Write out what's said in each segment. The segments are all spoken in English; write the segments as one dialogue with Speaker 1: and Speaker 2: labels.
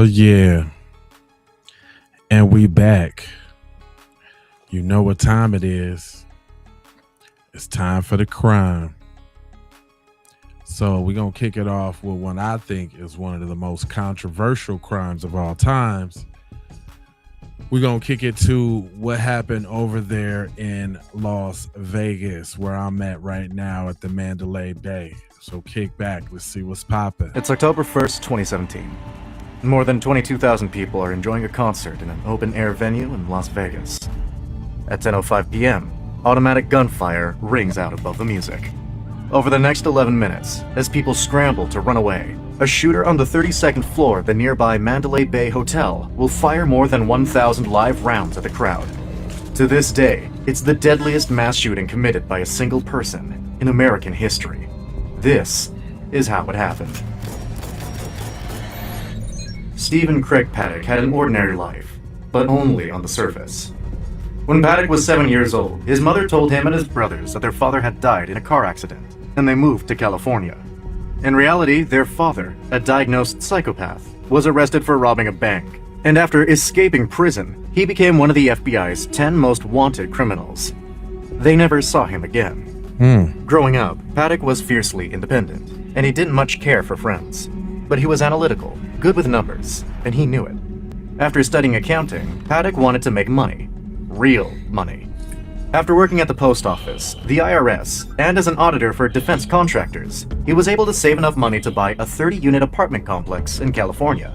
Speaker 1: Oh yeah, and we back. You know what time it is. It's time for the crime. So we're gonna kick it off with one I think is one of the most controversial crimes of all times. We're gonna kick it to what happened over there in Las Vegas, where I'm at right now at the Mandalay Bay. So kick back, let's see what's popping.
Speaker 2: It's October 1st, 2017. More than 22,000 people are enjoying a concert in an open-air venue in Las Vegas. At 10:05 p.m., automatic gunfire rings out above the music. Over the next 11 minutes, as people scramble to run away, a shooter on the 32nd floor of the nearby Mandalay Bay Hotel will fire more than 1,000 live rounds at the crowd. To this day, it's the deadliest mass shooting committed by a single person in American history. This is how it happened. Stephen Craig Paddock had an ordinary life, but only on the surface. When Paddock was 7 years old, his mother told him and his brothers that their father had died in a car accident, and they moved to California. In reality, their father, a diagnosed psychopath, was arrested for robbing a bank, and after escaping prison, he became one of the FBI's 10 most wanted criminals. They never saw him again. Growing up, Paddock was fiercely independent, and he didn't much care for friends. But he was analytical, good with numbers, and he knew it. After studying accounting, Paddock wanted to make money. Real money. After working at the post office, the IRS, and as an auditor for defense contractors, he was able to save enough money to buy a 30-unit apartment complex in California.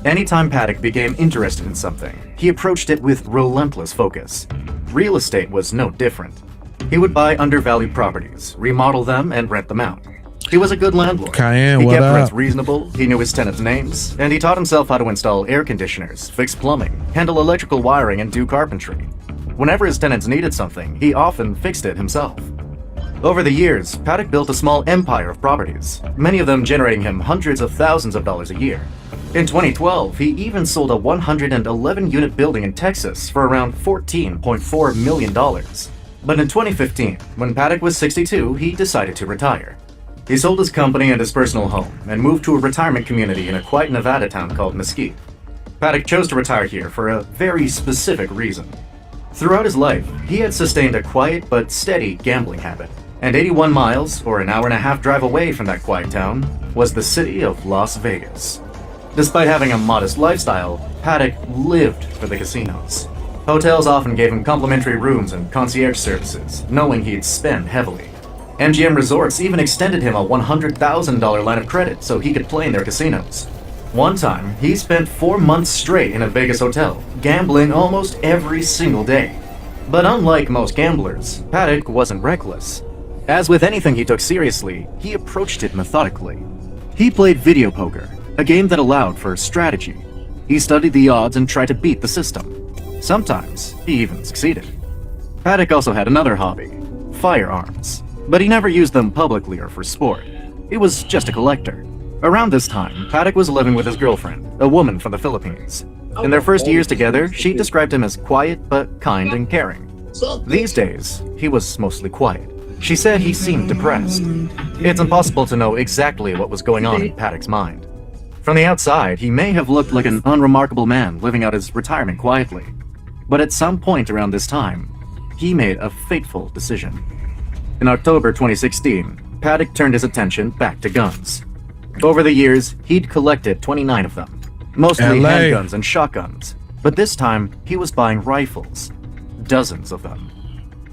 Speaker 2: Anytime Paddock became interested in something, he approached it with relentless focus. Real estate was no different. He would buy undervalued properties, remodel them, and rent them out. He was a good landlord.
Speaker 1: Cayenne,
Speaker 2: he
Speaker 1: what
Speaker 2: kept
Speaker 1: up?
Speaker 2: rents reasonable, he knew his tenants' names, and he taught himself how to install air conditioners, fix plumbing, handle electrical wiring, and do carpentry. Whenever his tenants needed something, he often fixed it himself. Over the years, Paddock built a small empire of properties, many of them generating him hundreds of thousands of dollars a year. In 2012, he even sold a 111-unit building in Texas for around $14.4 million. But in 2015, when Paddock was 62, he decided to retire. He sold his company and his personal home and moved to a retirement community in a quiet Nevada town called Mesquite. Paddock chose to retire here for a very specific reason. Throughout his life, he had sustained a quiet but steady gambling habit, and 81 miles, or an hour-and-a-half drive away from that quiet town, was the city of Las Vegas. Despite having a modest lifestyle, Paddock lived for the casinos. Hotels often gave him complimentary rooms and concierge services, knowing he'd spend heavily. MGM Resorts even extended him a $100,000 line of credit so he could play in their casinos. One time, he spent 4 months straight in a Vegas hotel, gambling almost every single day. But unlike most gamblers, Paddock wasn't reckless. As with anything he took seriously, he approached it methodically. He played video poker, a game that allowed for strategy. He studied the odds and tried to beat the system. Sometimes, he even succeeded. Paddock also had another hobby, firearms. But he never used them publicly or for sport. He was just a collector. Around this time, Paddock was living with his girlfriend, a woman from the Philippines. In their first years together, she described him as quiet but kind and caring. These days, he was mostly quiet. She said he seemed depressed. It's impossible to know exactly what was going on in Paddock's mind. From the outside, he may have looked like an unremarkable man living out his retirement quietly. But at some point around this time, he made a fateful decision. In October 2016, Paddock turned his attention back to guns. Over the years, he'd collected 29 of them, mostly
Speaker 1: LA.
Speaker 2: handguns and shotguns, but this time he was buying rifles, dozens of them.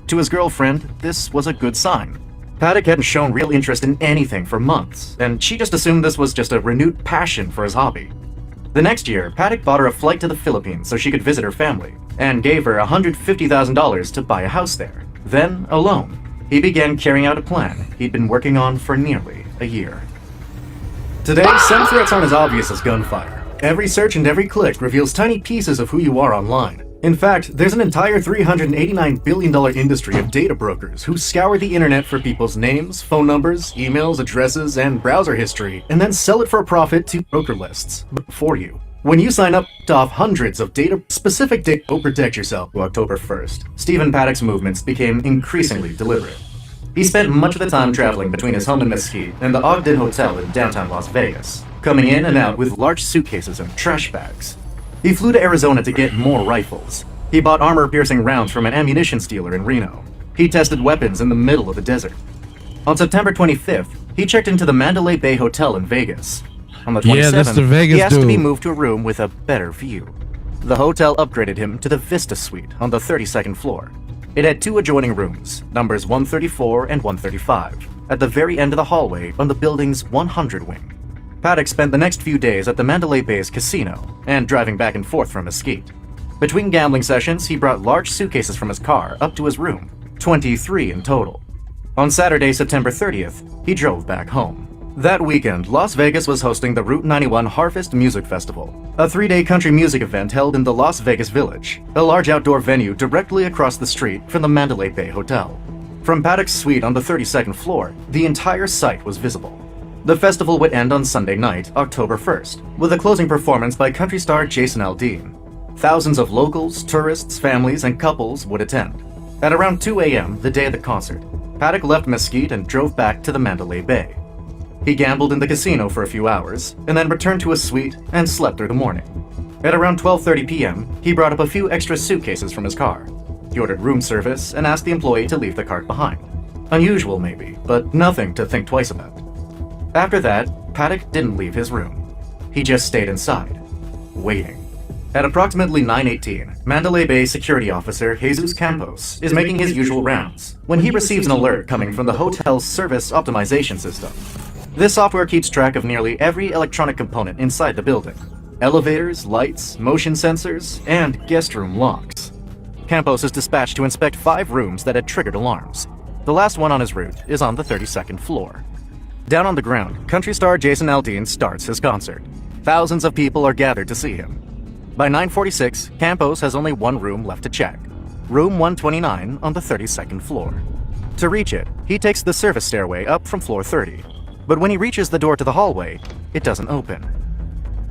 Speaker 2: To his girlfriend, this was a good sign. Paddock hadn't shown real interest in anything for months, and she just assumed this was just a renewed passion for his hobby. The next year, Paddock bought her a flight to the Philippines so she could visit her family, and gave her $150,000 to buy a house there. Then, alone, he began carrying out a plan he'd been working on for nearly a year. Today, some threats aren't as obvious as gunfire. Every search and every click reveals tiny pieces of who you are online. In fact, there's an entire $389 billion industry of data brokers who scour the internet for people's names, phone numbers, emails, addresses, and browser history, and then sell it for a profit to broker lists, but for you. When you sign up to off hundreds of specific data to protect yourself to October 1st, Stephen Paddock's movements became increasingly deliberate. He spent much of the time traveling between his home in Mesquite and the Ogden Hotel in downtown Las Vegas, coming in and out with large suitcases and trash bags. He flew to Arizona to get more rifles. He bought armor-piercing rounds from an ammunition dealer in Reno. He tested weapons in the middle of the desert. On September 25th, he checked into the Mandalay Bay Hotel in Vegas. On the 27th,
Speaker 1: that's the Vegas
Speaker 2: he asked to be
Speaker 1: dude.
Speaker 2: moved to a room with a better view. The hotel upgraded him to the Vista Suite on the 32nd floor. It had 2 adjoining rooms, numbers 134 and 135, at the very end of the hallway on the building's 100 wing. Paddock spent the next few days at the Mandalay Bay's casino and driving back and forth from Mesquite. Between gambling sessions, he brought large suitcases from his car up to his room, 23 in total. On Saturday, September 30th, he drove back home. That weekend, Las Vegas was hosting the Route 91 Harvest Music Festival, a 3-day country music event held in the Las Vegas Village, a large outdoor venue directly across the street from the Mandalay Bay Hotel. From Paddock's suite on the 32nd floor, the entire site was visible. The festival would end on Sunday night, October 1st, with a closing performance by country star Jason Aldean. Thousands of locals, tourists, families, and couples would attend. At around 2 a.m. the day of the concert, Paddock left Mesquite and drove back to the Mandalay Bay. He gambled in the casino for a few hours, and then returned to his suite and slept through the morning. At around 12:30 p.m., he brought up a few extra suitcases from his car. He ordered room service and asked the employee to leave the cart behind. Unusual maybe, but nothing to think twice about. After that, Paddock didn't leave his room. He just stayed inside, waiting. At approximately 9:18, Mandalay Bay security officer Jesus Campos is making his usual rounds when he receives an alert coming from the hotel's service optimization system. This software keeps track of nearly every electronic component inside the building: elevators, lights, motion sensors, and guest room locks. Campos is dispatched to inspect 5 rooms that had triggered alarms. The last one on his route is on the 32nd floor. Down on the ground, country star Jason Aldean starts his concert. Thousands of people are gathered to see him. By 9:46, Campos has only one room left to check, room 129 on the 32nd floor. To reach it, he takes the service stairway up from floor 30, but when he reaches the door to the hallway, it doesn't open.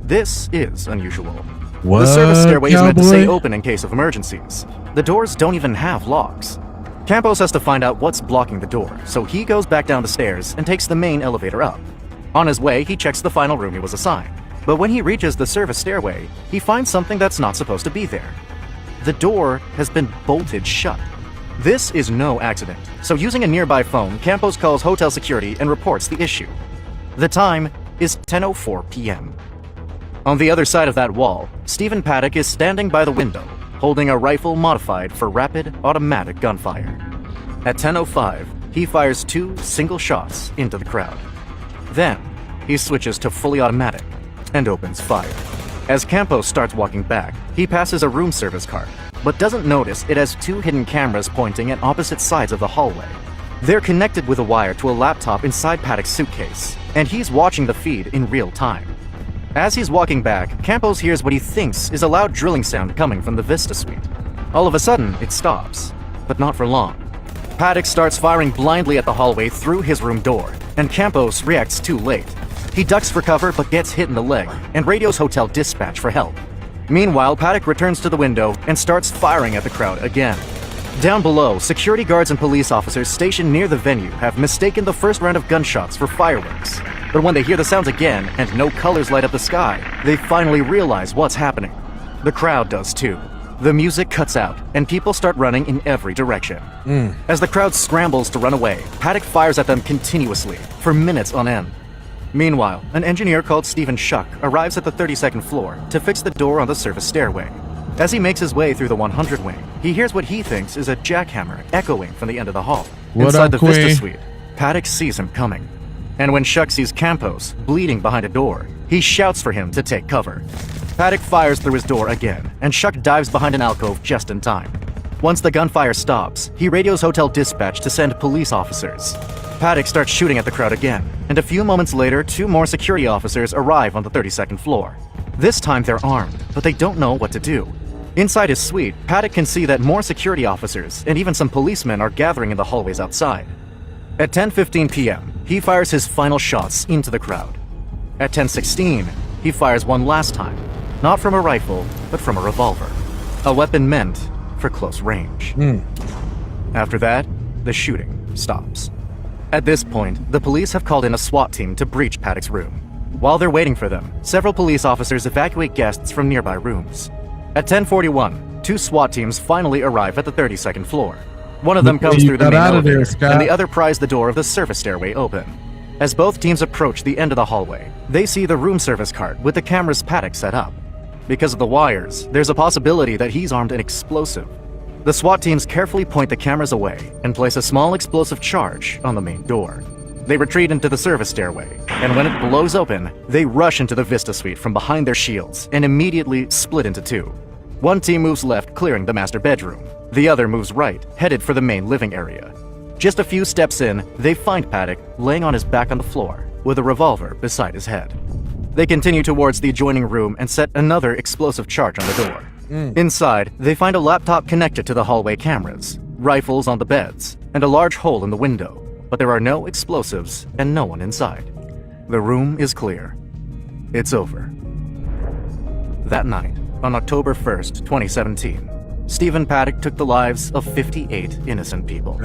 Speaker 2: This is unusual. The service stairway is meant to stay open in case of emergencies. The doors don't even have locks. Campos has to find out what's blocking the door, so he goes back down the stairs and takes the main elevator up. On his way, he checks the final room he was assigned. But when he reaches the service stairway, he finds something that's not supposed to be there. The door has been bolted shut. This is no accident, so using a nearby phone, Campos calls hotel security and reports the issue. The time is 10:04 p.m. On the other side of that wall, Stephen Paddock is standing by the window, holding a rifle modified for rapid automatic gunfire. At 10:05, he fires 2 single shots into the crowd. Then, he switches to fully automatic and opens fire. As Campos starts walking back, he passes a room service cart, but doesn't notice it has 2 hidden cameras pointing at opposite sides of the hallway. They're connected with a wire to a laptop inside Paddock's suitcase, and he's watching the feed in real time. As he's walking back, Campos hears what he thinks is a loud drilling sound coming from the Vista Suite. All of a sudden, it stops, but not for long. Paddock starts firing blindly at the hallway through his room door, and Campos reacts too late. He ducks for cover but gets hit in the leg and radios hotel dispatch for help. Meanwhile, Paddock returns to the window and starts firing at the crowd again. Down below, security guards and police officers stationed near the venue have mistaken the first round of gunshots for fireworks. But when they hear the sounds again and no colors light up the sky, they finally realize what's happening. The crowd does too. The music cuts out, and people start running in every direction. As the crowd scrambles to run away, Paddock fires at them continuously, for minutes on end. Meanwhile, an engineer called Stephen Shuck arrives at the 32nd floor to fix the door on the service stairway. As he makes his way through the 100 wing, he hears what he thinks is a jackhammer echoing from the end of the hall. Inside the Vista Suite, Paddock sees him coming. And when Shuck sees Campos bleeding behind a door, he shouts for him to take cover. Paddock fires through his door again, and Shuck dives behind an alcove just in time. Once the gunfire stops, he radios hotel dispatch to send police officers. Paddock starts shooting at the crowd again, and a few moments later, 2 more security officers arrive on the 32nd floor. This time they're armed, but they don't know what to do. Inside his suite, Paddock can see that more security officers and even some policemen are gathering in the hallways outside. At 10:15 p.m., he fires his final shots into the crowd. At 10:16, he fires one last time, not from a rifle, but from a revolver, a weapon meant for close range. After that, the shooting stops. At this point, the police have called in a SWAT team to breach Paddock's room. While they're waiting for them, several police officers evacuate guests from nearby rooms. At 10:41, 2 SWAT teams finally arrive at the 32nd floor. One of them comes through the main elevator, and the other pries the door of the service stairway open. As both teams approach the end of the hallway, they see the room service cart with the camera's Paddock set up. Because of the wires, there's a possibility that he's armed an explosive. The SWAT teams carefully point the cameras away and place a small explosive charge on the main door. They retreat into the service stairway, and when it blows open, they rush into the Vista suite from behind their shields and immediately split into 2. One team moves left, clearing the master bedroom. The other moves right, headed for the main living area. Just a few steps in, they find Paddock laying on his back on the floor, with a revolver beside his head. They continue towards the adjoining room and set another explosive charge on the door. Inside, they find a laptop connected to the hallway cameras, rifles on the beds, and a large hole in the window, but there are no explosives and no one inside. The room is clear. It's over. That night, on October 1st, 2017, Stephen Paddock took the lives of 58 innocent people.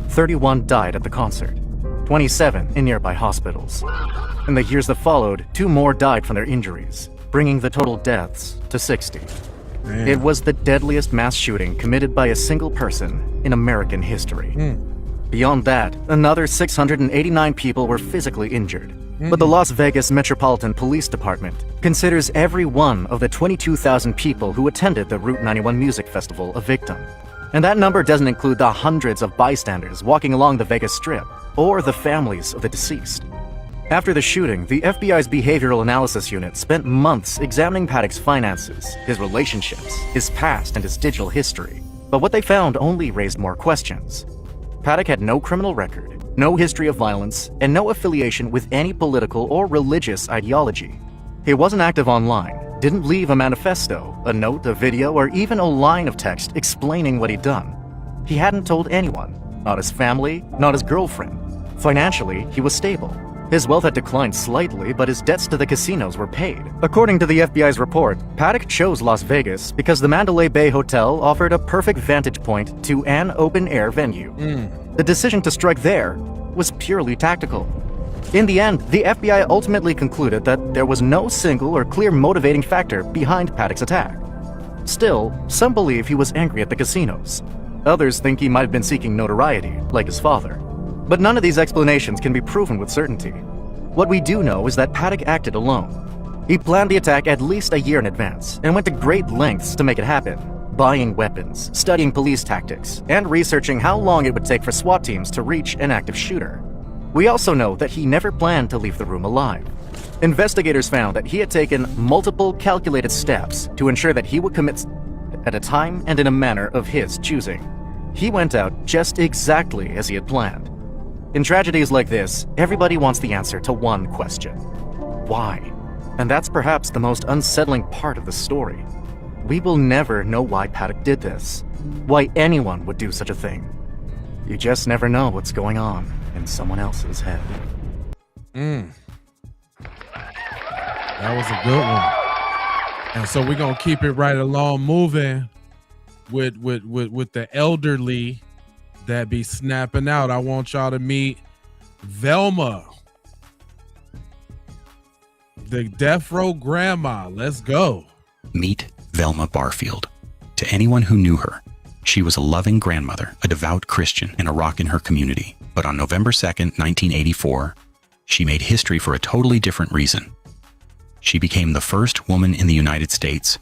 Speaker 2: 31 died at the concert, 27 in nearby hospitals. In the years that followed, 2 more died from their injuries, bringing the total deaths to 60. It was the deadliest mass shooting committed by a single person in American history. Beyond that, another 689 people were physically injured. But the Las Vegas Metropolitan Police Department considers every one of the 22,000 people who attended the Route 91 Music Festival a victim. And that number doesn't include the hundreds of bystanders walking along the Vegas Strip, or the families of the deceased. After the shooting, the FBI's Behavioral Analysis Unit spent months examining Paddock's finances, his relationships, his past, and his digital history. But what they found only raised more questions. Paddock had no criminal record, no history of violence, and no affiliation with any political or religious ideology. He wasn't active online, didn't leave a manifesto, a note, a video, or even a line of text explaining what he'd done. He hadn't told anyone, not his family, not his girlfriend. Financially, he was stable. His wealth had declined slightly, but his debts to the casinos were paid. According to the FBI's report, Paddock chose Las Vegas because the Mandalay Bay Hotel offered a perfect vantage point to an open-air venue. The decision to strike there was purely tactical. In the end, the FBI ultimately concluded that there was no single or clear motivating factor behind Paddock's attack. Still, some believe he was angry at the casinos. Others think he might have been seeking notoriety, like his father. But none of these explanations can be proven with certainty. What we do know is that Paddock acted alone. He planned the attack at least a year in advance and went to great lengths to make it happen, buying weapons, studying police tactics, and researching how long it would take for SWAT teams to reach an active shooter. We also know that he never planned to leave the room alive. Investigators found that he had taken multiple calculated steps to ensure that he would commit at a time and in a manner of his choosing. He went out just exactly as he had planned. In tragedies like this, everybody wants the answer to one question. Why? And that's perhaps the most unsettling part of the story. We will never know why Paddock did this, why anyone would do such a thing. You just never know what's going on in someone else's head.
Speaker 1: That was a good one. And so we're gonna keep it right along moving with the elderly that be snapping out. I want y'all to meet Velma, the death row grandma. Let's go.
Speaker 3: Meet Velma Barfield. To anyone who knew her, she was a loving grandmother, a devout Christian, and a rock in her community. But on November 2nd, 1984, she made history for a totally different reason. She became the first woman in the United States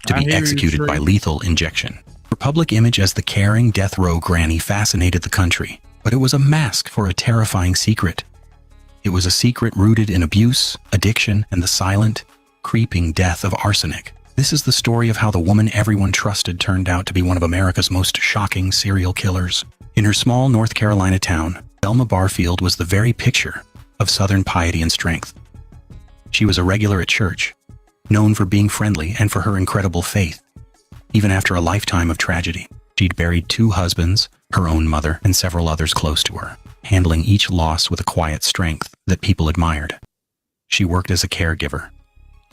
Speaker 3: to be executed by lethal injection. Her public image as the caring death row granny fascinated the country, but it was a mask for a terrifying secret. It was a secret rooted in abuse, addiction, and the silent, creeping death of arsenic. This is the story of how the woman everyone trusted turned out to be one of America's most shocking serial killers. In her small North Carolina town, Velma Barfield was the very picture of Southern piety and strength. She was a regular at church, known for being friendly and for her incredible faith. Even after a lifetime of tragedy, she'd buried 2 husbands, her own mother, and several others close to her, handling each loss with a quiet strength that people admired. She worked as a caregiver,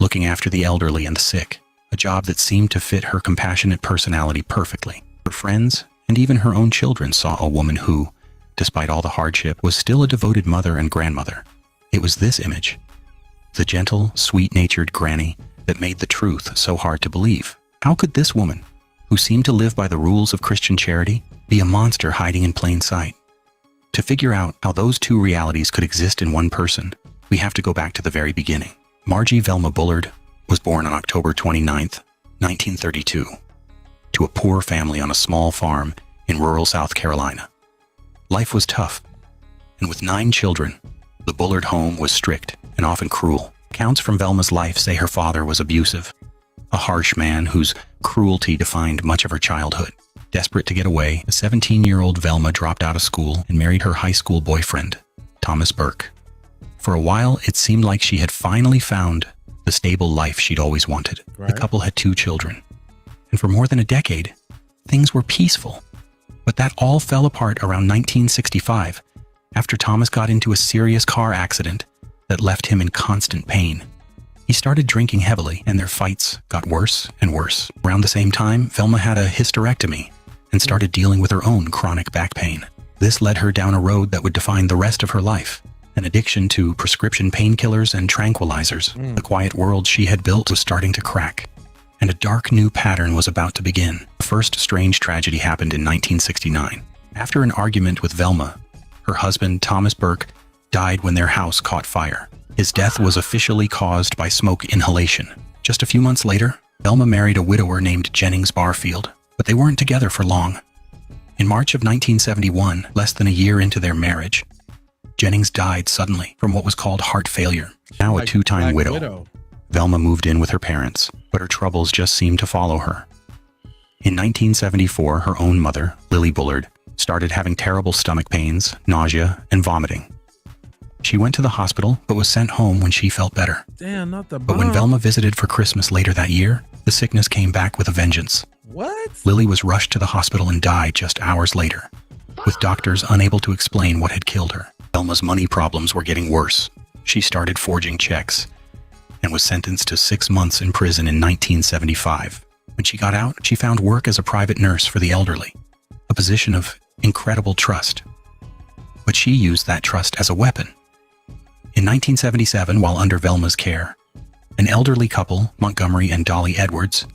Speaker 3: looking after the elderly and the sick, a job that seemed to fit her compassionate personality perfectly. Her friends and even her own children saw a woman who, despite all the hardship, was still a devoted mother and grandmother. It was this image, the gentle, sweet-natured granny that made the truth so hard to believe. How could this woman, who seemed to live by the rules of Christian charity, be a monster hiding in plain sight? To figure out how those two realities could exist in one person, we have to go back to the very beginning. Margie Velma Bullard was born on October 29th, 1932, to a poor family on a small farm in rural South Carolina. Life was tough, and with 9 children, the Bullard home was strict and often cruel. Accounts from Velma's life say her father was abusive, a harsh man whose cruelty defined much of her childhood. Desperate to get away, the 17-year-old Velma dropped out of school and married her high school boyfriend, Thomas Burke. For a while, it seemed like she had finally found the stable life she'd always wanted.
Speaker 1: Right.
Speaker 3: The couple had 2 children, and for more than a decade, things were peaceful. But that all fell apart around 1965, after Thomas got into a serious car accident that left him in constant pain. He started drinking heavily, and their fights got worse and worse. Around the same time, Velma had a hysterectomy and started dealing with her own chronic back pain. This led her down a road that would define the rest of her life, an addiction to prescription painkillers and tranquilizers. The quiet world she had built was starting to crack, and a dark new pattern was about to begin. The first strange tragedy happened in 1969. After an argument with Velma, her husband, Thomas Burke, died when their house caught fire. His death was officially caused by smoke inhalation. Just a few months later, Velma married a widower named Jennings Barfield, but they weren't together for long. In March of 1971, less than a year into their marriage, Jennings died suddenly from what was called heart failure. Now a
Speaker 1: Like
Speaker 3: 2-time
Speaker 1: Black
Speaker 3: widow, Velma moved in with her parents, but her troubles just seemed to follow her. In 1974, her own mother, Lily Bullard, started having terrible stomach pains, nausea, and vomiting. She went to the hospital, but was sent home when she felt better.
Speaker 1: Damn, not the
Speaker 3: But when
Speaker 1: bomb.
Speaker 3: Velma visited for Christmas later that year, the sickness came back with a vengeance.
Speaker 1: What?
Speaker 3: Lily was rushed to the hospital and died just hours later, with doctors unable to explain what had killed her. Velma's money problems were getting worse. She started forging checks and was sentenced to 6 months in prison in 1975. When she got out, she found work as a private nurse for the elderly, a position of incredible trust. But she used that trust as a weapon. In 1977, while under Velma's care, an elderly couple, Montgomery and Dolly Edwards,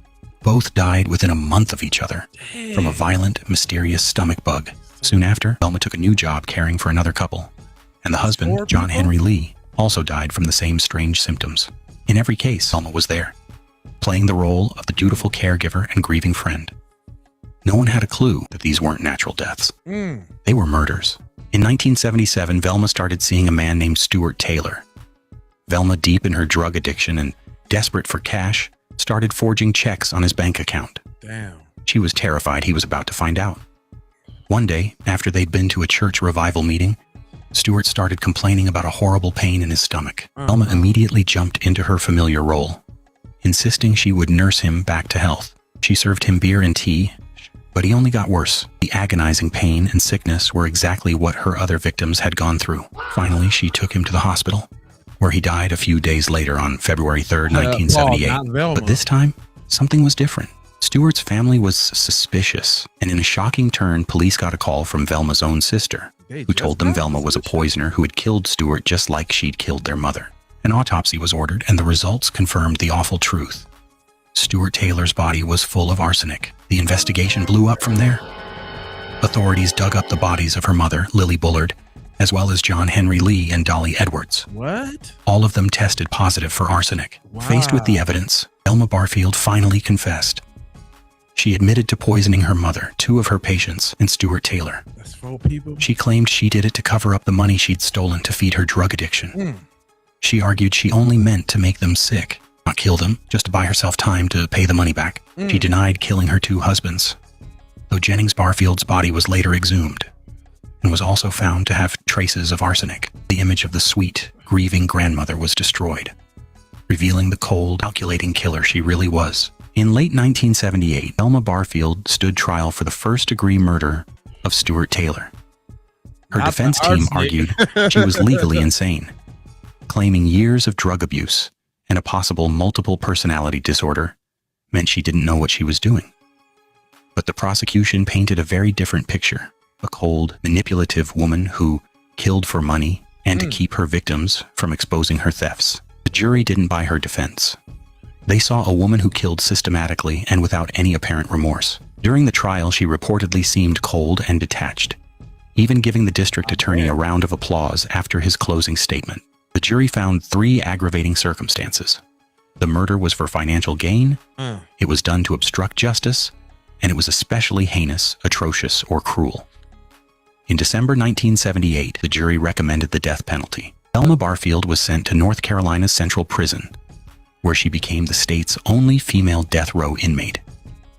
Speaker 3: both died within a month of each other from a violent, mysterious stomach bug. Soon after, Velma took a new job caring for another couple, and the husband,
Speaker 1: 4
Speaker 3: John
Speaker 1: people?
Speaker 3: Henry Lee, also died from the same strange symptoms. In every case, Velma was there, playing the role of the dutiful caregiver and grieving friend. No one had a clue that these weren't natural deaths. They were murders. In 1977, Velma started seeing a man named Stuart Taylor. Velma, deep in her drug addiction and desperate for cash, started forging checks on his bank account.
Speaker 1: Damn.
Speaker 3: She was terrified he was about to find out. One day, after they'd been to a church revival meeting, Stuart started complaining about a horrible pain in his stomach. Velma immediately jumped into her familiar role, insisting she would nurse him back to health. She served him beer and tea, but he only got worse. The agonizing pain and sickness were exactly what her other victims had gone through. Finally, she took him to the hospital, where he died a few days later on February 3rd, 1978.
Speaker 1: not Velma.
Speaker 3: But this time, something was different. Stuart's family was suspicious, and in a shocking turn, police got a call from Velma's own sister,
Speaker 1: They
Speaker 3: who told
Speaker 1: just
Speaker 3: them
Speaker 1: got
Speaker 3: Velma was a
Speaker 1: suspicious.
Speaker 3: poisoner who had killed Stuart just like she'd killed their mother. An autopsy was ordered, and the results confirmed the awful truth. Stuart Taylor's body was full of arsenic. The investigation blew up from there. Authorities dug up the bodies of her mother, Lily Bullard, as well as John Henry Lee and Dolly Edwards.
Speaker 1: What?
Speaker 3: All of them tested positive for arsenic. Faced with the evidence, Velma Barfield finally confessed. She admitted to poisoning her mother, 2 of her patients, and Stuart Taylor.
Speaker 1: That's 4 people.
Speaker 3: She claimed she did it to cover up the money she'd stolen to feed her drug addiction. She argued she only meant to make them sick, not kill them, just to buy herself time to pay the money back. She denied killing her 2 husbands, though Jennings Barfield's body was later exhumed and was also found to have traces of arsenic. The image of the sweet, grieving grandmother was destroyed, revealing the cold, calculating killer she really was. In late 1978, Velma Barfield stood trial for the first-degree murder of Stuart Taylor. Her
Speaker 1: Not the
Speaker 3: defense team
Speaker 1: arsenic.
Speaker 3: argued she was legally insane, claiming years of drug abuse and a possible multiple personality disorder meant she didn't know what she was doing. But the prosecution painted a very different picture. A cold, manipulative woman who killed for money and to keep her victims from exposing her thefts. The jury didn't buy her defense. They saw a woman who killed systematically and without any apparent remorse. During the trial, she reportedly seemed cold and detached, even giving the district attorney a round of applause after his closing statement. The jury found 3 aggravating circumstances. The murder was for financial gain, it was done to obstruct justice, and it was especially heinous, atrocious, or cruel. In December 1978, the jury recommended the death penalty. Velma Barfield was sent to North Carolina's Central Prison, where she became the state's only female death row inmate.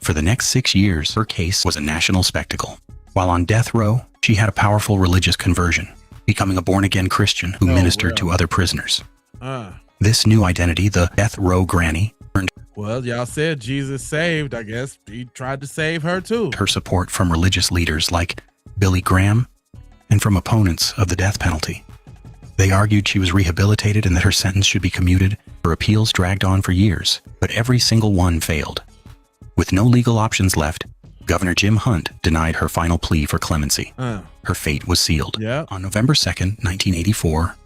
Speaker 3: For the next 6 years, her case was a national spectacle. While on death row, she had a powerful religious conversion, becoming a born-again Christian who ministered to other prisoners. This new identity, the death row granny, earned
Speaker 1: Well, y'all said Jesus saved. I guess he tried to save her too.
Speaker 3: her support from religious leaders like Billy Graham and from opponents of the death penalty. They argued she was rehabilitated and that her sentence should be commuted. Her appeals dragged on for years, but every single one failed. With no legal options left, Governor Jim Hunt denied her final plea for clemency. Her fate was sealed.
Speaker 1: Yeah.
Speaker 3: On November 2nd, 1984,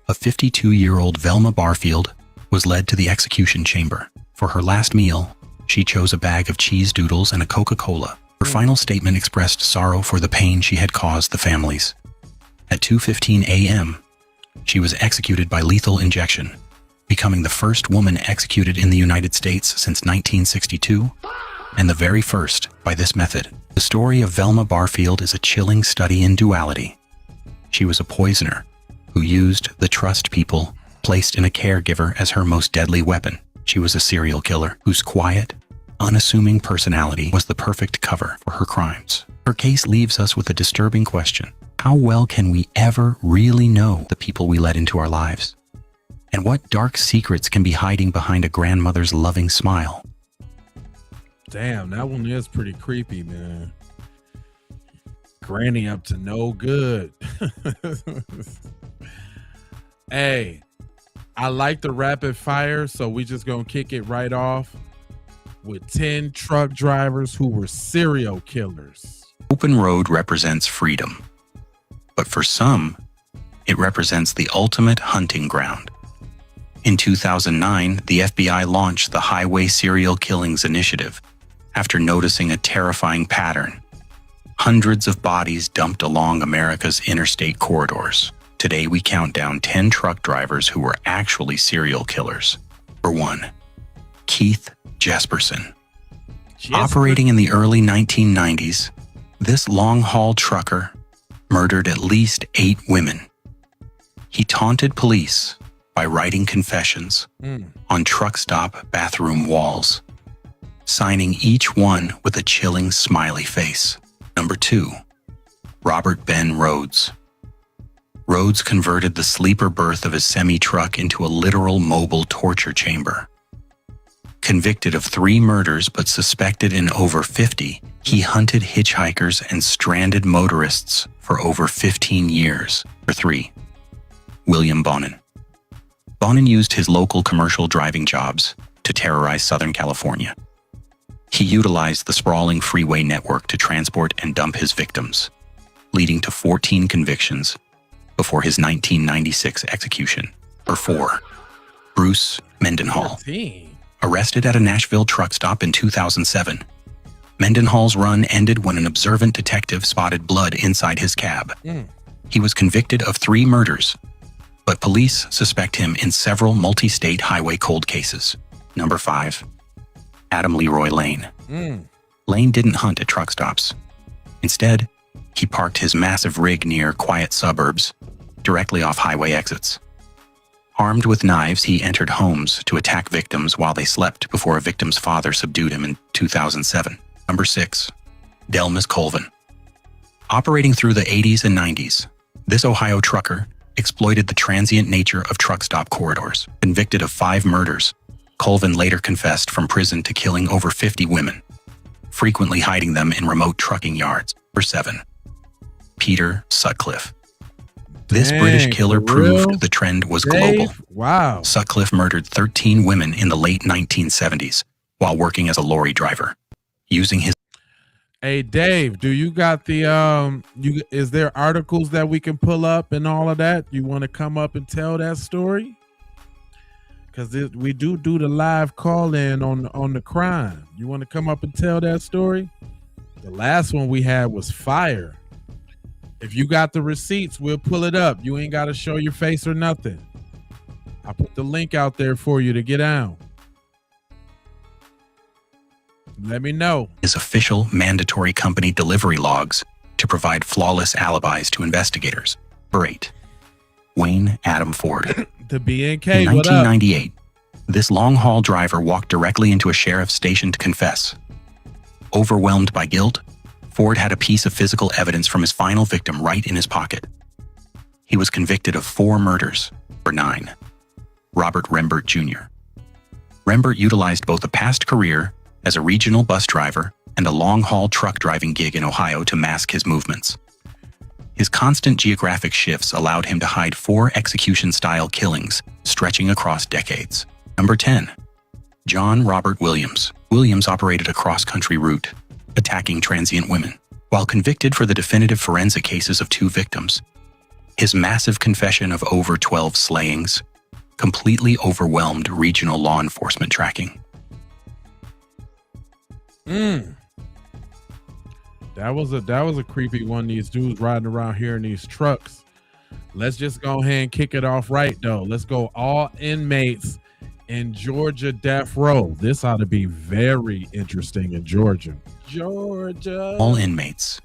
Speaker 3: a 52-year-old Velma Barfield was led to the execution chamber. For her last meal, she chose a bag of cheese doodles and a Coca-Cola. Her final statement expressed sorrow for the pain she had caused the families. At 2:15 a.m., she was executed by lethal injection, becoming the first woman executed in the United States since 1962, and the very first by this method. The story of Velma Barfield is a chilling study in duality. She was a poisoner who used the trust people placed in a caregiver as her most deadly weapon. She was a serial killer whose quiet, unassuming personality was the perfect cover for her crimes. Her case leaves us with a disturbing question. How well can we ever really know the people we let into our lives? And what dark secrets can be hiding behind a grandmother's loving smile?
Speaker 1: Damn, that one is pretty creepy, man. Granny up to no good. Hey, I like the rapid fire, so we just gonna kick it right off with 10 truck drivers who were serial killers.
Speaker 3: Open road represents freedom, but for some, it represents the ultimate hunting ground. In 2009, the FBI launched the Highway Serial Killings Initiative after noticing a terrifying pattern. Hundreds of bodies dumped along America's interstate corridors. Today, we count down 10 truck drivers who were actually serial killers. For 1, Keith Jesperson. Operating in the early 1990s, this long-haul trucker murdered at least 8 women. He taunted police by writing confessions on truck stop bathroom walls, signing each one with a chilling smiley face. Number 2, Robert Ben Rhodes. Rhodes converted the sleeper berth of his semi-truck into a literal mobile torture chamber. Convicted of 3 murders but suspected in over 50, he hunted hitchhikers and stranded motorists for over 15 years. Number 3, William Bonin. Bonin used his local commercial driving jobs to terrorize Southern California. He utilized the sprawling freeway network to transport and dump his victims, leading to 14 convictions before his 1996 execution. Number 4, Bruce Mendenhall.
Speaker 1: 14.
Speaker 3: Arrested at a Nashville truck stop in 2007, Mendenhall's run ended when an observant detective spotted blood inside his cab. He was convicted of 3 murders, but police suspect him in several multi-state highway cold cases. Number 5, Adam Leroy Lane. Lane didn't hunt at truck stops. Instead, he parked his massive rig near quiet suburbs, directly off highway exits. Armed with knives, he entered homes to attack victims while they slept before a victim's father subdued him in 2007. Number 6, Delmas Colvin. Operating through the 80s and 90s, this Ohio trucker exploited the transient nature of truck stop corridors. Convicted of 5 murders, Colvin later confessed from prison to killing over 50 women, frequently hiding them in remote trucking yards. Number 7, Peter Sutcliffe. This British killer proved the trend was global.
Speaker 1: Wow.
Speaker 3: Sutcliffe murdered 13 women in the late 1970s while working as a lorry driver, using his...
Speaker 1: Hey Dave, do you got the is there articles that we can pull up and all of that? You want to come up and tell that story? because we do the live call-in on the crime. You want to come up and tell that story? The last one we had was fire. If you got the receipts, we'll pull it up. You ain't got to show your face or nothing. I put the link out there for you to get out. Let me know.
Speaker 3: His official mandatory company delivery logs to provide flawless alibis to investigators. Number 8. Wayne Adam Ford.
Speaker 1: The BNK,
Speaker 3: In
Speaker 1: what up?
Speaker 3: 1998, this long-haul driver walked directly into a sheriff's station to confess. Overwhelmed by guilt, Ford had a piece of physical evidence from his final victim right in his pocket. He was convicted of 4 murders. Number 9. Robert Rembert Jr. Rembert utilized both a past career as a regional bus driver and a long-haul truck driving gig in Ohio to mask his movements. His constant geographic shifts allowed him to hide 4 execution-style killings stretching across decades. Number 10. John Robert Williams. Williams operated a cross-country route, attacking transient women. While convicted for the definitive forensic cases of 2 victims, his massive confession of over 12 slayings completely overwhelmed regional law enforcement tracking.
Speaker 1: That was a creepy one. These dudes riding around here in these trucks. Let's just go ahead and kick it off right though. Let's go all inmates in Georgia death row. This ought to be very interesting in Georgia. Georgia.
Speaker 3: All inmates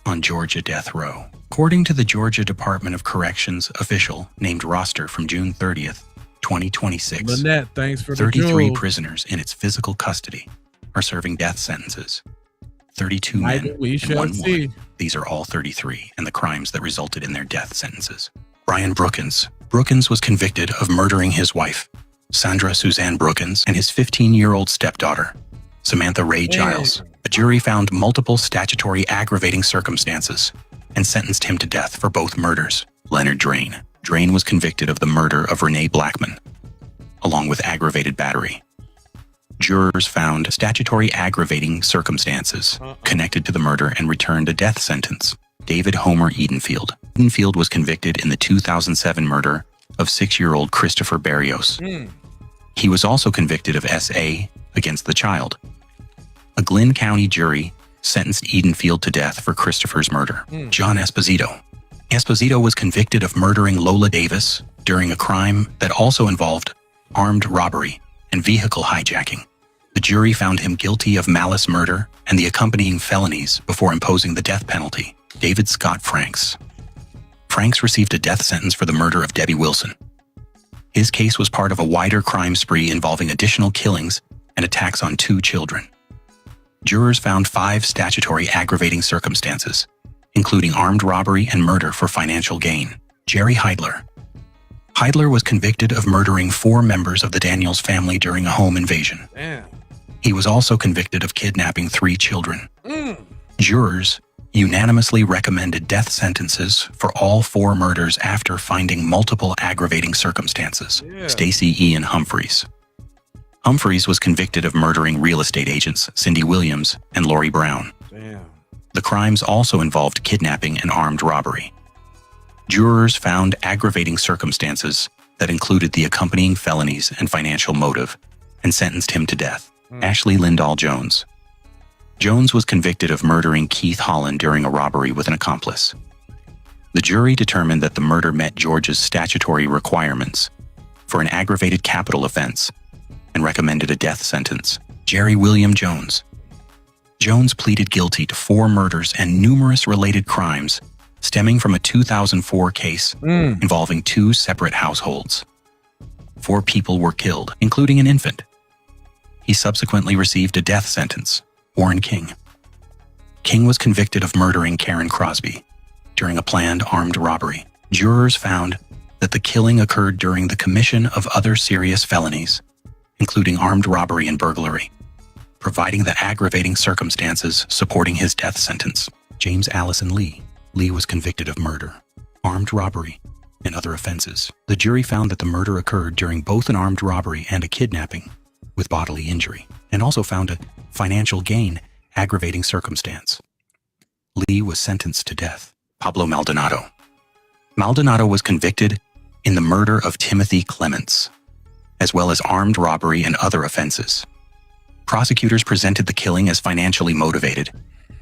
Speaker 3: on Georgia death row. According to the Georgia Department of Corrections official named roster from June 30th, 2026,
Speaker 1: Lynette, thanks for
Speaker 3: 33
Speaker 1: the
Speaker 3: prisoners in its physical custody are serving death sentences. 32
Speaker 1: Maybe
Speaker 3: men
Speaker 1: we
Speaker 3: and
Speaker 1: shall
Speaker 3: 1
Speaker 1: see.
Speaker 3: woman. These are all 33 and the crimes that resulted in their death sentences. Brian Brookins. Brookins was convicted of murdering his wife, Sandra Suzanne Brookins, and his 15-year-old stepdaughter, Samantha Ray Giles. A jury found multiple statutory aggravating circumstances and sentenced him to death for both murders. Leonard Drain. Drain was convicted of the murder of Renee Blackman, along with aggravated battery. Jurors found statutory aggravating circumstances connected to the murder and returned a death sentence. David Homer Edenfield. Edenfield was convicted in the 2007 murder of 6-year-old Christopher Barrios. He was also convicted of SA against the child. A Glynn County jury sentenced Edenfield to death for Christopher's murder. John Esposito. Esposito was convicted of murdering Lola Davis during a crime that also involved armed robbery and vehicle hijacking. The jury found him guilty of malice murder and the accompanying felonies before imposing the death penalty. David Scott Franks. Franks received a death sentence for the murder of Debbie Wilson. His case was part of a wider crime spree involving additional killings and attacks on 2 children. Jurors found 5 statutory aggravating circumstances, including armed robbery and murder for financial gain. Jerry Heidler. Heidler was convicted of murdering 4 members of the Daniels family during a home invasion.
Speaker 1: Damn.
Speaker 3: He was also convicted of kidnapping 3 children. Jurors unanimously recommended death sentences for all 4 murders after finding multiple aggravating circumstances. Stacey Ian Humphreys. Humphreys was convicted of murdering real estate agents Cindy Williams and Lori Brown.
Speaker 1: Damn.
Speaker 3: The crimes also involved kidnapping and armed robbery. Jurors found aggravating circumstances that included the accompanying felonies and financial motive and sentenced him to death. Ashley Lindahl Jones. Jones was convicted of murdering Keith Holland during a robbery with an accomplice. The jury determined that the murder met Georgia's statutory requirements for an aggravated capital offense and recommended a death sentence. Jerry William Jones. Jones pleaded guilty to 4 murders and numerous related crimes stemming from a 2004 case involving 2 separate households. 4 people were killed, including an infant. He subsequently received a death sentence. Warren King. King was convicted of murdering Karen Crosby during a planned armed robbery. Jurors found that the killing occurred during the commission of other serious felonies, including armed robbery and burglary, providing the aggravating circumstances supporting his death sentence. James Allison Lee. Lee was convicted of murder, armed robbery, and other offenses. The jury found that the murder occurred during both an armed robbery and a kidnapping with bodily injury, and also found a financial gain aggravating circumstance. Lee was sentenced to death. Pablo Maldonado. Maldonado was convicted in the murder of Timothy Clements as well as armed robbery and other offenses. Prosecutors presented the killing as financially motivated,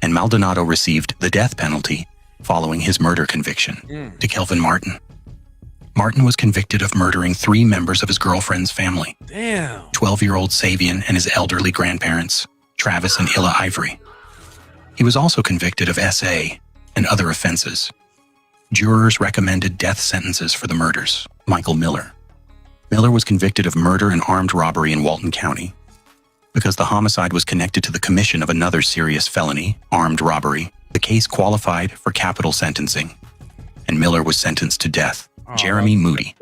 Speaker 3: and Maldonado received the death penalty following his murder conviction. To Kelvin Martin. Martin was convicted of murdering 3 members of his girlfriend's family.
Speaker 1: Damn.
Speaker 3: 12-year-old Savian and his elderly grandparents, Travis and Illa Ivory. He was also convicted of SA and other offenses. Jurors recommended death sentences for the murders. Michael Miller. Miller was convicted of murder and armed robbery in Walton County. Because the homicide was connected to the commission of another serious felony, armed robbery, the case qualified for capital sentencing, and Miller was sentenced to death. Jeremy Moody.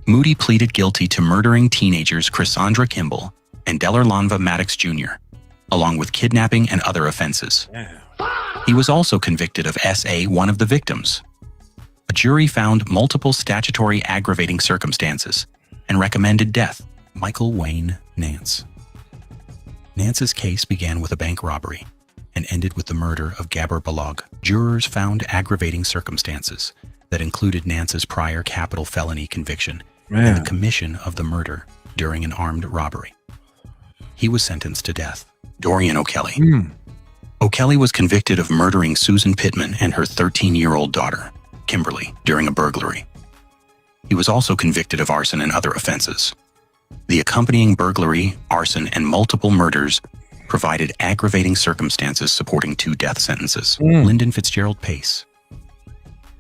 Speaker 3: Moody pleaded guilty to murdering teenagers Chrysandra Kimball and Delarlanva Maddox Jr., along with kidnapping and other offenses. He was also convicted of SA, one of the victims. A jury found multiple statutory aggravating circumstances and recommended death. Michael Wayne Nance. Nance's case began with a bank robbery and ended with the murder of Gabor Balog. Jurors found aggravating circumstances that included Nance's prior capital felony conviction and the commission of the murder during an armed robbery. He was sentenced to death. Dorian O'Kelly. O'Kelly was convicted of murdering Susan Pittman and her 13-year-old daughter, Kimberly, during a burglary. He was also convicted of arson and other offenses. The accompanying burglary, arson, and multiple murders provided aggravating circumstances supporting 2 death sentences. Lyndon Fitzgerald Pace.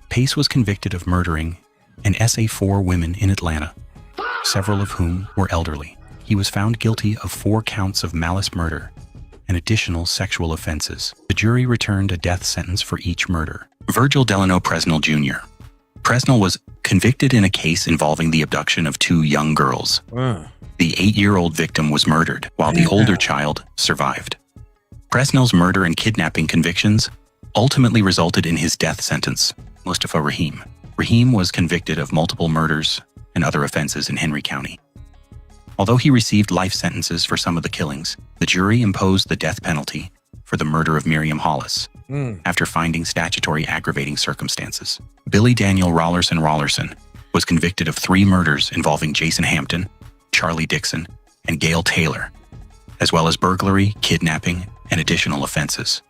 Speaker 3: Pace was convicted of murdering an SA4 women in Atlanta, several of whom were elderly. He was found guilty of 4 counts of malice murder and additional sexual offenses. The jury returned a death sentence for each murder. Virgil Delano Presnell Jr. Presnell was convicted in a case involving the abduction of 2 young girls. The 8-year-old victim was murdered, while the older child survived. Presnell's murder and kidnapping convictions ultimately resulted in his death sentence. Mustafa Rahim. Rahim was convicted of multiple murders and other offenses in Henry County. Although he received life sentences for some of the killings, the jury imposed the death penalty for the murder of Miriam Hollis after finding statutory aggravating circumstances. Billy Daniel Rollerson was convicted of 3 murders involving Jason Hampton, Charlie Dixon, and Gail Taylor, as well as burglary, kidnapping, and additional offenses.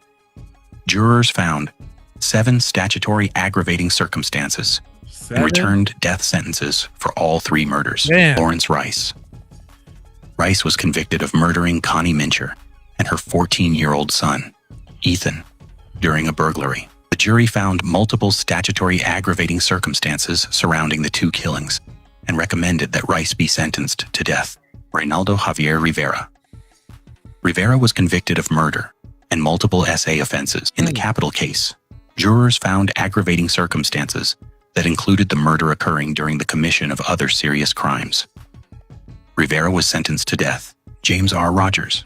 Speaker 3: Jurors found 7 statutory aggravating circumstances and returned death sentences for all 3 murders. Lawrence Rice. Rice was convicted of murdering Connie Mincher and her 14-year-old son, Ethan, during a burglary. The jury found multiple statutory aggravating circumstances surrounding the 2 killings and recommended that Rice be sentenced to death. Reynaldo Javier Rivera. Rivera was convicted of murder and multiple SA offenses in the capital case. Jurors found aggravating circumstances that included the murder occurring during the commission of other serious crimes. Rivera was sentenced to death. James R. Rogers.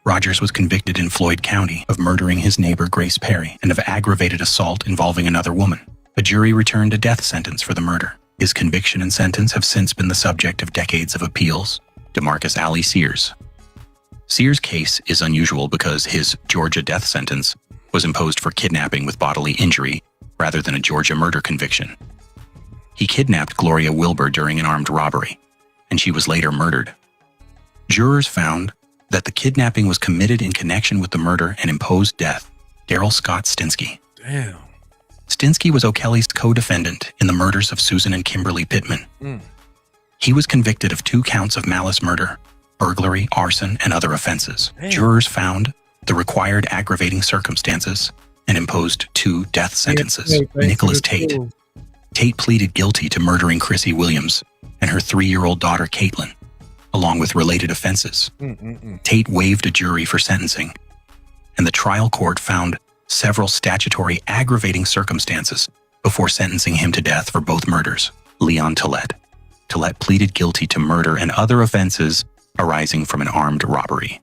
Speaker 3: Rogers was convicted in Floyd County of murdering his neighbor Grace Perry and of aggravated assault involving another woman. A jury returned a death sentence for the murder. His conviction and sentence have since been the subject of decades of appeals. DeMarcus Alley Sears. Sears' case is unusual because his Georgia death sentence was imposed for kidnapping with bodily injury rather than a Georgia murder conviction. He kidnapped Gloria Wilbur during an armed robbery, and she was later murdered. Jurors found that the kidnapping was committed in connection with the murder and imposed death. Daryl Scott Stinsky.
Speaker 1: Damn.
Speaker 3: Stinsky was O'Kelly's co-defendant in the murders of Susan and Kimberly Pittman. He was convicted of 2 counts of malice murder, burglary, arson, and other offenses.
Speaker 1: Damn.
Speaker 3: Jurors found the required aggravating circumstances and imposed 2 death sentences. Nicholas Tate. Tate pleaded guilty to murdering Chrissy Williams and her 3-year-old daughter Caitlin, along with related offenses. Tate waived a jury for sentencing, and the trial court found several statutory aggravating circumstances before sentencing him to death for both murders. Leon Tillett. Tillett pleaded guilty to murder and other offenses arising from an armed robbery.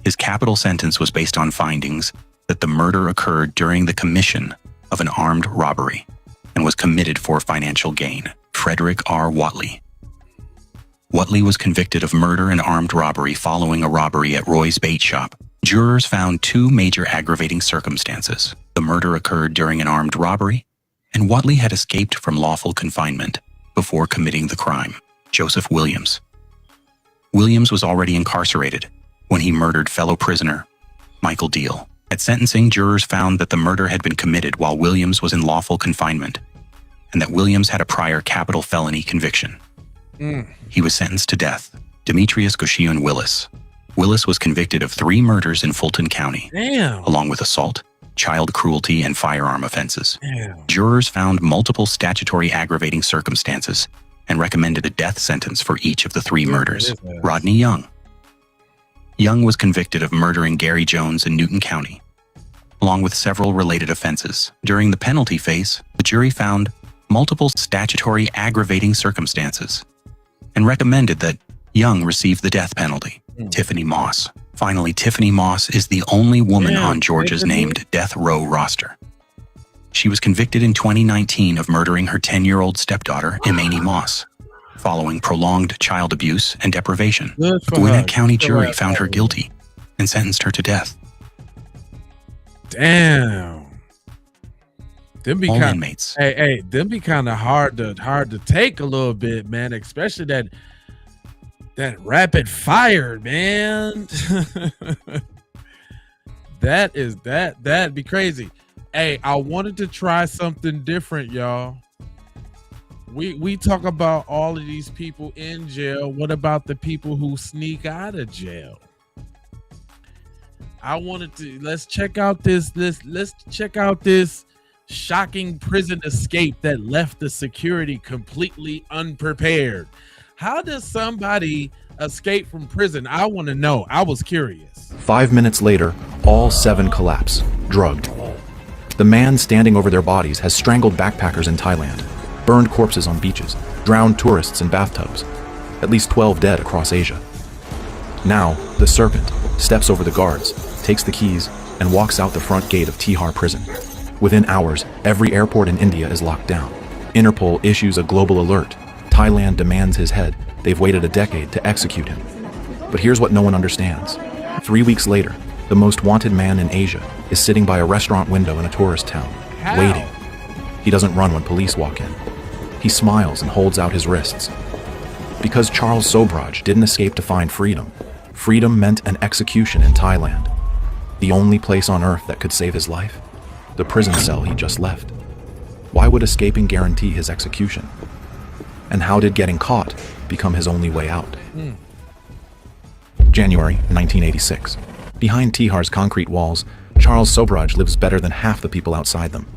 Speaker 3: His capital sentence was based on findings that the murder occurred during the commission of an armed robbery and was committed for financial gain. Frederick R. Watley. Watley was convicted of murder and armed robbery following a robbery at Roy's Bait Shop. Jurors found 2 major aggravating circumstances. The murder occurred during an armed robbery, and Watley had escaped from lawful confinement before committing the crime. Joseph Williams. Williams was already incarcerated when he murdered fellow prisoner Michael Deal. At sentencing, jurors found that the murder had been committed while Williams was in lawful confinement, and that Williams had a prior capital felony conviction. He was sentenced to death. Demetrius Goshion Willis. Willis was convicted of 3 murders in Fulton County, along with assault, child cruelty, and firearm offenses. Jurors found multiple statutory aggravating circumstances and recommended a death sentence for each of the 3 murders. Rodney Young. Young was convicted of murdering Gary Jones in Newton County, along with several related offenses. During the penalty phase, the jury found multiple statutory aggravating circumstances and recommended that Young receive the death penalty. Tiffany Moss. Finally, Tiffany Moss is the only woman on Georgia's named death row roster. She was convicted in 2019 of murdering her 10-year-old stepdaughter, Imani Moss, following prolonged child abuse and deprivation. The Gwinnett County jury found her guilty and sentenced her to death.
Speaker 1: Damn. Them be
Speaker 3: All
Speaker 1: kind,
Speaker 3: inmates.
Speaker 1: hey, them be kind of hard to take a little bit, man. Especially that rapid fire, man. That'd be crazy. Hey, I wanted to try something different, y'all. We talk about all of these people in jail. What about the people who sneak out of jail? I wanted to let's check out this shocking prison escape that left the security completely unprepared. How does somebody escape from prison? I want to know. I was curious.
Speaker 4: 5 minutes later, all 7 collapse, drugged. The man standing over their bodies has strangled backpackers in Thailand, burned corpses on beaches, drowned tourists in bathtubs. At least 12 dead across Asia. Now, the serpent steps over the guards, takes the keys, and walks out the front gate of Tihar prison. Within hours, every airport in India is locked down. Interpol issues a global alert. Thailand demands his head. They've waited a decade to execute him. But here's what no one understands. 3 weeks later, the most wanted man in Asia is sitting by a restaurant window in a tourist town, waiting. He doesn't run when police walk in. He smiles and holds out his wrists. Because Charles Sobhraj didn't escape to find freedom, freedom meant an execution in Thailand. The only place on earth that could save his life? The prison cell he just left. Why would escaping guarantee his execution? And how did getting caught become his only way out? January 1986. Behind Tihar's concrete walls, Charles Sobhraj lives better than half the people outside them.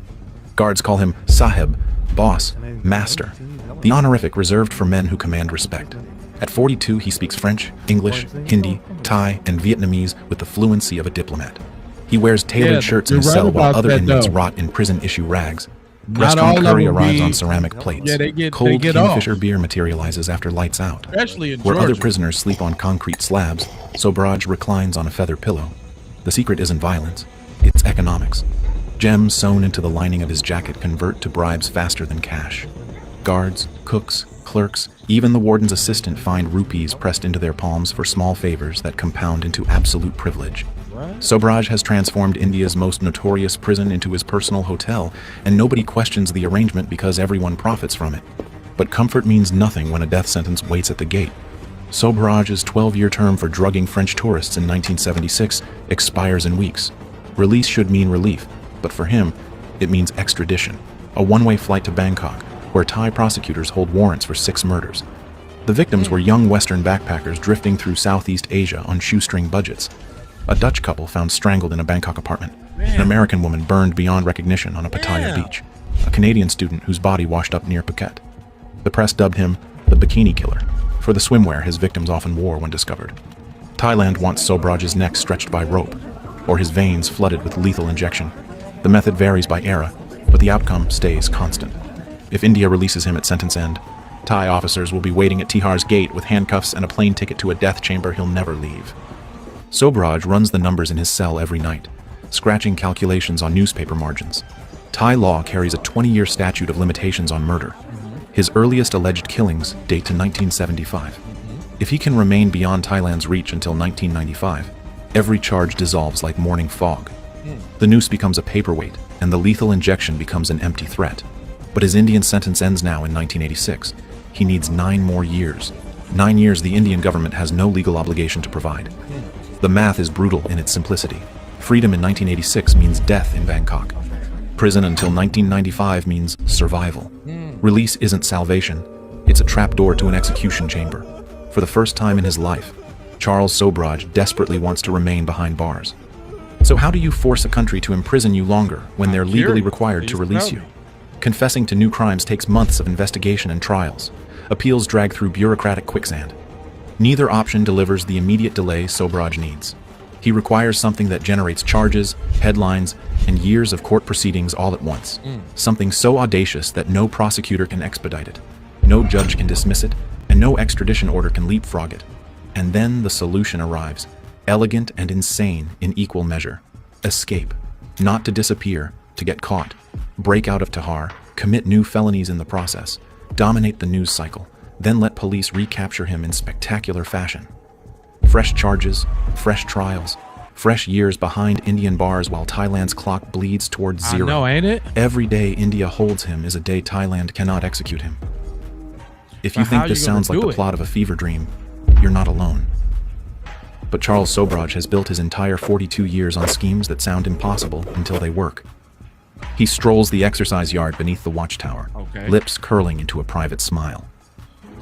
Speaker 4: Guards call him Sahib, boss, master, the honorific reserved for men who command respect. At 42, he speaks French, English, Hindi, Thai, and Vietnamese with the fluency of a diplomat. He wears tailored shirts in his cell while other inmates rot in prison-issue rags. Restaurant curry arrives on ceramic plates. Cold Kingfisher beer materializes after lights out. Where other prisoners sleep on concrete slabs, Sobhraj reclines on a feather pillow. The secret isn't violence, it's economics. Gems sewn into the lining of his jacket convert to bribes faster than cash. Guards, cooks, clerks, even the warden's assistant find rupees pressed into their palms for small favors that compound into absolute privilege. Sobhraj has transformed India's most notorious prison into his personal hotel, and nobody questions the arrangement because everyone profits from it. But comfort means nothing when a death sentence waits at the gate. Sobhraj's 12-year term for drugging French tourists in 1976 expires in weeks. Release should mean relief, but for him, it means extradition, a one-way flight to Bangkok, where Thai prosecutors hold warrants for 6 murders. The victims were young Western backpackers drifting through Southeast Asia on shoestring budgets. A Dutch couple found strangled in a Bangkok apartment. An American woman burned beyond recognition on a Pattaya beach. A Canadian student whose body washed up near Phuket. The press dubbed him the Bikini Killer, for the swimwear his victims often wore when discovered. Thailand wants Sobhraj's neck stretched by rope, or his veins flooded with lethal injection. The method varies by era, but the outcome stays constant. If India releases him at sentence end, Thai officers will be waiting at Tihar's gate with handcuffs and a plane ticket to a death chamber he'll never leave. Sobhraj runs the numbers in his cell every night, scratching calculations on newspaper margins. Thai law carries a 20-year statute of limitations on murder. His earliest alleged killings date to 1975. If he can remain beyond Thailand's reach until 1995, every charge dissolves like morning fog. The noose becomes a paperweight, and the lethal injection becomes an empty threat. But his Indian sentence ends now in 1986. He needs 9 more years. 9 years the Indian government has no legal obligation to provide. The math is brutal in its simplicity. Freedom in 1986 means death in Bangkok. Prison until 1995 means survival. Release isn't salvation. It's a trapdoor to an execution chamber. For the first time in his life, Charles Sobraj desperately wants to remain behind bars. So how do you force a country to imprison you longer when they're legally required to release you? Confessing to new crimes takes months of investigation and trials. Appeals drag through bureaucratic quicksand. Neither option delivers the immediate delay Sobraj needs. He requires something that generates charges, headlines, and years of court proceedings all at once. Something so audacious that no prosecutor can expedite it, no judge can dismiss it, and no extradition order can leapfrog it. And then the solution arrives, elegant and insane in equal measure. Escape. Not to disappear, to get caught. Break out of Tihar, commit new felonies in the process, dominate the news cycle, then let police recapture him in spectacular fashion. Fresh charges, fresh trials, fresh years behind Indian bars while Thailand's clock bleeds towards zero.
Speaker 1: I know, ain't it?
Speaker 4: Every day India holds him is a day Thailand cannot execute him. If you
Speaker 1: But
Speaker 4: think
Speaker 1: how
Speaker 4: this
Speaker 1: you gonna
Speaker 4: sounds like
Speaker 1: do
Speaker 4: the
Speaker 1: it?
Speaker 4: plot of a fever dream, you're not alone. But Charles Sobraj has built his entire 42 years on schemes that sound impossible until they work. He strolls the exercise yard beneath the watchtower,
Speaker 1: Okay.
Speaker 4: lips curling into a private smile.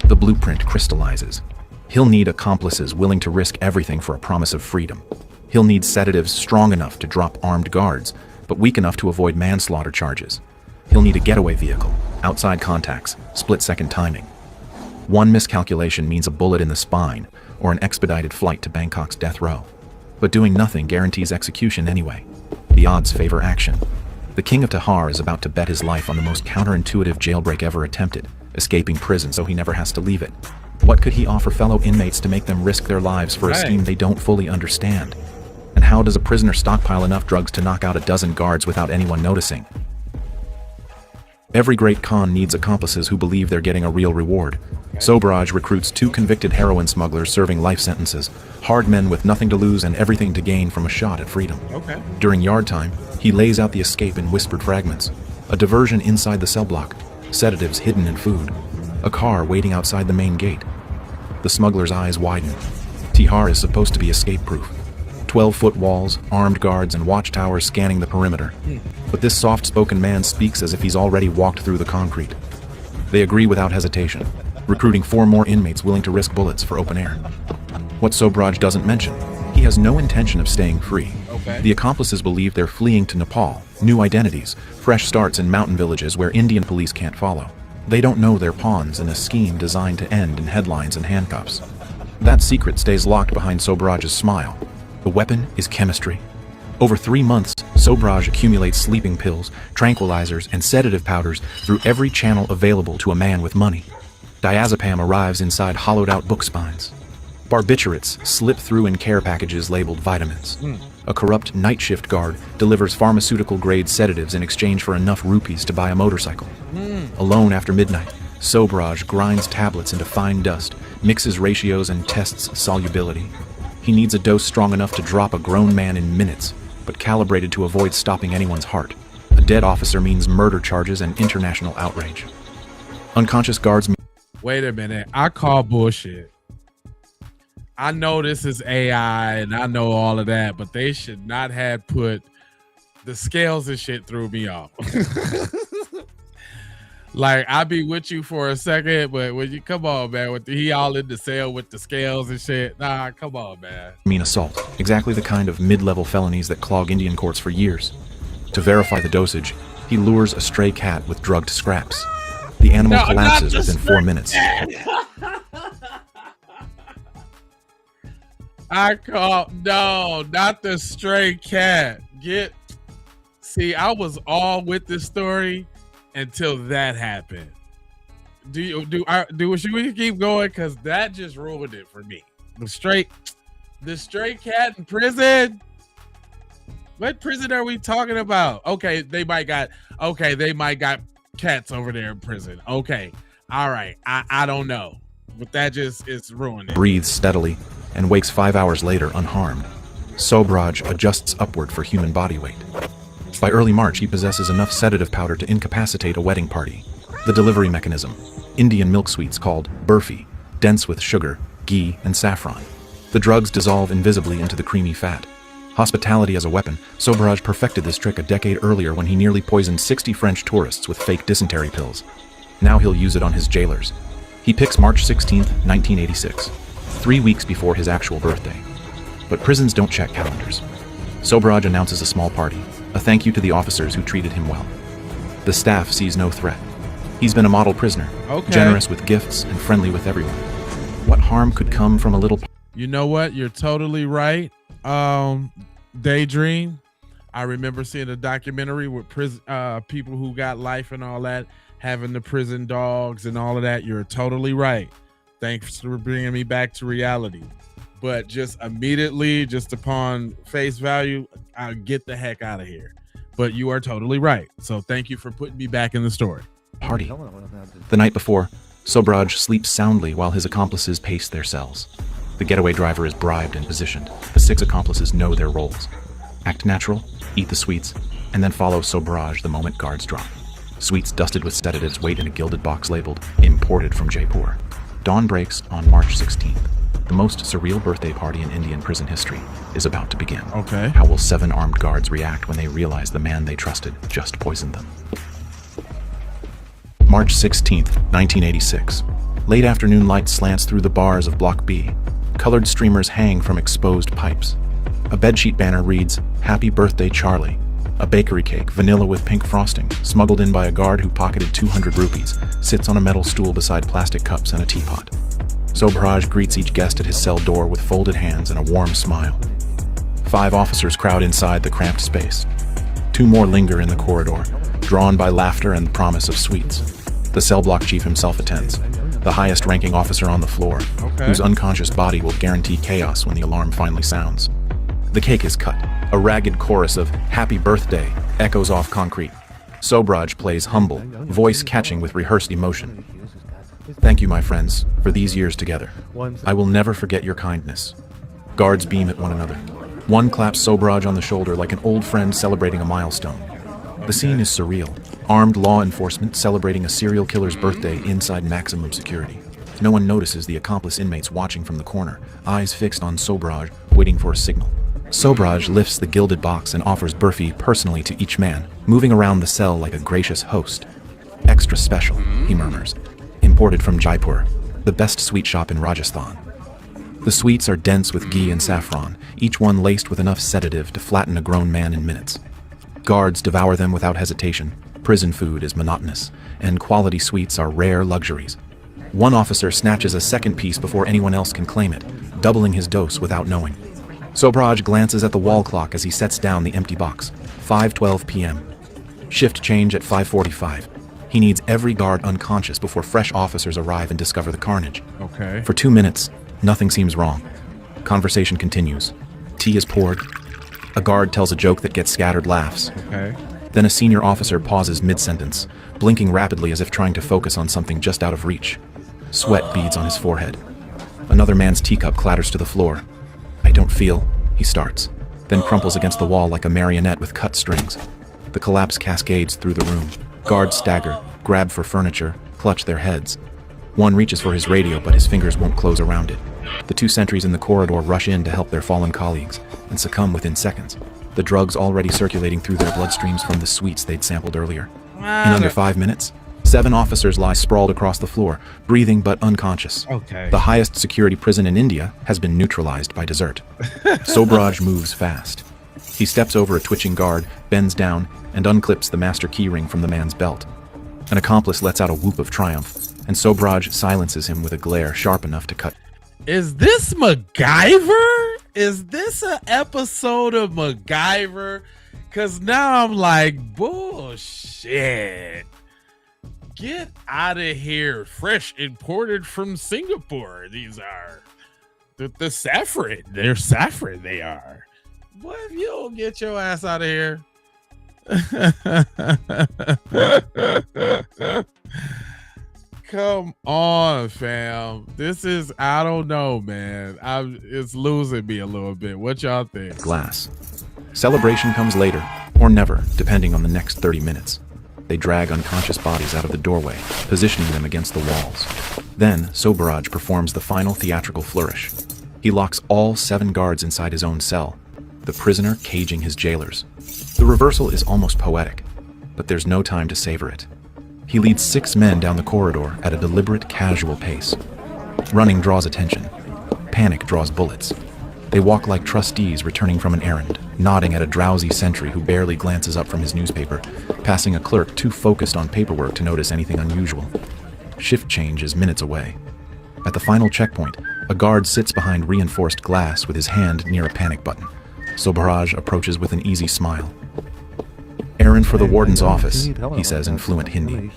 Speaker 4: The blueprint crystallizes. He'll need accomplices willing to risk everything for a promise of freedom. He'll need sedatives strong enough to drop armed guards, but weak enough to avoid manslaughter charges. He'll need a getaway vehicle, outside contacts, split-second timing. One miscalculation means a bullet in the spine, or an expedited flight to Bangkok's death row. But doing nothing guarantees execution anyway. The odds favor action. The king of Tihar is about to bet his life on the most counterintuitive jailbreak ever attempted, escaping prison so he never has to leave it. What could he offer fellow inmates to make them risk their lives for a
Speaker 1: Right.
Speaker 4: scheme they don't fully understand? And how does a prisoner stockpile enough drugs to knock out a dozen guards without anyone noticing? Every great con needs accomplices who believe they're getting a real reward. Sobraj recruits 2 convicted heroin smugglers serving life sentences, hard men with nothing to lose and everything to gain from a shot at freedom.
Speaker 1: Okay.
Speaker 4: During yard time, he lays out the escape in whispered fragments. A diversion inside the cell block, sedatives hidden in food, a car waiting outside the main gate. The smuggler's eyes widen. Tihar is supposed to be escape-proof. 12-foot walls, armed guards, and watchtowers scanning the perimeter. But this soft-spoken man speaks as if he's already walked through the concrete. They agree without hesitation, recruiting 4 more inmates willing to risk bullets for open air. What Sobraj doesn't mention, he has no intention of staying free.
Speaker 1: Okay.
Speaker 4: The accomplices believe they're fleeing to Nepal, new identities, fresh starts in mountain villages where Indian police can't follow. They don't know they're pawns in a scheme designed to end in headlines and handcuffs. That secret stays locked behind Sobraj's smile. The weapon is chemistry. Over 3 months, Sobraj accumulates sleeping pills, tranquilizers, and sedative powders through every channel available to a man with money. Diazepam arrives inside hollowed-out book spines. Barbiturates slip through in care packages labeled vitamins. A corrupt night shift guard delivers pharmaceutical-grade sedatives in exchange for enough rupees to buy a motorcycle. Alone after midnight, Sobraj grinds tablets into fine dust, mixes ratios, and tests solubility. He needs a dose strong enough to drop a grown man in minutes, but calibrated to avoid stopping anyone's heart. A dead officer means murder charges and international outrage. Unconscious guards
Speaker 1: Wait a minute. I call bullshit. I know this is AI and I know all of that, but they should not have put the scales and shit threw me off. Like, I'll be with you for a second, but when you come on, man, with he all in the cell with the scales and shit. Nah, come on, man.
Speaker 4: mean assault, exactly the kind of mid-level felonies that clog Indian courts for years. To verify the dosage, he lures a stray cat with drugged scraps. The animal
Speaker 1: No,
Speaker 4: collapses
Speaker 1: not the
Speaker 4: within 4 minutes.
Speaker 1: I call no, not the stray cat. See, I was all with this story until that happened. Should we keep going? Because that just ruined it for me. The stray cat in prison. What prison are we talking about? Okay, they might got cats over there in prison. Okay, all right. I don't know, but that just is ruined it.
Speaker 4: Breathes steadily and wakes 5 hours later unharmed. Sobraj adjusts upward for human body weight. By early March, he possesses enough sedative powder to incapacitate a wedding party. The delivery mechanism. Indian milk sweets called burfi, dense with sugar, ghee, and saffron. The drugs dissolve invisibly into the creamy fat. Hospitality as a weapon, Sobraj perfected this trick a decade earlier when he nearly poisoned 60 French tourists with fake dysentery pills. Now he'll use it on his jailers. He picks March 16, 1986, 3 weeks before his actual birthday. But prisons don't check calendars. Sobraj announces a small party, a thank you to the officers who treated him well. The staff sees no threat. He's been a model prisoner, generous with gifts and friendly with everyone. What harm could come from a little...
Speaker 1: You know what? You're totally right. Daydream. I remember seeing a documentary with people who got life and all that, having the prison dogs and all of that. You're totally right. Thanks for bringing me back to reality. But just immediately, just upon face value, I'll get the heck out of here. But you are totally right. So thank you for putting me back in the story.
Speaker 4: Party. The night before, Sobraj sleeps soundly while his accomplices pace their cells. The getaway driver is bribed and positioned. The 6 accomplices know their roles. Act natural, eat the sweets, and then follow Sobraj the moment guards drop. Sweets dusted with sedatives wait in a gilded box labeled "Imported from Jaipur." Dawn breaks on March 16th. The most surreal birthday party in Indian prison history is about to begin.
Speaker 1: Okay.
Speaker 4: How will 7 armed guards react when they realize the man they trusted just poisoned them? March 16th, 1986. Late afternoon light slants through the bars of Block B. Colored streamers hang from exposed pipes. A bedsheet banner reads, "Happy Birthday, Charlie." A bakery cake, vanilla with pink frosting, smuggled in by a guard who pocketed 200 rupees, sits on a metal stool beside plastic cups and a teapot. Sobraj greets each guest at his cell door with folded hands and a warm smile. 5 officers crowd inside the cramped space. 2 more linger in the corridor, drawn by laughter and the promise of sweets. The cell block chief himself attends, the highest-ranking officer on the floor, whose unconscious body will guarantee chaos when the alarm finally sounds. The cake is cut. A ragged chorus of "Happy Birthday" echoes off concrete. Sobraj plays humble, voice catching with rehearsed emotion. "Thank you, my friends, for these years together. I will never forget your kindness." Guards beam at one another. One claps Sobraj on the shoulder like an old friend celebrating a milestone. The scene is surreal. Armed law enforcement celebrating a serial killer's birthday inside maximum security. No one notices the accomplice inmates watching from the corner, eyes fixed on Sobraj, waiting for a signal. Sobraj lifts the gilded box and offers burfi personally to each man, moving around the cell like a gracious host. "Extra special," he murmurs. "Imported from Jaipur, the best sweet shop in Rajasthan." The sweets are dense with ghee and saffron, each one laced with enough sedative to flatten a grown man in minutes. Guards devour them without hesitation. Prison food is monotonous, and quality sweets are rare luxuries. One officer snatches a second piece before anyone else can claim it, doubling his dose without knowing. Sobraj glances at the wall clock as he sets down the empty box. 5:12 p.m. Shift change at 5:45. He needs every guard unconscious before fresh officers arrive and discover the carnage.
Speaker 1: Okay.
Speaker 4: For 2 minutes, nothing seems wrong. Conversation continues. Tea is poured. A guard tells a joke that gets scattered laughs.
Speaker 1: Okay.
Speaker 4: Then a senior officer pauses mid-sentence, blinking rapidly as if trying to focus on something just out of reach. Sweat beads on his forehead. Another man's teacup clatters to the floor. "I don't feel," he starts, then crumples against the wall like a marionette with cut strings. The collapse cascades through the room. Guards stagger, grab for furniture, clutch their heads. One reaches for his radio, but his fingers won't close around it. The 2 sentries in the corridor rush in to help their fallen colleagues, and succumb within seconds, the drugs already circulating through their bloodstreams from the sweets they'd sampled earlier. In under 5 minutes, 7 officers lie sprawled across the floor, breathing but unconscious.
Speaker 1: Okay.
Speaker 4: The highest security prison in India has been neutralized by dessert. Sobraj moves fast. He steps over a twitching guard, bends down, and unclips the master keyring from the man's belt. An accomplice lets out a whoop of triumph, and Sobraj silences him with a glare sharp enough to cut.
Speaker 1: Is this MacGyver? Is this an episode of MacGyver? Because now I'm like, bullshit. Get out of here. Fresh, imported from Singapore. These are the saffron. They're saffron, they are. What if you don't get your ass out of here? Come on, fam. This is, I don't know, man. It's losing me a little bit. What y'all think?
Speaker 4: Glass. Celebration comes later, or never, depending on the next 30 minutes. they drag unconscious bodies out of the doorway, positioning them against the walls. Then, Sobraj performs the final theatrical flourish. He locks all 7 guards inside his own cell, the prisoner caging his jailers. The reversal is almost poetic, but there's no time to savor it. He leads 6 men down the corridor at a deliberate, casual pace. Running draws attention. Panic draws bullets. They walk like trustees returning from an errand, nodding at a drowsy sentry who barely glances up from his newspaper, passing a clerk too focused on paperwork to notice anything unusual. Shift change is minutes away. At the final checkpoint, a guard sits behind reinforced glass with his hand near a panic button. Sobraj approaches with an easy smile. "Errand for the warden's office," he says in fluent Hindi.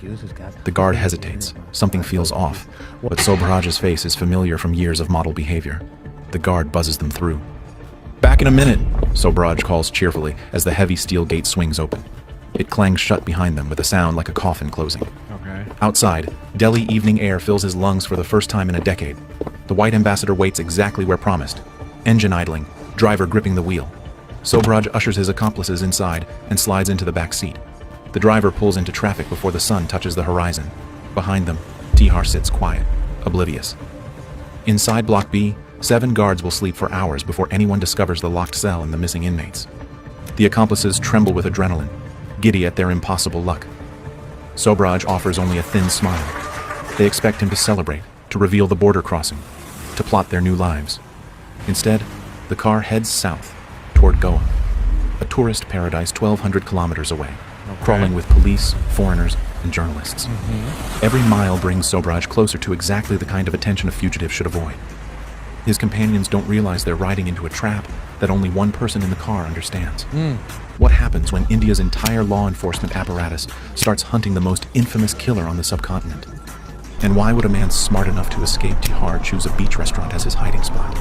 Speaker 4: The guard hesitates. Something feels off, but Sobraj's face is familiar from years of model behavior. The guard buzzes them through. "Back in a minute," Sobraj calls cheerfully as the heavy steel gate swings open. It clangs shut behind them with a sound like a coffin closing.
Speaker 1: Okay.
Speaker 4: Outside, Delhi evening air fills his lungs for the first time in a decade. The White Ambassador waits exactly where promised. Engine idling, driver gripping the wheel. Sobraj ushers his accomplices inside and slides into the back seat. The driver pulls into traffic before the sun touches the horizon. Behind them, Tihar sits quiet, oblivious. Inside Block B, 7 guards will sleep for hours before anyone discovers the locked cell and the missing inmates. The accomplices tremble with adrenaline, giddy at their impossible luck. Sobraj offers only a thin smile. They expect him to celebrate, to reveal the border crossing, to plot their new lives. Instead, the car heads south, toward Goa, a tourist paradise 1,200 kilometers away, crawling with police, foreigners, and journalists. Every mile brings Sobraj closer to exactly the kind of attention a fugitive should avoid. His companions don't realize they're riding into a trap that only one person in the car understands. What happens when India's entire law enforcement apparatus starts hunting the most infamous killer on the subcontinent? And why would a man smart enough to escape Tihar choose a beach restaurant as his hiding spot?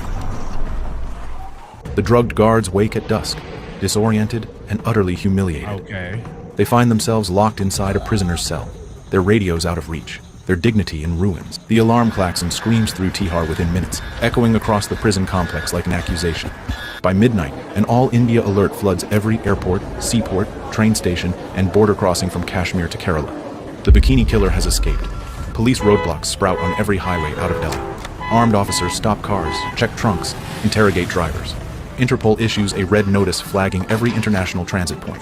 Speaker 4: The drugged guards wake at dusk, disoriented and utterly humiliated.
Speaker 1: Okay.
Speaker 4: They find themselves locked inside a prisoner's cell, their radios out of reach, their dignity in ruins. The alarm klaxon screams through Tihar within minutes, echoing across the prison complex like an accusation. By midnight, an all-India alert floods every airport, seaport, train station, and border crossing from Kashmir to Kerala. The bikini killer has escaped. Police roadblocks sprout on every highway out of Delhi. Armed officers stop cars, check trunks, interrogate drivers. Interpol issues a red notice flagging every international transit point.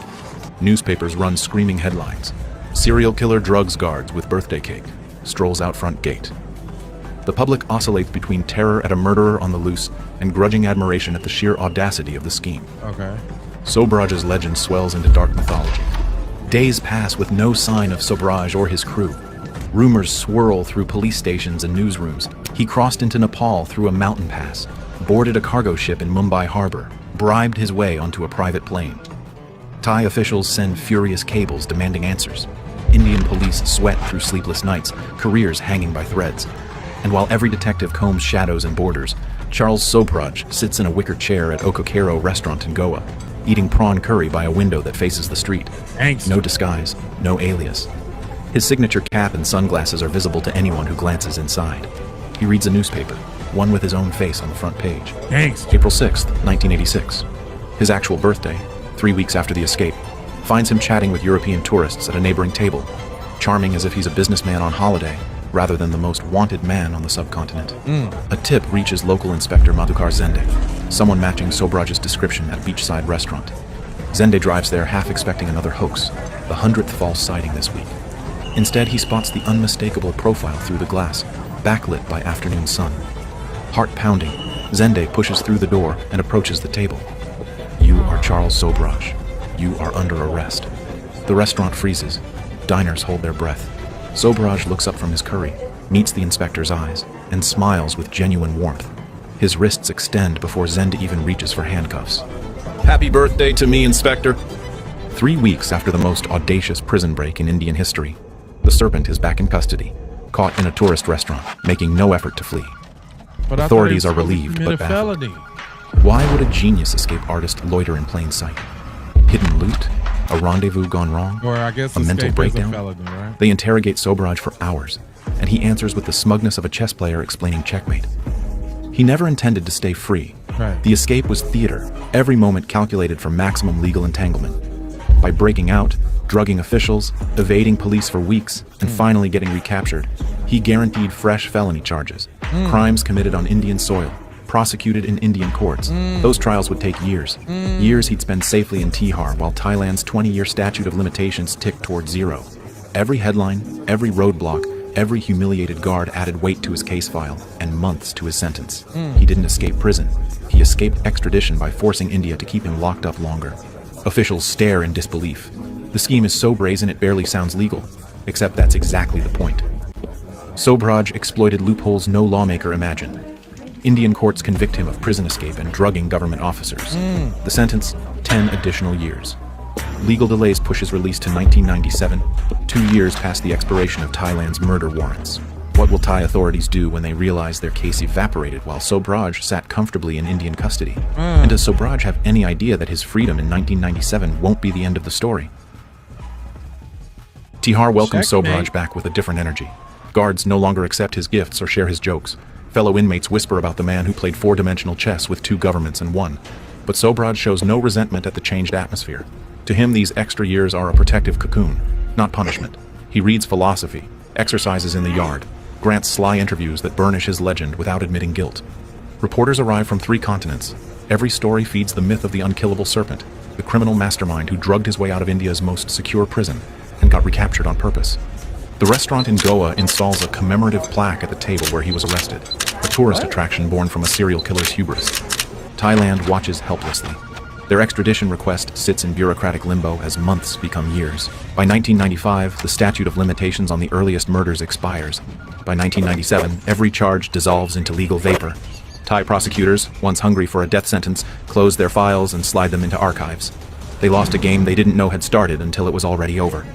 Speaker 4: Newspapers run screaming headlines. Serial killer drugs guards with birthday cake. Strolls out front gate. The public oscillates between terror at a murderer on the loose and grudging admiration at the sheer audacity of the scheme.
Speaker 1: Okay.
Speaker 4: Sobraj's legend swells into dark mythology. Days pass with no sign of Sobraj or his crew. Rumors swirl through police stations and newsrooms. He crossed into Nepal through a mountain pass, boarded a cargo ship in Mumbai harbor, bribed his way onto a private plane. Thai officials send furious cables demanding answers. Indian police sweat through sleepless nights, careers hanging by threads. And while every detective combs shadows and borders, Charles Sobraj sits in a wicker chair at Okokero restaurant in Goa, eating prawn curry by a window that faces the street.
Speaker 1: Thanks.
Speaker 4: No disguise, no alias. His signature cap and sunglasses are visible to anyone who glances inside. He reads a newspaper, one with his own face on the front page.
Speaker 1: Thanks.
Speaker 4: April 6th, 1986. His actual birthday, 3 weeks after the escape, finds him chatting with European tourists at a neighboring table, charming as if he's a businessman on holiday rather than the most wanted man on the subcontinent. A tip reaches local inspector Madhukar Zende, someone matching Sobraj's description at a beachside restaurant. Zende drives there half expecting another hoax, the 100th false sighting this week. Instead, he spots the unmistakable profile through the glass, backlit by afternoon sun. Heart pounding, Zende pushes through the door and approaches the table. "You are Charles Sobraj. You are under arrest." The restaurant freezes. Diners hold their breath. Sobraj looks up from his curry, meets the inspector's eyes, and smiles with genuine warmth. His wrists extend before Zende even reaches for handcuffs. "Happy birthday to me, Inspector." 3 weeks after the most audacious prison break in Indian history, the Serpent is back in custody, caught in a tourist restaurant, making no effort to flee.
Speaker 1: But I thought
Speaker 4: Authorities
Speaker 1: he
Speaker 4: are
Speaker 1: was
Speaker 4: relieved but
Speaker 1: committed a
Speaker 4: baffled.
Speaker 1: felony.
Speaker 4: Why would a genius escape artist loiter in plain sight? Hidden loot? A rendezvous gone wrong?
Speaker 1: Or I guess
Speaker 4: A mental
Speaker 1: escape is
Speaker 4: breakdown?
Speaker 1: a felony, right?
Speaker 4: They interrogate Sobraj for hours, and he answers with the smugness of a chess player explaining checkmate. He never intended to stay free.
Speaker 1: Right.
Speaker 4: The escape was theater, every moment calculated for maximum legal entanglement. By breaking out, drugging officials, evading police for weeks, and finally getting recaptured, he guaranteed fresh felony charges, crimes committed on Indian soil, prosecuted in Indian courts. Those trials would take years. Years he'd spend safely in Tihar while Thailand's 20-year statute of limitations ticked toward zero. Every headline, every roadblock, every humiliated guard added weight to his case file and months to his sentence. He didn't escape prison. He escaped extradition by forcing India to keep him locked up longer. Officials stare in disbelief. The scheme is so brazen it barely sounds legal, except that's exactly the point. Sobraj exploited loopholes no lawmaker imagined. Indian courts convict him of prison escape and drugging government officers. The sentence, 10 additional years. Legal delays push his release to 1997, 2 years past the expiration of Thailand's murder warrants. What will Thai authorities do when they realize their case evaporated while Sobraj sat comfortably in Indian custody? And does Sobraj have any idea that his freedom in 1997 won't be the end of the story? Tihar welcomes Sobraj back with a different energy. Guards no longer accept his gifts or share his jokes. Fellow inmates whisper about the man who played four-dimensional chess with 2 governments and won. But Sobraj shows no resentment at the changed atmosphere. To him, these extra years are a protective cocoon, not punishment. He reads philosophy, exercises in the yard, grants sly interviews that burnish his legend without admitting guilt. Reporters arrive from 3 continents. Every story feeds the myth of the unkillable serpent, the criminal mastermind who drugged his way out of India's most secure prison and got recaptured on purpose. The restaurant in Goa installs a commemorative plaque at the table where he was arrested, a tourist attraction born from a serial killer's hubris. Thailand watches helplessly. Their extradition request sits in bureaucratic limbo as months become years. By 1995, the statute of limitations on the earliest murders expires. By 1997, every charge dissolves into legal vapor. Thai prosecutors, once hungry for a death sentence, close their files and slide them into archives. They lost a game they didn't know had started until it was already over.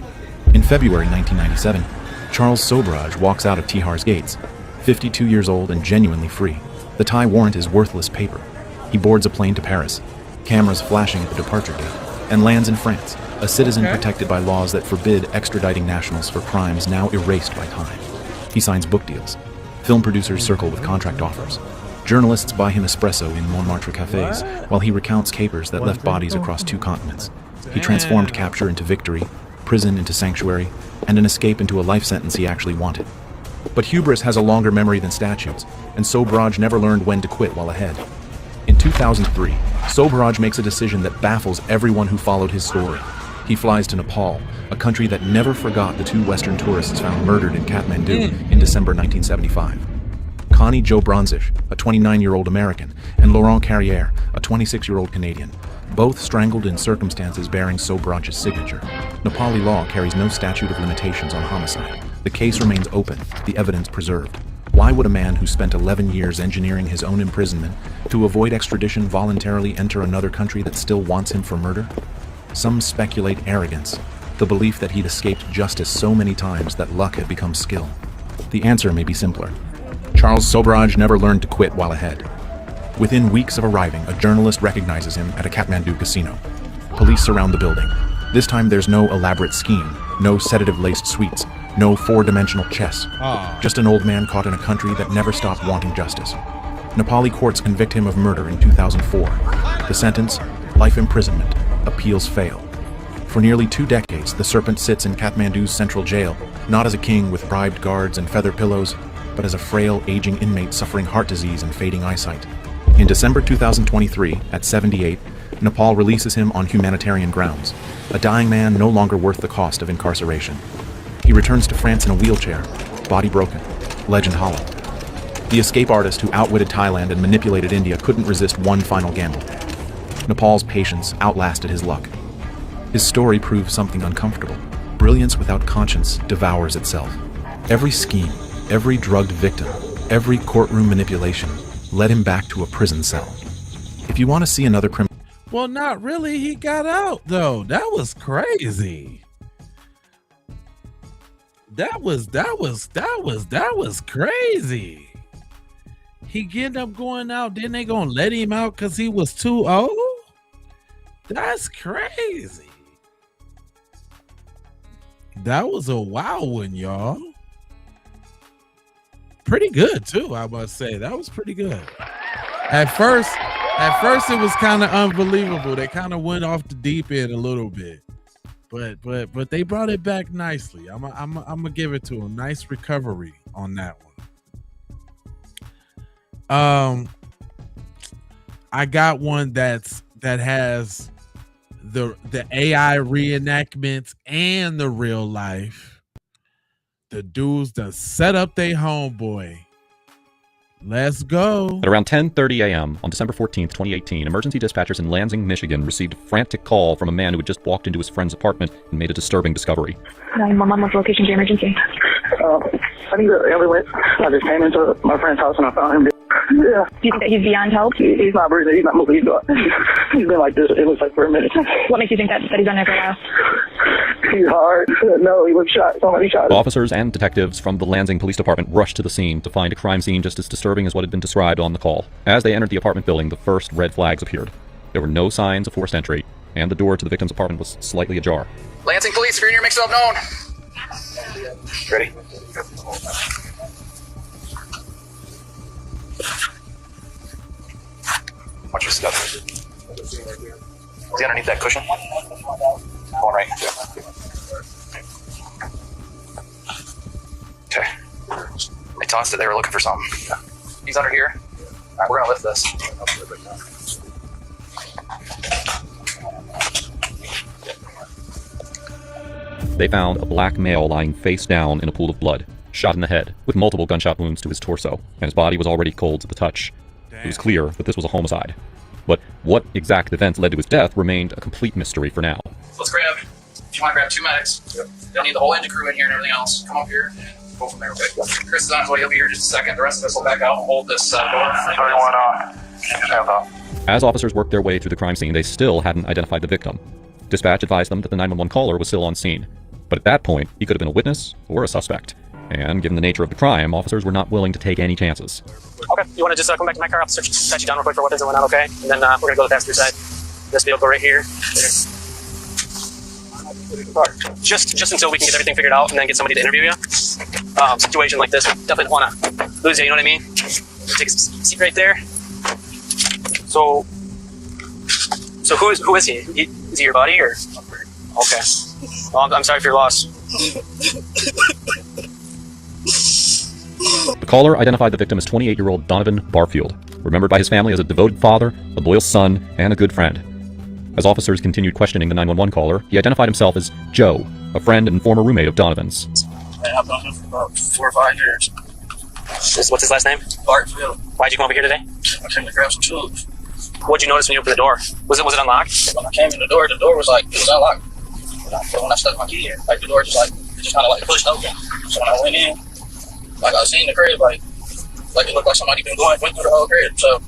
Speaker 4: In February 1997, Charles Sobraj walks out of Tihar's gates, 52 years old and genuinely free. The Thai warrant is worthless paper. He boards a plane to Paris, cameras flashing at the departure gate, and lands in France, a citizen protected by laws that forbid extraditing nationals for crimes now erased by time. He signs book deals. Film producers circle with contract offers. Journalists buy him espresso in Montmartre cafes, while he recounts capers that left bodies across 2 continents. He transformed capture into victory, prison into sanctuary, and an escape into a life sentence he actually wanted. But hubris has a longer memory than statutes, and Sobraj never learned when to quit while ahead. In 2003, Sobraj makes a decision that baffles everyone who followed his story. He flies to Nepal, a country that never forgot the 2 Western tourists found murdered in Kathmandu in December 1975. Connie Jo Bronzish, a 29-year-old American, and Laurent Carrière, a 26-year-old Canadian, both strangled in circumstances bearing Sobraj's signature. Nepali law carries no statute of limitations on homicide. The case remains open, the evidence preserved. Why would a man who spent 11 years engineering his own imprisonment to avoid extradition voluntarily enter another country that still wants him for murder? Some speculate arrogance, the belief that he'd escaped justice so many times that luck had become skill. The answer may be simpler. Charles Sobraj never learned to quit while ahead. Within weeks of arriving, a journalist recognizes him at a Kathmandu casino. Police surround the building. This time there's no elaborate scheme, no sedative-laced suites, no 4-dimensional chess. Just an old man caught in a country that never stopped wanting justice. Nepali courts convict him of murder in 2004. The sentence, life imprisonment. Appeals fail. For nearly 2 decades, the serpent sits in Kathmandu's central jail, not as a king with bribed guards and feather pillows, but as a frail, aging inmate suffering heart disease and fading eyesight. In December 2023, at 78, Nepal releases him on humanitarian grounds, a dying man no longer worth the cost of incarceration. He returns to France in a wheelchair, body broken, legend hollow. The escape artist who outwitted Thailand and manipulated India couldn't resist one final gamble. Nepal's patience outlasted his luck. His story proves something uncomfortable. Brilliance without conscience devours itself. Every scheme, every drugged victim, every courtroom manipulation led him back to a prison cell. If you want to see another criminal...
Speaker 1: Well, not really. He got out, though. That was crazy. That was crazy. He ended up going out. Then they gonna let him out because he was too old? That's crazy. That was a wild one, y'all. Pretty good too, I must say. That was pretty good. At first it was kind of unbelievable. They kind of went off the deep end a little bit. but they brought it back nicely. I'm gonna give it to them. Nice recovery on that one. I got one that has the AI reenactments and the real life. The dudes that set up their homeboy. Let's go.
Speaker 5: At around 10:30 a.m. on December 14th, 2018, emergency dispatchers in Lansing, Michigan received a frantic call from a man who had just walked into his friend's apartment and made a disturbing discovery.
Speaker 6: 911, what's the location of the emergency?
Speaker 7: I think the ambulance. I just came into my friend's house and I found him. Yeah.
Speaker 6: Do you think that he's beyond help?
Speaker 7: He's not breathing. He's not moving. He's been like this, it looks like, for a minute.
Speaker 6: What makes you think that he's been there for a while?
Speaker 7: He's hard. No, he was shot. Somebody shot him.
Speaker 5: Officers and detectives from the Lansing Police Department rushed to the scene to find a crime scene just as disturbing as what had been described on the call. As they entered the apartment building, the first red flags appeared. There were no signs of forced entry, and the door to the victim's apartment was slightly ajar.
Speaker 8: Lansing Police, screener mix-up known.
Speaker 2: Ready? Watch your stuff. Is he underneath that cushion? Going right. Okay. They tossed it. They were looking for something. He's under here. All right, we're gonna lift this.
Speaker 5: They found a black male lying face down in a pool of blood, shot in the head, with multiple gunshot wounds to his torso, and his body was already cold to the touch. It was clear that this was a homicide. But what exact events led to his death remained a complete mystery for now.
Speaker 8: Let's grab, if you want to grab 2 medics, they'll need the whole engine crew in here and everything else. Come up here and go from there, okay? Chris is on his way. He'll be here in just a second. The rest of us will back out and hold this door.
Speaker 5: As officers worked their way through the crime scene, they still hadn't identified the victim. Dispatch advised them that the 911 caller was still on scene. But at that point, he could have been a witness or a suspect. And given the nature of the crime, officers were not willing to take any chances.
Speaker 9: Okay, you want to just come back to my car? I'll set you down real quick for weapons and whatnot, okay? And then we're going to go to the passenger side. This vehicle right here. Just until we can get everything figured out and then get somebody to interview you. Situation like this, we definitely don't want to lose you, you know what I mean? Take a seat right there. So who is he? Is he your buddy or? Okay. Well, I'm sorry for your loss.
Speaker 5: The caller identified the victim as 28-year-old Donovan Barfield, remembered by his family as a devoted father, a loyal son, and a good friend. As officers continued questioning the 911 caller, he identified himself as Joe, a friend and former roommate of Donovan's.
Speaker 8: I've known him for about 4 or 5 years.
Speaker 9: What's his last name?
Speaker 8: Barfield.
Speaker 9: Why'd you come over here today?
Speaker 8: I came to grab some tools.
Speaker 9: What'd you notice when you opened the door? Was it unlocked?
Speaker 8: When I came in the door was like, it was unlocked. But when I stuck my key in, like the door just kind of like pushed open. So when I went in, like I seen the crib, like it looked like somebody went through the whole crib. So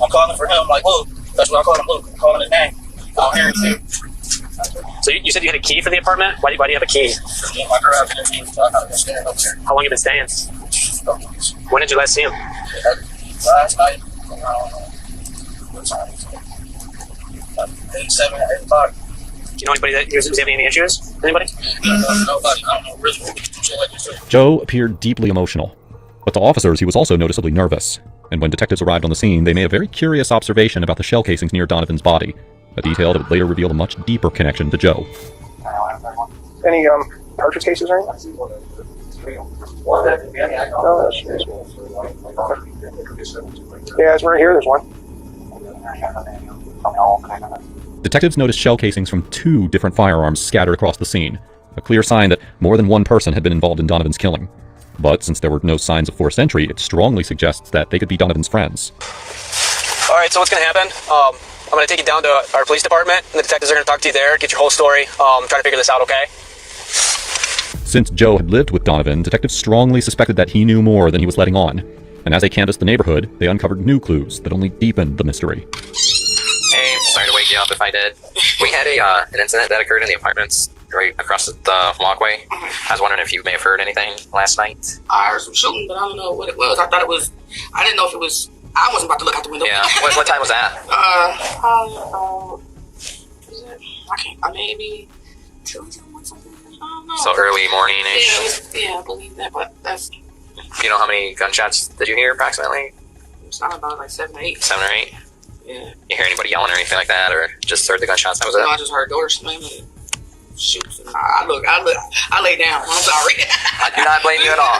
Speaker 8: I'm calling for him, like, Luke. That's what I call him, Luke. I'm calling his name. I don't hear anything.
Speaker 9: So you said you had a key for the apartment? Why do you have a key?
Speaker 8: Yeah, my garage and everything, so I kind of been staying over here.
Speaker 9: How long have you been staying? When did you last see him?
Speaker 8: Last night, I don't know what time. Like 8, 7, 8 o'clock.
Speaker 9: Do you know anybody that was having any issues? Anybody?
Speaker 8: Nobody. I don't know. Really.
Speaker 5: Joe appeared deeply emotional, but to officers he was also noticeably nervous. And when detectives arrived on the scene, they made a very curious observation about the shell casings near Donovan's body, a detail that would later reveal a much deeper connection to Joe.
Speaker 7: Any cartridge cases or anything? No, that's yeah, it's right here. There's one.
Speaker 5: Detectives noticed shell casings from 2 different firearms scattered across the scene, a clear sign that more than one person had been involved in Donovan's killing. But since there were no signs of forced entry, it strongly suggests that they could be Donovan's friends.
Speaker 9: All right, so what's going to happen? I'm going to take you down to our police department, and the detectives are going to talk to you there, get your whole story, try to figure this out, okay?
Speaker 5: Since Joe had lived with Donovan, detectives strongly suspected that he knew more than he was letting on. And as they canvassed the neighborhood, they uncovered new clues that only deepened the mystery.
Speaker 10: Hey, sorry to wake you up if I did. We had an incident that occurred in the apartments right across the walkway. I was wondering if you may have heard anything last night.
Speaker 8: I heard some shooting, but I don't know what it was. I didn't know if it was, I wasn't about to look out the window.
Speaker 10: Yeah, what time was that?
Speaker 8: Maybe 2 or something. I don't know.
Speaker 10: So early morning-ish?
Speaker 8: Yeah, I believe that, but that's...
Speaker 10: Do you know how many gunshots did you hear approximately?
Speaker 8: It's not about like 7 or 8.
Speaker 10: 7 or 8? You hear anybody yelling or anything like that, or just heard the gunshots? That was it?
Speaker 8: No, I just heard doors slamming. Shoot. I lay down. I'm sorry.
Speaker 10: I do not blame you at all.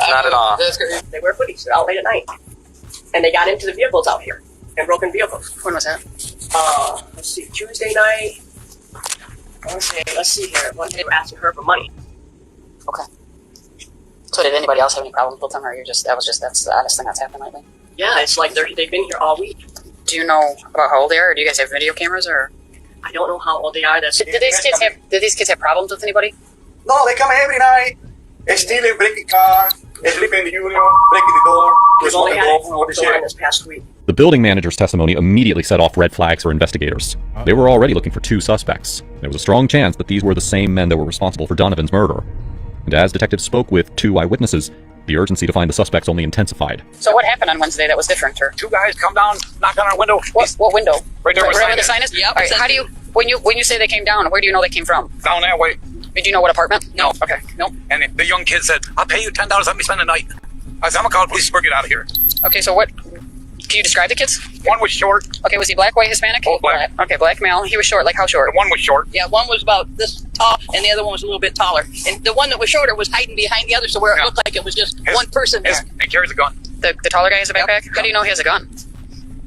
Speaker 10: Not at all.
Speaker 8: That's crazy.
Speaker 11: They were police. They're out late at night. And they got into the vehicles out here. And broken vehicles.
Speaker 9: When was that?
Speaker 11: Let's see, Tuesday night. Let's see here. One day they were asking her for money.
Speaker 9: Okay. So did anybody else have any problems with them, or that's the oddest thing that's happened lately?
Speaker 11: Yeah, it's like they've been here all week.
Speaker 9: Do you know about how old they are, or do you guys have video cameras, or?
Speaker 11: I don't know how old they are.
Speaker 9: Did these kids have problems with anybody?
Speaker 12: No, they come every night. They stealing, breaking car. They sleep in the union, breaking the door.
Speaker 11: We've only had it go on this past week.
Speaker 5: The building manager's testimony immediately set off red flags for investigators. They were already looking for 2 suspects. There was a strong chance that these were the same men that were responsible for Donovan's murder. And as detectives spoke with 2 eyewitnesses, the urgency to find the suspects only intensified.
Speaker 9: So what happened on Wednesday that was different, or?
Speaker 12: 2 guys come down, knock on our window.
Speaker 9: What window?
Speaker 12: Right there
Speaker 9: where the sign is?
Speaker 11: Yep.
Speaker 9: All right, how do you, when you say they came down, where do you know they came from?
Speaker 12: Down that way.
Speaker 9: Did you know what apartment?
Speaker 12: No.
Speaker 9: Okay, no.
Speaker 12: And the young kid said, I'll pay you $10, let me spend the night. I said, I'm gonna call the police, we'll get out of here.
Speaker 9: Okay, so what, can you describe the kids?
Speaker 12: One was short.
Speaker 9: Okay, was he black, white, Hispanic?
Speaker 12: Both black.
Speaker 9: Okay, black male. He was short, like how short?
Speaker 12: The one was short.
Speaker 11: Yeah, one was about this tall, and the other one was a little bit taller. And the one that was shorter was hiding behind the other, so where it looked like it was just one person there.
Speaker 12: He carries a gun.
Speaker 9: The taller guy has a backpack? Yep. How do you know he has a gun?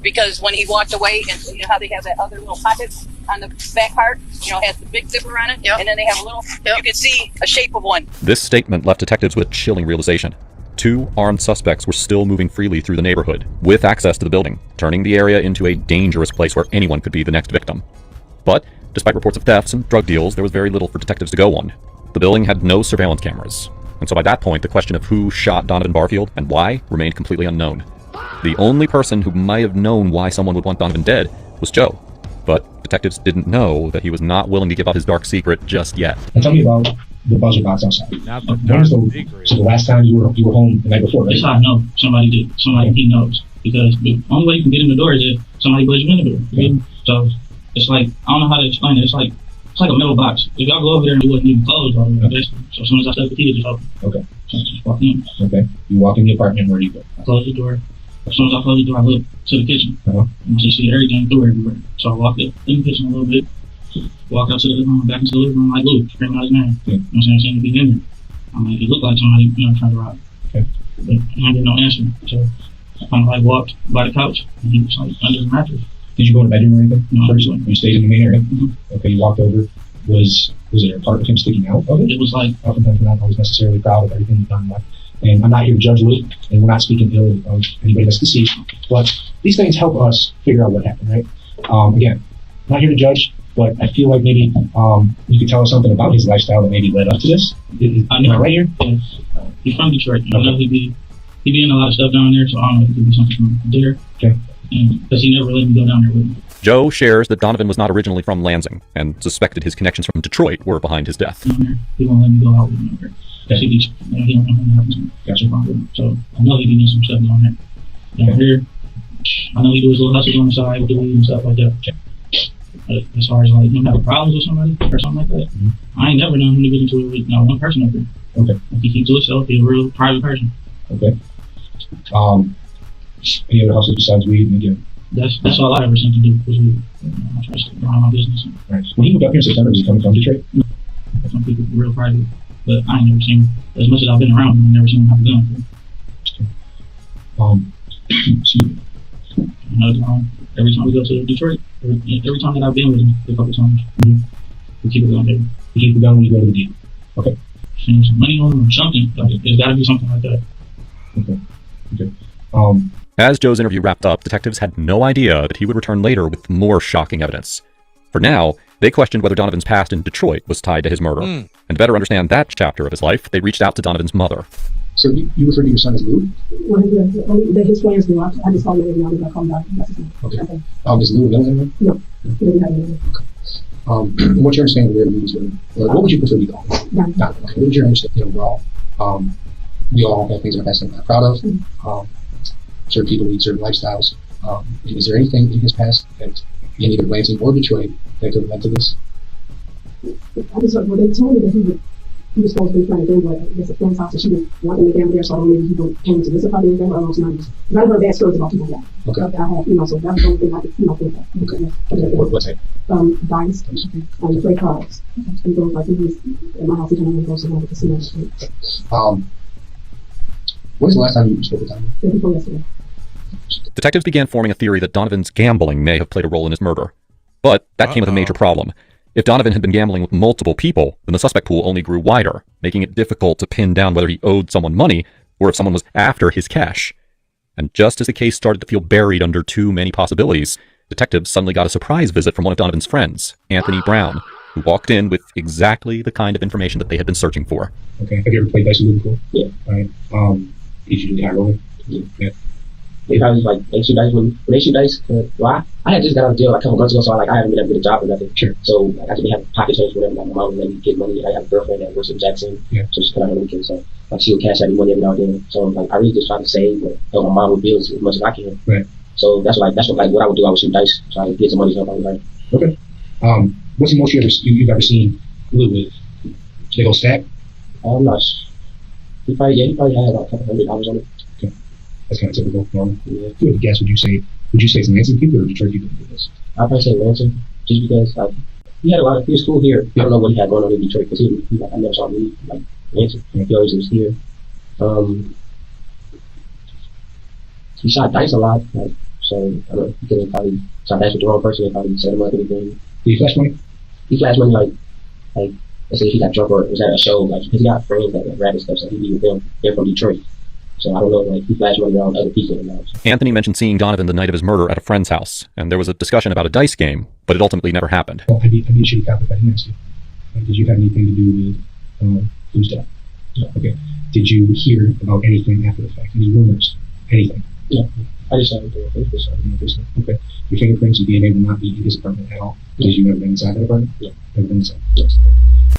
Speaker 11: Because when he walked away, and you know how they have that other little pocket on the back part, you know, it has the big zipper on it, and then they have a little, you can see a shape of one.
Speaker 5: This statement left detectives with a chilling realization. 2 armed suspects were still moving freely through the neighborhood, with access to the building, turning the area into a dangerous place where anyone could be the next victim. But, despite reports of thefts and drug deals, there was very little for detectives to go on. The building had no surveillance cameras, and so by that point, the question of who shot Donovan Barfield and why remained completely unknown. The only person who might have known why someone would want Donovan dead was Joe, but detectives didn't know that he was not willing to give up his dark secret just yet.
Speaker 13: Now tell me about the buzzer box outside. So the last time you were home the night before, right?
Speaker 14: That's how I know somebody did. Somebody he knows, because the only way you can get in the door is if somebody buzzes you in the door. Okay? So it's like, I don't know how to explain it. It's like a metal box. If y'all go over there and it wasn't even closed all the way, basically. So as soon as I step the key, it just opened. Okay. So I just walk in.
Speaker 13: Okay. You walk in the apartment, where do you go?
Speaker 14: I close the door. As soon as I close the door, I look to the kitchen. And I just see everything through everywhere. So I walk up in the kitchen a little bit, walk out to the living room, back into the living room like Luke, screaming out his name. You know what I'm saying? Seeing to be in there. I'm like, it looked like somebody, trying to rob. Okay. But I didn't get no answer. So I kind of like walked by the couch, and he was like under the mattress.
Speaker 13: Did you go in the bedroom or anything?
Speaker 14: No.
Speaker 13: First, you stayed in the main area? Okay, you walked over. Was there a part of him sticking out of it?
Speaker 14: It was like,
Speaker 13: oftentimes we're not always necessarily proud of everything you've done. And I'm not here to judge Luke, and we're not speaking ill of anybody that's deceased, but these things help us figure out what happened, right? Again, not here to judge, but I feel like maybe you could tell us something about his lifestyle that maybe led up to this.
Speaker 14: I know,
Speaker 13: right here?
Speaker 14: He's from Detroit. I know he be in a lot of stuff down there, so I don't know if it could be something from there.
Speaker 13: Okay.
Speaker 14: Because he never let me go down there with me.
Speaker 5: Joe shares that Donovan was not originally from Lansing, and suspected his connections from Detroit were behind his death.
Speaker 14: He won't let me go out with him over. He don't know what happens. Gotcha. So I know he be doing some stuff down there. Down here, I know he do his little hustles on the side with the weed and stuff like that. But as far as like him having problems with somebody or something like that, I ain't never known him to get into it with one person up there. Okay. If he keeps to himself, he's a real private person.
Speaker 13: Okay. Any other hustles besides weed? Again,
Speaker 14: that's all I ever seem to do was weed. I try to run my business.
Speaker 13: Right. When he moved up here in September, was he coming from Detroit?
Speaker 14: No. Some people are real private. But I ain't never seen, as much as I've been around him, I've never seen him have a gun.
Speaker 13: Excuse me.
Speaker 14: Every time we go to Detroit, every time that I've been with him, a couple times, we keep it gun there.
Speaker 13: You keep the gun when you go to the deal. Okay.
Speaker 14: Spending some money on him or something. Like, it's got to be something like that.
Speaker 13: Okay.
Speaker 5: As Joe's interview wrapped up, detectives had no idea that he would return later with more shocking evidence. For now, they questioned whether Donovan's past in Detroit was tied to his murder. And to better understand that chapter of his life, they reached out to Donovan's mother.
Speaker 13: So you refer to your son as Lou?
Speaker 15: Well, his friends do. I just call him every now and then I come back.
Speaker 13: Okay. Is Lou known him?
Speaker 15: No. He doesn't have anything.
Speaker 13: What's your understanding of where Lou's living? What would you prefer to be called? Don. Okay. What would your understanding? We all have things in our past that we're not proud of. Certain people lead certain lifestyles. Is there anything in his past that in either Lansing or Detroit that could have led to this?
Speaker 15: I just, well, they told me that he would he was supposed to be trying to do what this friend's house, and she didn't want him to gamble there, so I don't know, maybe he came to this apartment and gamble or those numbers. None of her bad stories about people like that.
Speaker 13: Okay.
Speaker 15: I have, so that was the only thing I could, think of.
Speaker 13: Okay. What's that?
Speaker 15: Dice, and play cards. And things like he was at my house, he kind of goes around with the casino.
Speaker 13: When's the last time you spoke with Donovan?
Speaker 15: Day before yesterday.
Speaker 5: Detectives began forming a theory that Donovan's gambling may have played a role in his murder. But that came with a major problem. If Donovan had been gambling with multiple people, then the suspect pool only grew wider, making it difficult to pin down whether he owed someone money or if someone was after his cash. And just as the case started to feel buried under too many possibilities, detectives suddenly got a surprise visit from one of Donovan's friends, Anthony Brown, who walked in with exactly the kind of information that they had been searching for.
Speaker 13: Okay. Have you ever played dice with him before? Yeah. All right. Did you do high rolling? Yeah.
Speaker 14: They probably like they shoot dice when they shoot dice. Well, I had just got out of jail like a couple months ago, so I haven't been able to get a job or nothing. Sure. So like, I just have pocket change whatever. Like my mom would let me get money, and I have a girlfriend that works in Jackson. Yeah. So she's coming out on the weekend, so like she would cash out me money every now and then. So like I really just try to save and help my mom with bills as much as I can. Right. So that's what I would do. I would shoot dice, try to get some money to help out.
Speaker 13: Okay. What's the most you've ever seen Lou with? Did they go stack?
Speaker 14: I'm not sure. He probably had about $200 on it.
Speaker 13: Okay. That's kind of typical, normal. Yeah. If you had to guess, would you say it's Lansing people or Detroit people do this?
Speaker 14: I'd probably say Lansing, just because he had he was cool here. I don't know what he had going on in Detroit, because I never saw him like Lansing. He always was here. He shot dice a lot, so I don't know, he could have probably shot dice with the wrong person and probably set him up anything.
Speaker 13: Did he flash money?
Speaker 14: He flashed money like let's say he got drunk or was at a show, like he got friends that rap and stuff, so he'd be with them. They're from Detroit. So I don't know, like he flashed money around other people.
Speaker 5: Anthony mentioned seeing Donovan the night of his murder at a friend's house, and there was a discussion about a dice game, but it ultimately never happened.
Speaker 13: Well, have you issued a copy by the ask you? Did you have anything to do with Lou's death? Yeah. Okay. Did you hear about anything after the fact? Any rumors? Anything?
Speaker 14: Yeah. I just saw it.
Speaker 13: Okay. Your fingerprints and DNA will not be in his apartment at all. Because you've never been inside that apartment?
Speaker 14: Yeah.
Speaker 13: Never been inside? Yes.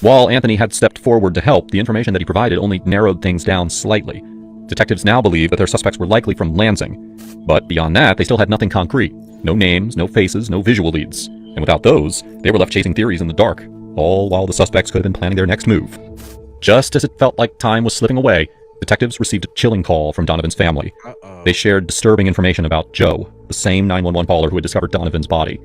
Speaker 5: While Anthony had stepped forward to help, the information that he provided only narrowed things down slightly. Detectives now believe that their suspects were likely from Lansing, but beyond that, they still had nothing concrete. No names, no faces, no visual leads. And without those, they were left chasing theories in the dark, all while the suspects could have been planning their next move. Just as it felt like time was slipping away, detectives received a chilling call from Donovan's family. They shared disturbing information about Joe, the same 911 caller who had discovered Donovan's body.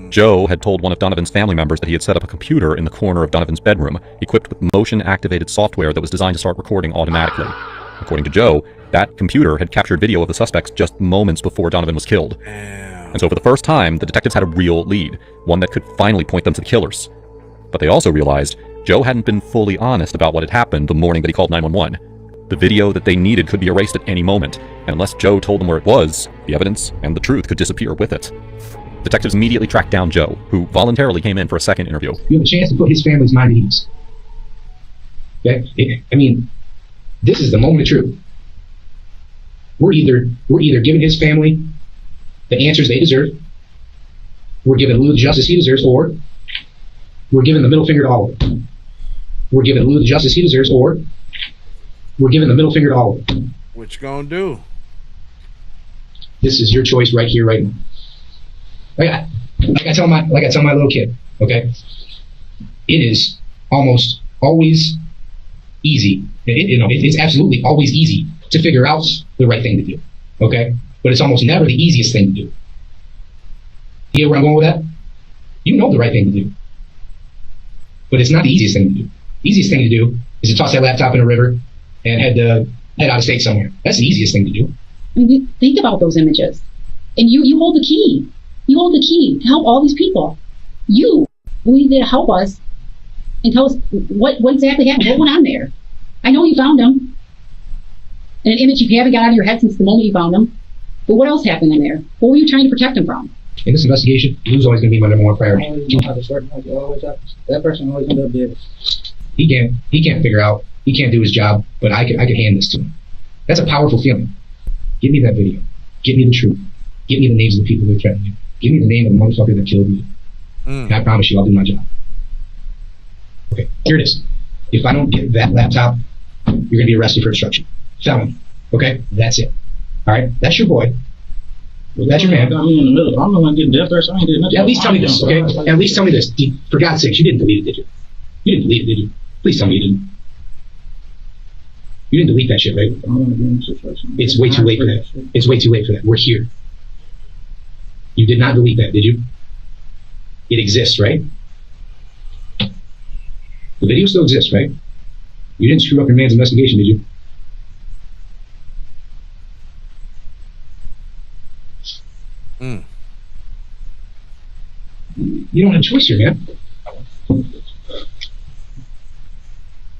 Speaker 5: Joe had told one of Donovan's family members that he had set up a computer in the corner of Donovan's bedroom, equipped with motion-activated software that was designed to start recording automatically. According to Joe, that computer had captured video of the suspects just moments before Donovan was killed. And so for the first time, the detectives had a real lead, one that could finally point them to the killers. But they also realized Joe hadn't been fully honest about what had happened the morning that he called 911. The video that they needed could be erased at any moment, and unless Joe told them where it was, the evidence and the truth could disappear with it. Detectives immediately tracked down Joe, who voluntarily came in for a second interview.
Speaker 13: You have a chance to put his family's mind at ease. Okay? I mean, this is the moment of truth. We're either giving his family the answers they deserve, we're giving Lou the justice he deserves, or we're giving the middle finger to all of them. We're giving Lou the justice he deserves, or we're giving the middle finger to all of them.
Speaker 1: What you gonna do?
Speaker 13: This is your choice right here, right now. Like I tell my little kid, okay? It is almost always easy. It's absolutely always easy to figure out the right thing to do, okay? But it's almost never the easiest thing to do. You get where I'm going with that? You know the right thing to do. But it's not the easiest thing to do. The easiest thing to do is to toss that laptop in a river and head out of state somewhere. That's the easiest thing to do.
Speaker 16: I mean, think about those images. And you hold the key. You hold the key to help all these people. You need to help us and tell us what exactly happened, what went on there. I know you found them. And an image you haven't got out of your head since the moment you found them. But what else happened in there? What were you trying to protect them from?
Speaker 13: In this investigation, Lou's always going to be my number one priority.
Speaker 14: That person always end up dead.
Speaker 13: He can't figure out. He can't do his job, but I can hand this to him. That's a powerful feeling. Give me that video. Give me the truth. Give me the names of the people that threatened you. Give me the name of the motherfucker that killed me. And I promise you, I'll do my job. Okay, here it is. If I don't get that laptop, you're going to be arrested for obstruction. Felony. Okay, that's it. All right, that's your boy. That's your man.
Speaker 14: I'm in the middle. I'm the one getting death threats. I ain't did nothing.
Speaker 13: At least tell me this, okay? At least tell me this. For God's sakes, you didn't delete it, did you? You didn't delete it, did you? Please tell me you didn't. You didn't delete that shit, right? It's way too late for that. It's way too late for that. We're here. You did not delete that, did you? It exists, right? The video still exists, right? You didn't screw up your man's investigation, did you? You don't have a choice here, man.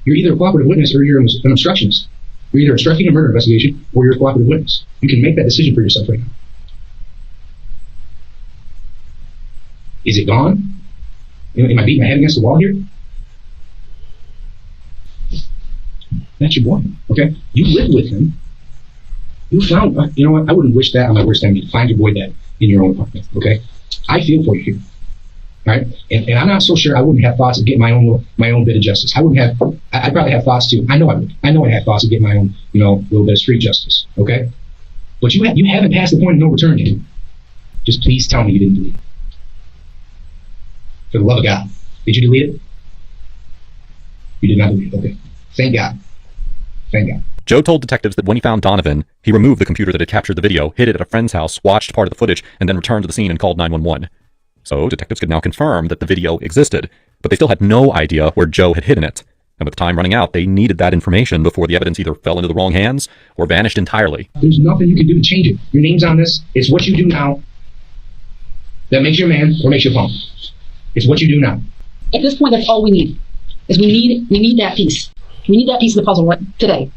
Speaker 13: You're either a cooperative witness or you're an obstructionist. You're either obstructing a murder investigation or you're a cooperative witness. You can make that decision for yourself right now. Is it gone? Am I beating my head against the wall here? That's your boy, okay? You lived with him. You found, you know what? I wouldn't wish that on my worst enemy. Find your boy dead in your own apartment, okay? I feel for you here, all right? And I'm not so sure I wouldn't have thoughts of getting my own bit of justice. I'd probably have thoughts too. I know I would. I know I have thoughts of getting my own, little bit of street justice, okay? But you haven't passed the point of no return yet. Just please tell me you didn't delete it. For the love of God, did you delete it? You did not delete it, okay. Thank God. Thank God.
Speaker 5: Joe told detectives that when he found Donovan, he removed the computer that had captured the video, hid it at a friend's house, watched part of the footage, and then returned to the scene and called 911. So detectives could now confirm that the video existed, but they still had no idea where Joe had hidden it. And with time running out, they needed that information before the evidence either fell into the wrong hands or vanished entirely.
Speaker 13: There's nothing you can do to change it. Your name's on this. It's what you do now that makes you a man or makes you a punk. It's what you do now.
Speaker 16: At this point, that's all we need. We need that piece. We need that piece of the puzzle right today.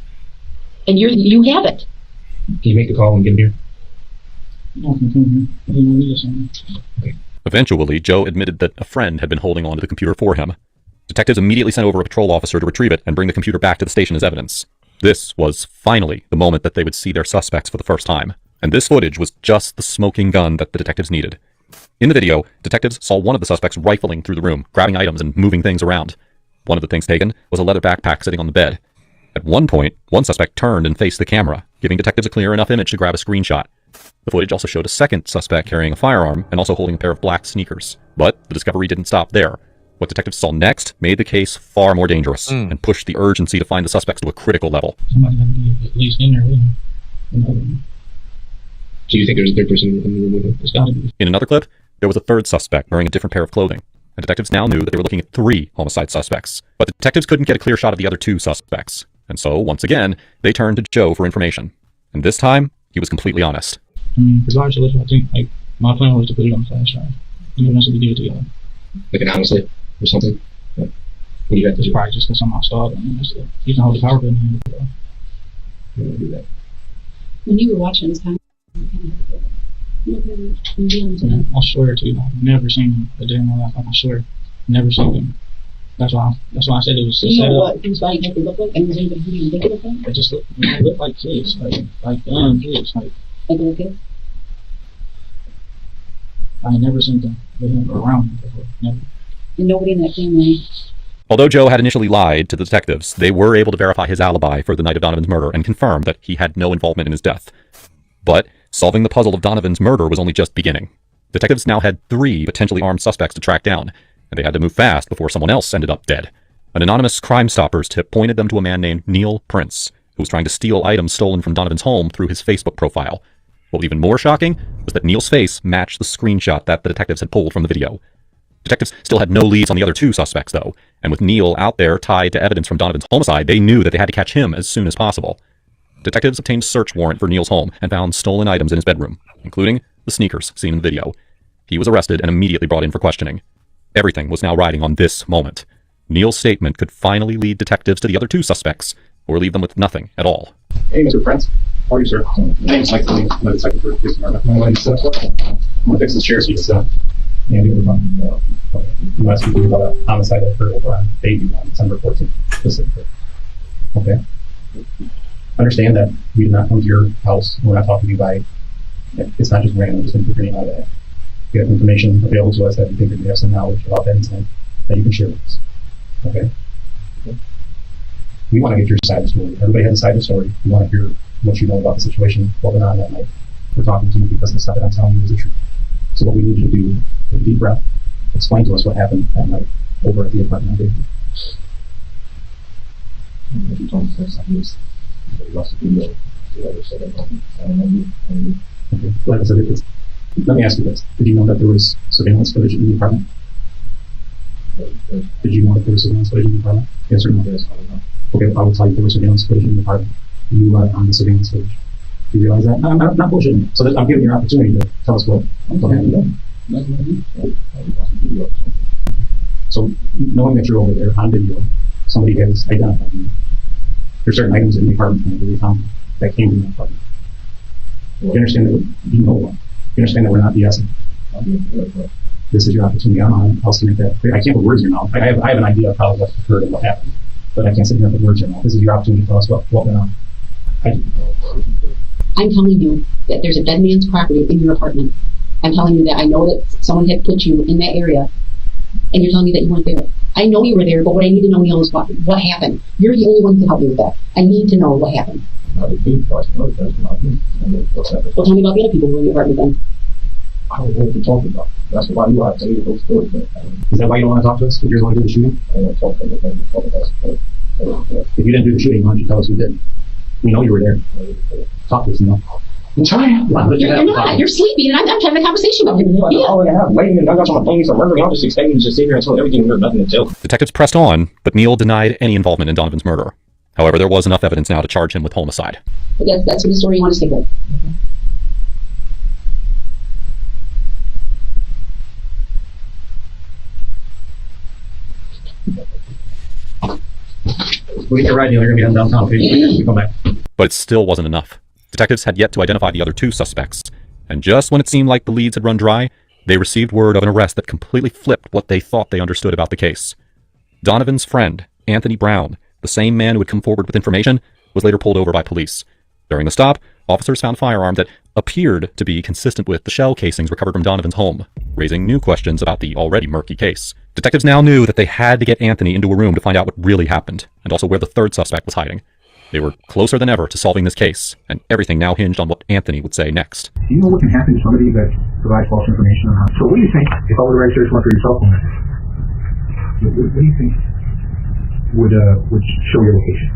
Speaker 16: And you have it.
Speaker 13: Can you make the call and get him here?
Speaker 5: Eventually, Joe admitted that a friend had been holding onto the computer for him. Detectives immediately sent over a patrol officer to retrieve it and bring the computer back to the station as evidence. This was finally the moment that they would see their suspects for the first time. And this footage was just the smoking gun that the detectives needed. In the video, detectives saw one of the suspects rifling through the room, grabbing items and moving things around. One of the things taken was a leather backpack sitting on the bed. At one point, one suspect turned and faced the camera, giving detectives a clear enough image to grab a screenshot. The footage also showed a second suspect carrying a firearm and also holding a pair of black sneakers. But the discovery didn't stop there. What detectives saw next made the case far more dangerous and pushed the urgency to find the suspects to a critical level.
Speaker 14: Somebody had to be at least in there with him.
Speaker 13: Do you think there's a third person in the room with him?
Speaker 14: There's gotta be.
Speaker 5: In another clip, there was a third suspect wearing a different pair of clothing. And detectives now knew that they were looking at 3 homicide suspects. But the detectives couldn't get a clear shot of the other 2 suspects. And so, once again, they turned to Joe for information. And this time, he was completely honest.
Speaker 14: Regardless, I think, my plan was to put it on the flash drive. Once we do it together.
Speaker 13: Like anonymously or something? What do you have to do?
Speaker 14: Probably just because I'm installed. You can hold the power button.
Speaker 13: You want to do that?
Speaker 16: When you were watching this time,
Speaker 14: I swear to you, I've never seen a day in my life. I swear, never seen them. That's why I said it was.
Speaker 16: You know what these body make it look like, and was anybody who didn't think it looked like?
Speaker 14: It just looked like kids, like young kids, like
Speaker 16: little kids.
Speaker 14: I had never seen them with him around him before. Never.
Speaker 16: And nobody in that family.
Speaker 5: Although Joe had initially lied to the detectives, they were able to verify his alibi for the night of Donovan's murder and confirm that he had no involvement in his death. But solving the puzzle of Donovan's murder was only just beginning. Detectives now had 3 potentially armed suspects to track down, and they had to move fast before someone else ended up dead. An anonymous Crime Stoppers tip pointed them to a man named Neil Prince, who was trying to steal items stolen from Donovan's home through his Facebook profile. What was even more shocking was that Neil's face matched the screenshot that the detectives had pulled from the video. Detectives still had no leads on the other 2 suspects, though, and with Neil out there tied to evidence from Donovan's homicide, they knew that they had to catch him as soon as possible. Detectives obtained a search warrant for Neil's home and found stolen items in his bedroom, including the sneakers seen in the video. He was arrested and immediately brought in for questioning. Everything was now riding on this moment. Neil's statement could finally lead detectives to the other 2 suspects, or leave them with nothing at all.
Speaker 13: Hey, Mr. Prince. How are you, sir? My name's Mike Lee. I'm the second for police department. I'm going to fix this chair so you can sit. And you were asking about a homicide that occurred over on Bayview on December 14th, specifically. Okay. Understand that we did not come to your house. We're not talking to you by, it's not just random, just figuring out that you have information available to us that you think that you have some knowledge about that incident that you can share with us. Okay? We want to get your side of the story. Everybody has a side of the story. We want to hear what you know about the situation, what went on that night. We're talking to you because the stuff that I'm telling you is the truth. So what we need you to do, take a deep breath, explain to us what happened that night over at the apartment on Bayview. Okay. Like I said, let me ask you this. Did you know that there was surveillance footage in the apartment? Did you know that there was surveillance footage in the apartment? Yes or no? Yes. Okay, I will tell you there was surveillance footage in the apartment. You were on the surveillance footage. Do you realize that? No, I'm not bullshitting. So I'm giving you an opportunity to tell us what happened. So knowing that you're over there on video, somebody has identified you. There's certain items in the apartment that we found that came from the apartment. You understand that you know what? You understand that we're not BSing. This is your opportunity. I don't know how else to make that clear. I can't put words in your mouth. I have an idea of how what occurred and what happened, but I can't sit here and put words in your mouth. This is your opportunity to tell us what went on.
Speaker 16: I'm telling you that there's a dead man's property in your apartment. I'm telling you that I know that someone had put you in that area, and you're telling me that you weren't there. I know you were there, but what I need to know, Neil, is what happened. You're the only one who can help me with that. I need to know what happened. Well, tell me about the other people who were in the apartment then.
Speaker 13: I don't know what you're talking about. That's why you are telling those stories. Is that why you don't want to talk to us? Because you're going to do the shooting? I don't want to talk to us. If you didn't do the shooting, why don't you tell us who did? We know you were there. Talk to us, Neil. I'm trying.
Speaker 16: You're not. You're sleeping, and I'm having a conversation with you.
Speaker 13: I got some things for murdering. I'll just expect you to sit here and tell everything. There's nothing to tell.
Speaker 5: Detectives pressed on, but Neil denied any involvement in Donovan's murder. However, there was enough evidence now to charge him with homicide.
Speaker 16: But that's the story you want to stick with.
Speaker 13: We'll get your ride, Neil. You're going to be done downtown, okay? You come back.
Speaker 5: But it still wasn't enough. Detectives had yet to identify the other two suspects, and just when it seemed like the leads had run dry, they received word of an arrest that completely flipped what they thought they understood about the case. Donovan's friend, Anthony Brown, the same man who had come forward with information, was later pulled over by police. During the stop, officers found a firearm that appeared to be consistent with the shell casings recovered from Donovan's home, raising new questions about the already murky case. Detectives now knew that they had to get Anthony into a room to find out what really happened, and also where the third suspect was hiding. They were closer than ever to solving this case, and everything now hinged on what Anthony would say next.
Speaker 13: Do you know what can happen to somebody that provides false information on how? So what do you think if I were to write a search warrant for your cell phone? What do you think would show your location?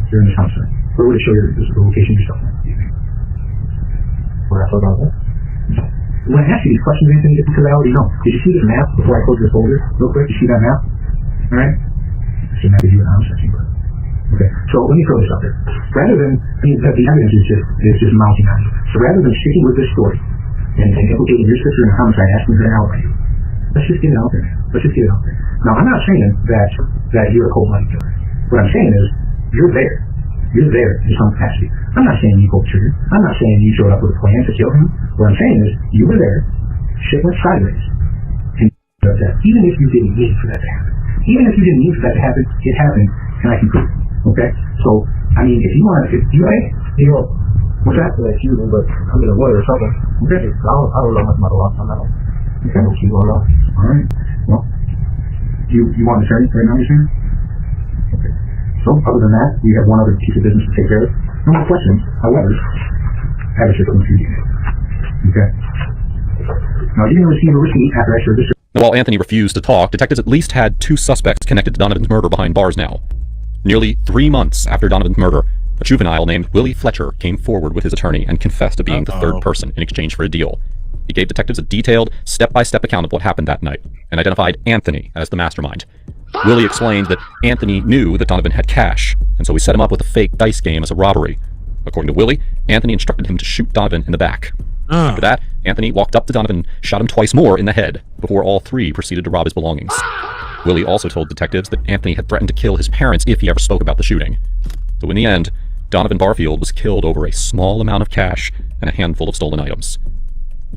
Speaker 13: You're in the house, right? Where would it show your location of your cell phone? Do you think? Where I thought about that? When I ask you these questions, Anthony, it's because I already know. Did you see this map before I close your folder? Real quick, you see that map? All right? It's a map of you and I'm searching for. Okay, so let me throw this out there. Rather than, the evidence is just mounting on you. So rather than sticking with this story and implicating your sister in a homicide, asking her to alibi you, let's just get it out there. Let's just get it out there. Now, I'm not saying that you're a cold-blooded killer. What I'm saying is, you're there. You're there in some capacity. I'm not saying you pulled the trigger. I'm not saying you showed up with a plan to kill him. What I'm saying is, you were there, shit went sideways, and that. Even if you didn't need for that to happen. Even if you didn't need for that to happen, it happened, and I can prove it. Okay, so I mean, if you want, what's that? Like you, but I'm in a lawyer or something. Okay, I don't know much about the law. I'm not. Okay, you don't know. All right. Well, you want an attorney right now? You're saying? Okay. So other than that, we have one other piece of business to take care of. No more questions. However, have a shit from you. Okay. Now you're gonna receive a receipt after I serve this.
Speaker 5: While Anthony refused to talk, detectives at least had two suspects connected to Donovan's murder behind bars now. Nearly 3 months after Donovan's murder, a juvenile named Willie Fletcher came forward with his attorney and confessed to being the third person in exchange for a deal. He gave detectives a detailed, step-by-step account of what happened that night, and identified Anthony as the mastermind. Willie explained that Anthony knew that Donovan had cash, and so he set him up with a fake dice game as a robbery. According to Willie, Anthony instructed him to shoot Donovan in the back. After that, Anthony walked up to Donovan and shot him twice more in the head, before all three proceeded to rob his belongings. Willie also told detectives that Anthony had threatened to kill his parents if he ever spoke about the shooting. So in the end, Donovan Barfield was killed over a small amount of cash and a handful of stolen items.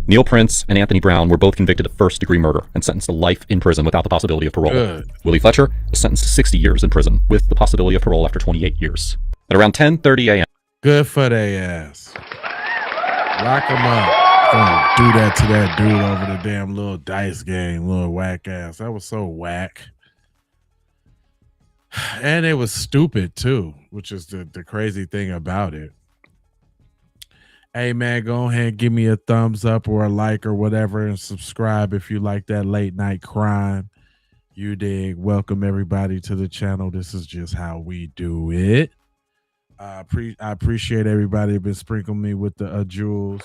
Speaker 5: Neil Prince and Anthony Brown were both convicted of first-degree murder and sentenced to life in prison without the possibility of parole.
Speaker 1: Good.
Speaker 5: Willie Fletcher was sentenced to 60 years in prison with the possibility of parole after 28 years. At around 10:30 a.m.
Speaker 1: Good for they ass. Lock them up. Gonna do that to that dude over the damn little dice game, little whack ass. That was so whack. And it was stupid too, which is the crazy thing about it. Hey man, go ahead and give me a thumbs up or a like or whatever and subscribe if you like that late night crime. You dig. Welcome everybody to the channel. This is just how we do it. I appreciate everybody been sprinkling me with the jewels.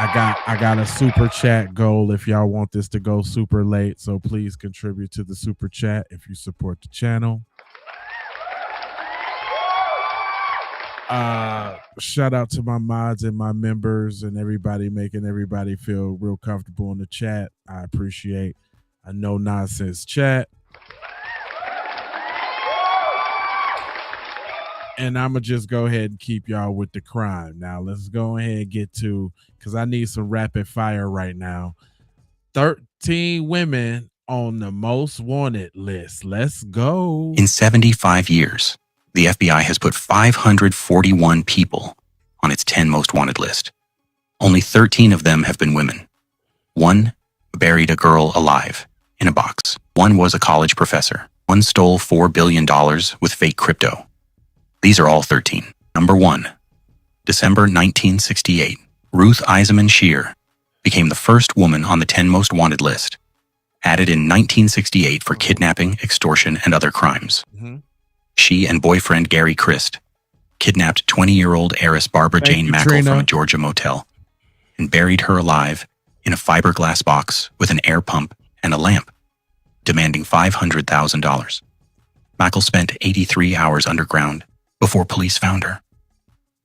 Speaker 1: I got a super chat goal if y'all want this to go super late, so please contribute to the super chat if you support the channel. Shout out to my mods and my members and everybody making everybody feel real comfortable in the chat. I appreciate a no nonsense chat. And I'm going to just go ahead and keep y'all with the crime. Now, let's go ahead and get to, because I need some rapid fire right now. 13 women on the most wanted list. Let's go.
Speaker 3: In 75 years, the FBI has put 541 people on its 10 most wanted list. Only 13 of them have been women. One buried a girl alive in a box. One was a college professor. One stole $4 billion with fake crypto. These are all 13. Number 1, December 1968, Ruth Eisenman Shear became the first woman on the 10 most wanted list, added in 1968 for kidnapping, extortion, and other crimes. She and boyfriend Gary Christ kidnapped 20-year-old heiress Barbara Jane Mackle from a Georgia motel and buried her alive in a fiberglass box with an air pump and a lamp, demanding $500,000. Mackle spent 83 hours underground before police found her.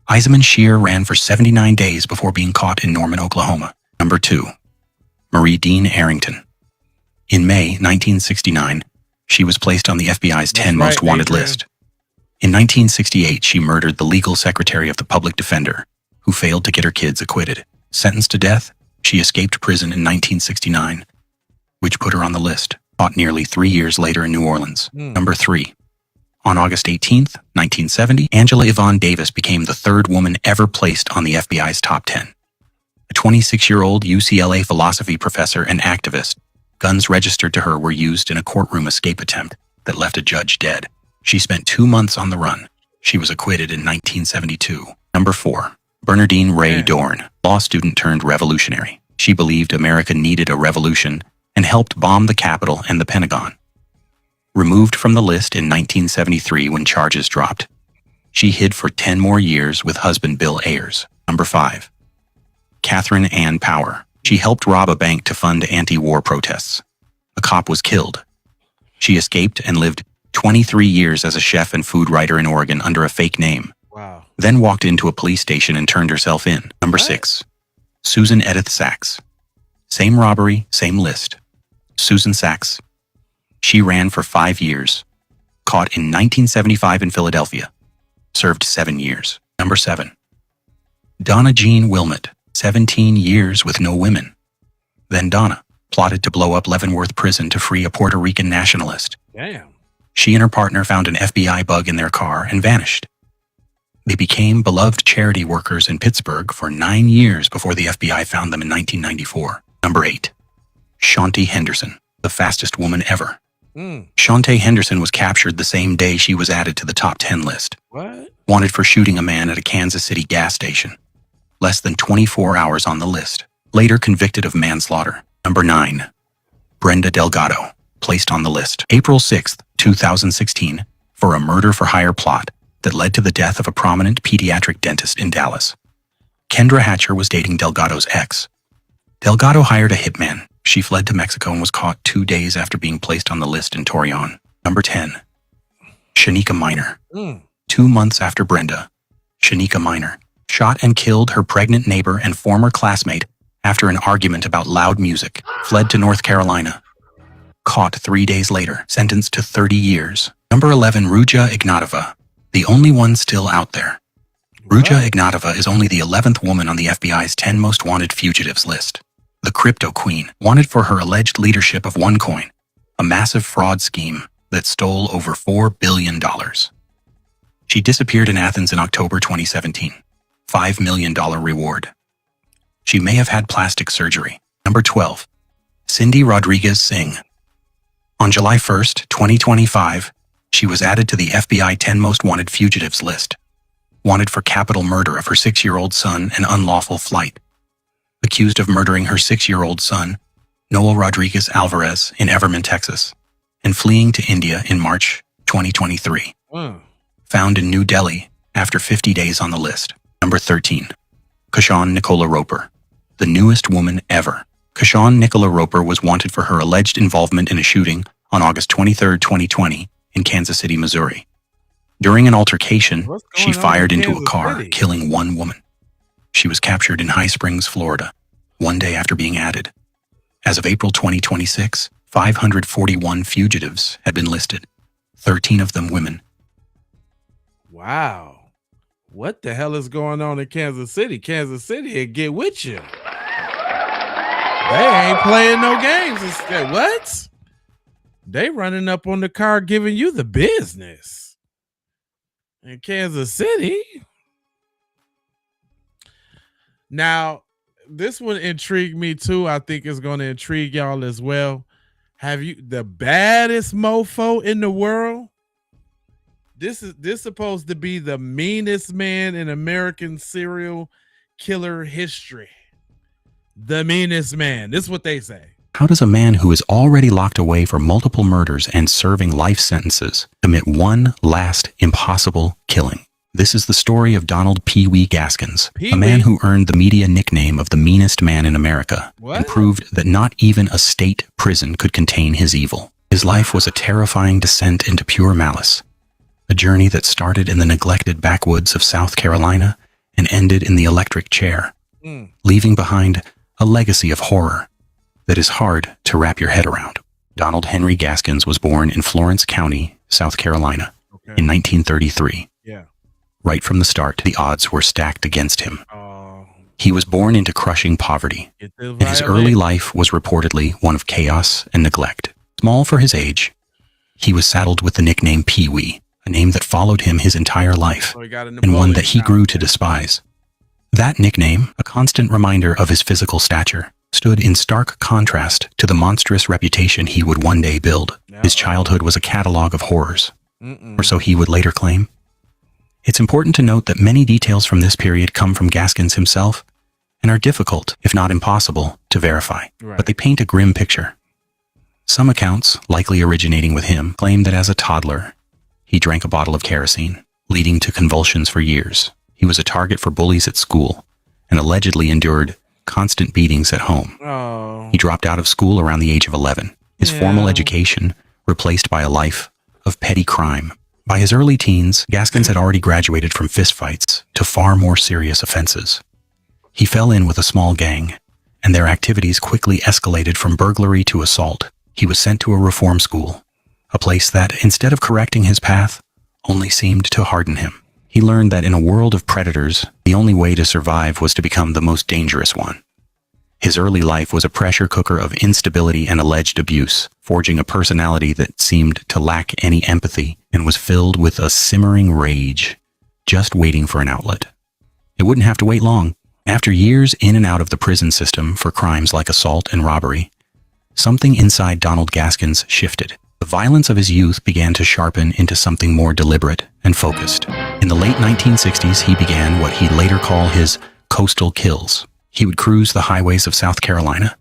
Speaker 3: Eisenman Shear ran for 79 days before being caught in Norman, Oklahoma. Number 2, Marie Dean Arrington. In May 1969, she was placed on the FBI's 10 most wanted list. In 1968, she murdered the legal secretary of the public defender, who failed to get her kids acquitted. Sentenced to death, she escaped prison in 1969, which put her on the list, caught nearly 3 years later in New Orleans. Number 3, on August 18th, 1970, Angela Yvonne Davis became the third woman ever placed on the FBI's top 10. A 26-year-old UCLA philosophy professor and activist, guns registered to her were used in a courtroom escape attempt that left a judge dead. She spent 2 months on the run. She was acquitted in 1972. Number 4, Bernardine Ray Dorn, law student turned revolutionary. She believed America needed a revolution and helped bomb the Capitol and the Pentagon. Removed from the list in 1973 when charges dropped, she hid for 10 more years with husband Bill Ayers. Number 5, Catherine Ann Power. She helped rob a bank to fund anti-war protests. A cop was killed. She escaped and lived 23 years as a chef and food writer in Oregon under a fake name.
Speaker 1: Wow.
Speaker 3: Then walked into a police station and turned herself in. Number 6, Susan Edith Sachs. Same robbery, same list. Susan Sachs. She ran for 5 years. Caught in 1975 in Philadelphia. Served 7 years. Number 7, Donna Jean Wilmot. 17 years with no women. Then Donna plotted to blow up Leavenworth Prison to free a Puerto Rican nationalist.
Speaker 1: Damn.
Speaker 3: She and her partner found an FBI bug in their car and vanished. They became beloved charity workers in Pittsburgh for 9 years before the FBI found them in 1994. Number 8, Shaunti Henderson, the fastest woman ever. Shaunti Henderson was captured the same day she was added to the top 10 list.
Speaker 1: What?
Speaker 3: Wanted for shooting a man at a Kansas City gas station. Less than 24 hours on the list. Later convicted of manslaughter. Number 9, Brenda Delgado, placed on the list. April 6th, 2016, for a murder-for-hire plot that led to the death of a prominent pediatric dentist in Dallas. Kendra Hatcher was dating Delgado's ex. Delgado hired a hitman. She fled to Mexico and was caught 2 days after being placed on the list in Torreon. Number 10, Shanika Minor. 2 months after Brenda, Shanika Minor shot and killed her pregnant neighbor and former classmate after an argument about loud music, fled to North Carolina. Caught 3 days later, sentenced to 30 years. Number 11, Ruja Ignatova, the only one still out there. Ruja Ignatova is only the 11th woman on the FBI's 10 most wanted fugitives list. The crypto queen, wanted for her alleged leadership of OneCoin, a massive fraud scheme that stole over $4 billion. She disappeared in Athens in October 2017. $5 million reward. She may have had plastic surgery. Number 12, Cindy Rodriguez Singh. On July 1st, 2025, she was added to the FBI 10 most wanted fugitives list. Wanted for capital murder of her 6-year-old son and unlawful flight. Accused of murdering her 6-year-old son, Noel Rodriguez Alvarez, in Everman, Texas, and fleeing to India in March 2023. Found in New Delhi after 50 days on the list. Number 13. Kashan Nicola Roper, the newest woman ever. Kashan Nicola Roper was wanted for her alleged involvement in a shooting on August 23, 2020, in Kansas City, Missouri. During an altercation, she fired into a car, killing one woman. She was captured in High Springs, Florida, one day after being added. As of April 2026, 541 fugitives had been listed, 13 of them women.
Speaker 1: Wow. What the hell is going on in Kansas City? Kansas City will get with you. They ain't playing no games. What? They running up on the car giving you the business. In Kansas City. Now, this one intrigued me too. I think it's going to intrigue y'all as well. Have you the baddest mofo in the world? This supposed to be the meanest man in American serial killer history. The meanest man. This is what they say.
Speaker 3: How does a man who is already locked away for multiple murders and serving life sentences commit one last impossible killing? This is the story of Donald Pee Wee Gaskins, a man who earned the media nickname of the meanest man in America and proved that not even a state prison could contain his evil. His life was a terrifying descent into pure malice, a journey that started in the neglected backwoods of South Carolina and ended in the electric chair, leaving behind a legacy of horror that is hard to wrap your head around. Donald Henry Gaskins was born in Florence County, South Carolina, in 1933. Right from the start, the odds were stacked against him. He was born into crushing poverty, and his early life was reportedly one of chaos and neglect. Small for his age, he was saddled with the nickname Pee Wee, a name that followed him his entire life, and one that he grew to despise. That nickname, a constant reminder of his physical stature, stood in stark contrast to the monstrous reputation he would one day build. His childhood was a catalog of horrors, or so he would later claim. It's important to note that many details from this period come from Gaskins himself and are difficult, if not impossible, to verify, but they paint a grim picture. Some accounts, likely originating with him, claim that as a toddler, he drank a bottle of kerosene, leading to convulsions for years. He was a target for bullies at school and allegedly endured constant beatings at home. He dropped out of school around the age of 11, his formal education replaced by a life of petty crime. By his early teens, Gaskins had already graduated from fistfights to far more serious offenses. He fell in with a small gang, and their activities quickly escalated from burglary to assault. He was sent to a reform school, a place that, instead of correcting his path, only seemed to harden him. He learned that in a world of predators, the only way to survive was to become the most dangerous one. His early life was a pressure cooker of instability and alleged abuse, forging a personality that seemed to lack any empathy and was filled with a simmering rage, just waiting for an outlet. It wouldn't have to wait long. After years in and out of the prison system for crimes like assault and robbery, something inside Donald Gaskins shifted. The violence of his youth began to sharpen into something more deliberate and focused. In the late 1960s, he began what he'd later call his coastal kills. He would cruise the highways of South Carolina,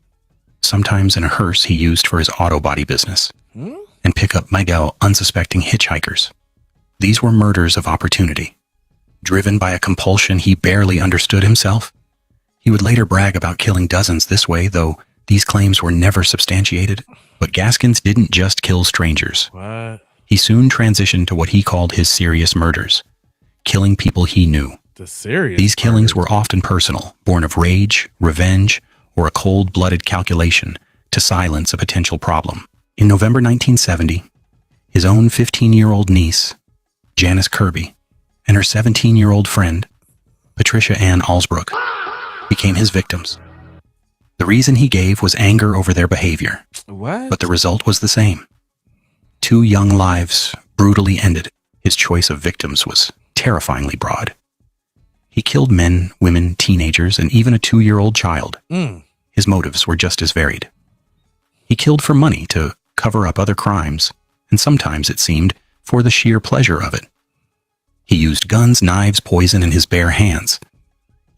Speaker 3: sometimes in a hearse he used for his auto body business, and pick up Miguel unsuspecting hitchhikers. These were murders of opportunity. Driven by a compulsion he barely understood himself, he would later brag about killing dozens this way, though these claims were never substantiated. But Gaskins didn't just kill strangers. He soon transitioned to what he called his serious murders, killing people he knew. These killings were often personal, born of rage, revenge, or a cold-blooded calculation to silence a potential problem. In November 1970, his own 15-year-old niece, Janice Kirby, and her 17-year-old friend, Patricia Ann Alsbrook, became his victims. The reason he gave was anger over their behavior, but the result was the same. 2 young lives brutally ended. His choice of victims was terrifyingly broad. He killed men, women, teenagers, and even a 2-year-old child. His motives were just as varied. He killed for money to cover up other crimes, and sometimes, it seemed, for the sheer pleasure of it. He used guns, knives, poison, and his bare hands,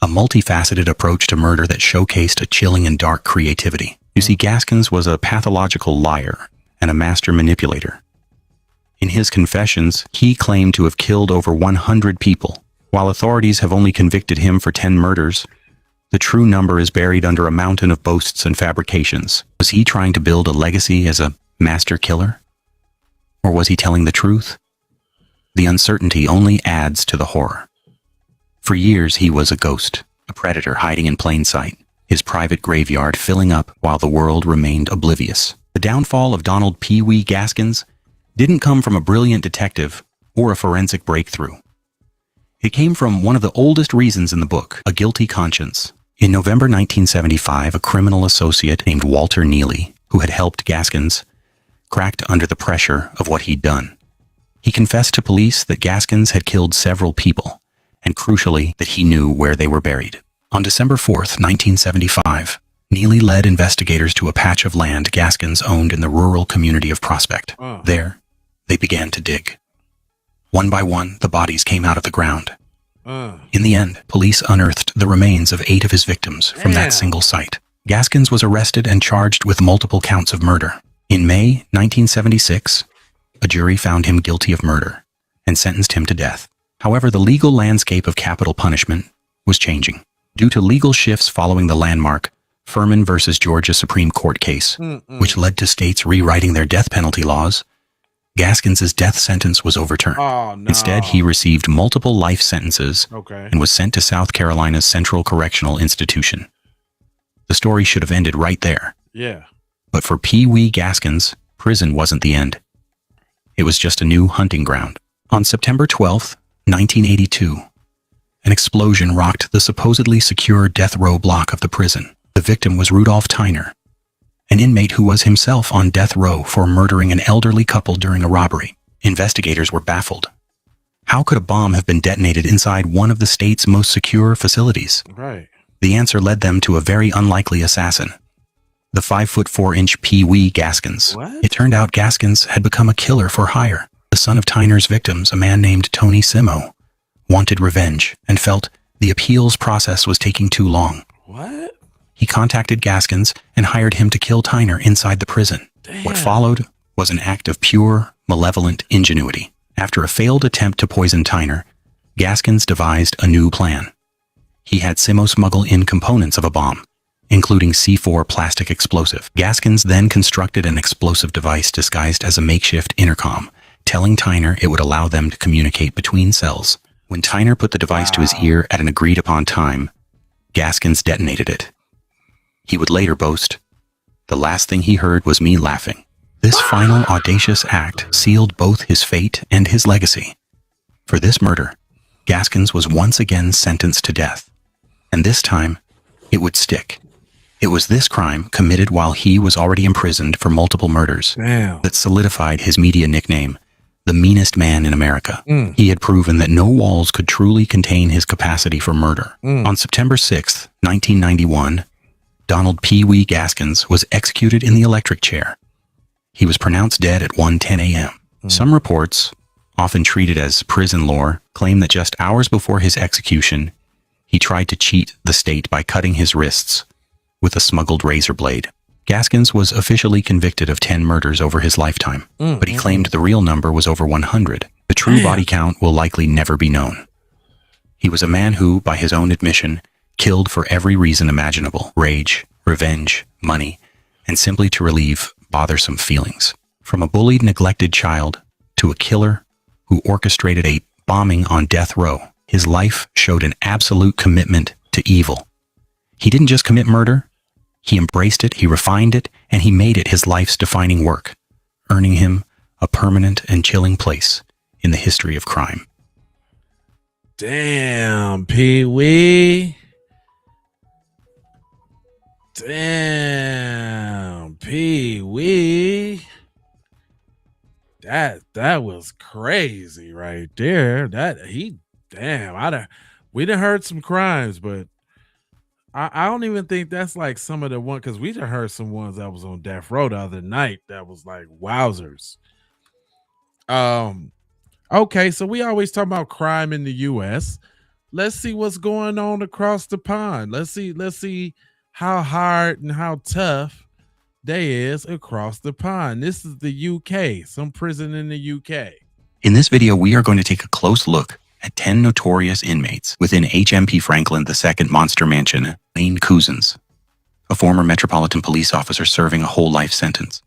Speaker 3: a multifaceted approach to murder that showcased a chilling and dark creativity. You see, Gaskins was a pathological liar and a master manipulator. In his confessions, he claimed to have killed over 100 people. While authorities have only convicted him for 10 murders, the true number is buried under a mountain of boasts and fabrications. Was he trying to build a legacy as a master killer? Or was he telling the truth? The uncertainty only adds to the horror. For years, he was a ghost, a predator hiding in plain sight, his private graveyard filling up while the world remained oblivious. The downfall of Donald Pee Wee Gaskins didn't come from a brilliant detective or a forensic breakthrough. It came from one of the oldest reasons in the book, a guilty conscience. In November 1975, a criminal associate named Walter Neely, who had helped Gaskins, cracked under the pressure of what he'd done. He confessed to police that Gaskins had killed several people, and crucially, that he knew where they were buried. On December 4th, 1975, Neely led investigators to a patch of land Gaskins owned in the rural community of Prospect. There, they began to dig. One by one, the bodies came out of the ground. In the end, police unearthed the remains of 8 of his victims from that single site. Gaskins was arrested and charged with multiple counts of murder. In May 1976, a jury found him guilty of murder and sentenced him to death. However, the legal landscape of capital punishment was changing. Due to legal shifts following the landmark Furman versus Georgia Supreme Court case, which led to states rewriting their death penalty laws, Gaskins' death sentence was overturned. Instead, he received multiple life sentences and was sent to South Carolina's Central Correctional Institution. The story should have ended right there.
Speaker 1: Yeah.
Speaker 3: But for Pee Wee Gaskins, prison wasn't the end. It was just a new hunting ground. On September 12th, 1982, an explosion rocked the supposedly secure death row block of the prison. The victim was Rudolph Tyner, an inmate who was himself on death row for murdering an elderly couple during a robbery. Investigators were baffled. How could a bomb have been detonated inside one of the state's most secure facilities?
Speaker 1: Right.
Speaker 3: The answer led them to a very unlikely assassin, the 5'4" Pee Wee Gaskins. It turned out Gaskins had become a killer for hire. The son of Tyner's victims, a man named Tony Simo, wanted revenge and felt the appeals process was taking too long.
Speaker 1: What?
Speaker 3: He contacted Gaskins and hired him to kill Tyner inside the prison. What followed was an act of pure, malevolent ingenuity. After a failed attempt to poison Tyner, Gaskins devised a new plan. He had Simo smuggle in components of a bomb, including C4 plastic explosive. Gaskins then constructed an explosive device disguised as a makeshift intercom, telling Tyner it would allow them to communicate between cells. When Tyner put the device to his ear at an agreed-upon time, Gaskins detonated it. He would later boast, "The last thing he heard was me laughing." This final audacious act sealed both his fate and his legacy. For this murder, Gaskins was once again sentenced to death. And this time, it would stick. It was this crime, committed while he was already imprisoned for multiple murders, that solidified his media nickname, the meanest man in America. He had proven that no walls could truly contain his capacity for murder. On September 6th, 1991, Donald Pee Wee Gaskins was executed in the electric chair. He was pronounced dead at 1:10 a.m. Some reports, often treated as prison lore, claim that just hours before his execution, he tried to cheat the state by cutting his wrists with a smuggled razor blade. Gaskins was officially convicted of 10 murders over his lifetime, but he claimed the real number was over 100. The true body count will likely never be known. He was a man who, by his own admission, killed for every reason imaginable: rage, revenge, money, and simply to relieve bothersome feelings. From a bullied, neglected child to a killer who orchestrated a bombing on death row, his life showed an absolute commitment to evil. He didn't just commit murder, he embraced it, he refined it, and he made it his life's defining work, earning him a permanent and chilling place in the history of crime.
Speaker 1: Damn, Pee Wee. Damn, Pee Wee. That was crazy right there. We done heard some crimes, but I don't even think that's like some of the one, because we done heard some ones that was on death row the other night that was like wowzers. Okay, so we always talk about crime in the US. Let's see what's going on across the pond. Let's see how hard and how tough They is across the pond. This is the UK, some prison in the UK.
Speaker 3: In this video, we are going to take a close look at 10 notorious inmates within HMP Franklin II Monster Mansion. Lane Couzens, a former Metropolitan Police officer serving a whole life sentence.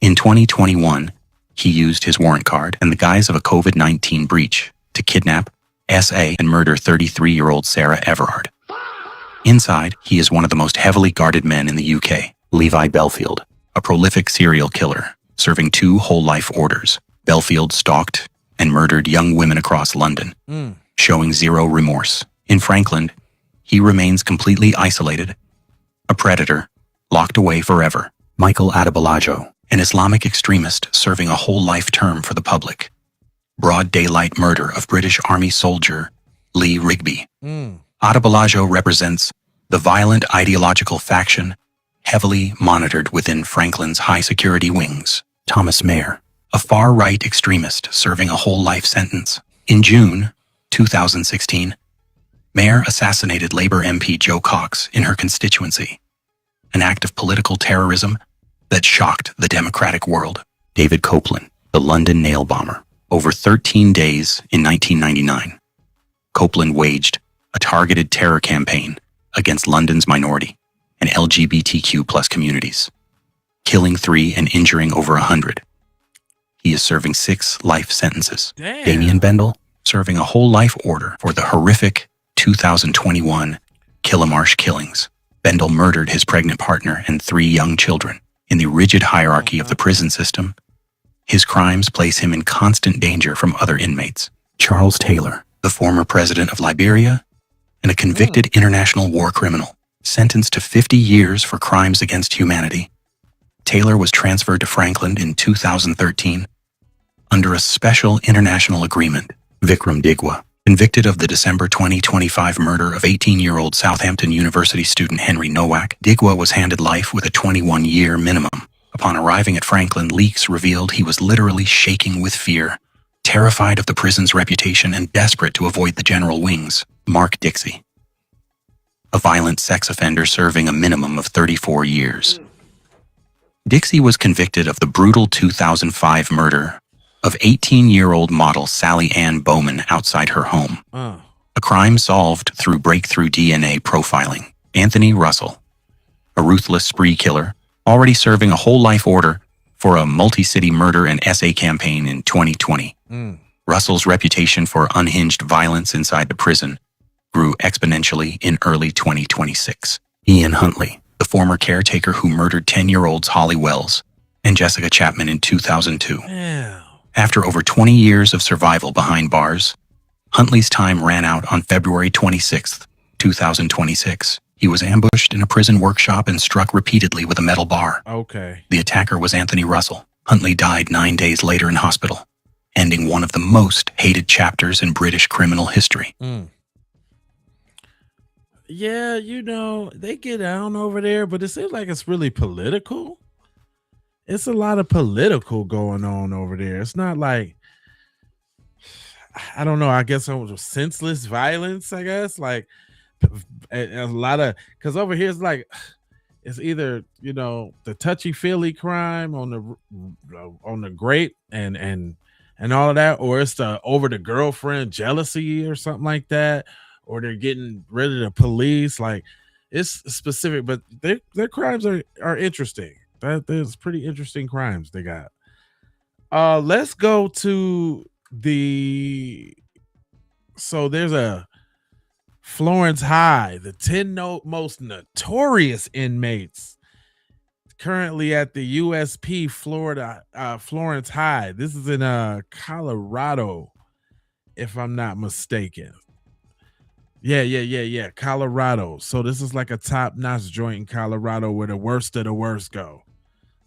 Speaker 3: In 2021, he used his warrant card and the guise of a COVID-19 breach to kidnap, SA, and murder 33-year-old Sarah Everard. Inside, he is one of the most heavily guarded men in the UK, Levi Belfield, a prolific serial killer, serving 2 whole-life orders. Belfield stalked and murdered young women across London, showing zero remorse. In Franklin, he remains completely isolated, a predator, locked away forever. Michael Adebolajo, an Islamic extremist serving a whole life term for the public. Broad daylight murder of British Army soldier Lee Rigby. Adebolajo represents the violent ideological faction heavily monitored within Franklin's high-security wings. Thomas Mayer, a far-right extremist serving a whole life sentence. In June 2016, Mayer assassinated Labour MP Jo Cox in her constituency, an act of political terrorism that shocked the democratic world. David Copeland, the London nail bomber. Over 13 days in 1999, Copeland waged a targeted terror campaign against London's minority and LGBTQ+ communities, killing 3 and injuring over 100. He is serving 6 life sentences.
Speaker 1: Damn.
Speaker 3: Damien Bendel, serving a whole life order for the horrific 2021 Killamarsh killings. Bendel murdered his pregnant partner and 3 young children. In the rigid hierarchy of the prison system, his crimes place him in constant danger from other inmates. Charles Taylor, the former president of Liberia and a convicted international war criminal, sentenced to 50 years for crimes against humanity. Taylor was transferred to Franklin in 2013 under a special international agreement. Vikram Digwa, convicted of the December 2025 murder of 18-year-old Southampton University student Henry Nowak, Digwa was handed life with a 21-year minimum. Upon arriving at Franklin, leaks revealed he was literally shaking with fear, terrified of the prison's reputation and desperate to avoid the general wings. Mark Dixie, a violent sex offender serving a minimum of 34 years. Dixie was convicted of the brutal 2005 murder of 18-year-old model Sally Ann Bowman outside her home. A crime solved through breakthrough DNA profiling. Anthony Russell, a ruthless spree killer, already serving a whole life order for a multi-city murder and SA campaign in 2020. Russell's reputation for unhinged violence inside the prison grew exponentially in early 2026. Ian Huntley, the former caretaker who murdered 10-year-olds Holly Wells and Jessica Chapman in 2002. After over 20 years of survival behind bars, Huntley's time ran out on February 26, 2026. He was ambushed in a prison workshop and struck repeatedly with a metal bar.
Speaker 1: Okay.
Speaker 3: The attacker was Anthony Russell. Huntley died 9 days later in hospital, ending one of the most hated chapters in British criminal history.
Speaker 1: Yeah, they get down over there, but it seems like it's really political. It's a lot of political going on over there. It's not like, I don't know, I guess it was senseless violence, I guess. Like a lot of, because over here it's like, it's either, the touchy-feely crime on the grape and all of that, or it's the over the girlfriend jealousy or something like that, or they're getting rid of the police. Like, it's specific, but their crimes are interesting. There's pretty interesting crimes they got. Let's go to so there's a Florence High, the 10 most notorious inmates currently at the USP Florence High. This is in Colorado, if I'm not mistaken. Yeah, Colorado. So this is like a top-notch joint in Colorado where the worst of the worst go.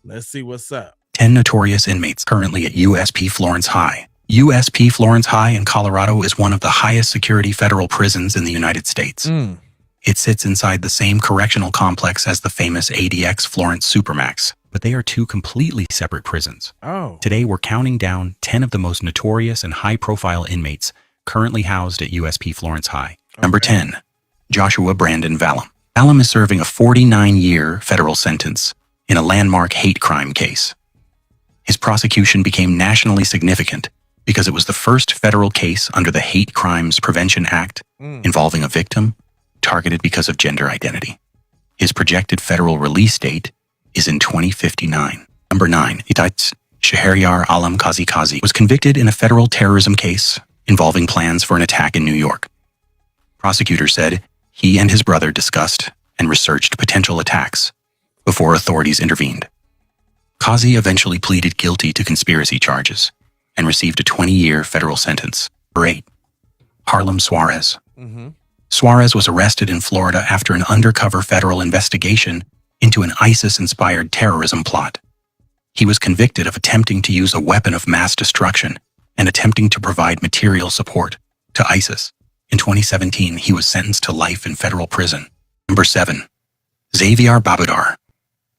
Speaker 1: Let's see what's up.
Speaker 3: 10 notorious inmates currently at USP Florence High. USP Florence High in Colorado is one of the highest security federal prisons in the United States. It sits inside the same correctional complex as the famous ADX Florence Supermax, but they are 2 completely separate prisons. Today we're counting down 10 of the most notorious and high-profile inmates currently housed at USP Florence High. Number 10, Joshua Brandon Valum. Valum is serving a 49-year federal sentence in a landmark hate crime case. His prosecution became nationally significant because it was the first federal case under the Hate Crimes Prevention Act involving a victim targeted because of gender identity. His projected federal release date is in 2059. Number 9. Hidayat Shahryar Alam Kazi was convicted in a federal terrorism case involving plans for an attack in New York. Prosecutors said he and his brother discussed and researched potential attacks before authorities intervened. Kazi eventually pleaded guilty to conspiracy charges and received a 20-year federal sentence. Number 8. Harlem Suarez. Suarez was arrested in Florida after an undercover federal investigation into an ISIS-inspired terrorism plot. He was convicted of attempting to use a weapon of mass destruction and attempting to provide material support to ISIS. In 2017, he was sentenced to life in federal prison. Number 7. Xavier Babudar,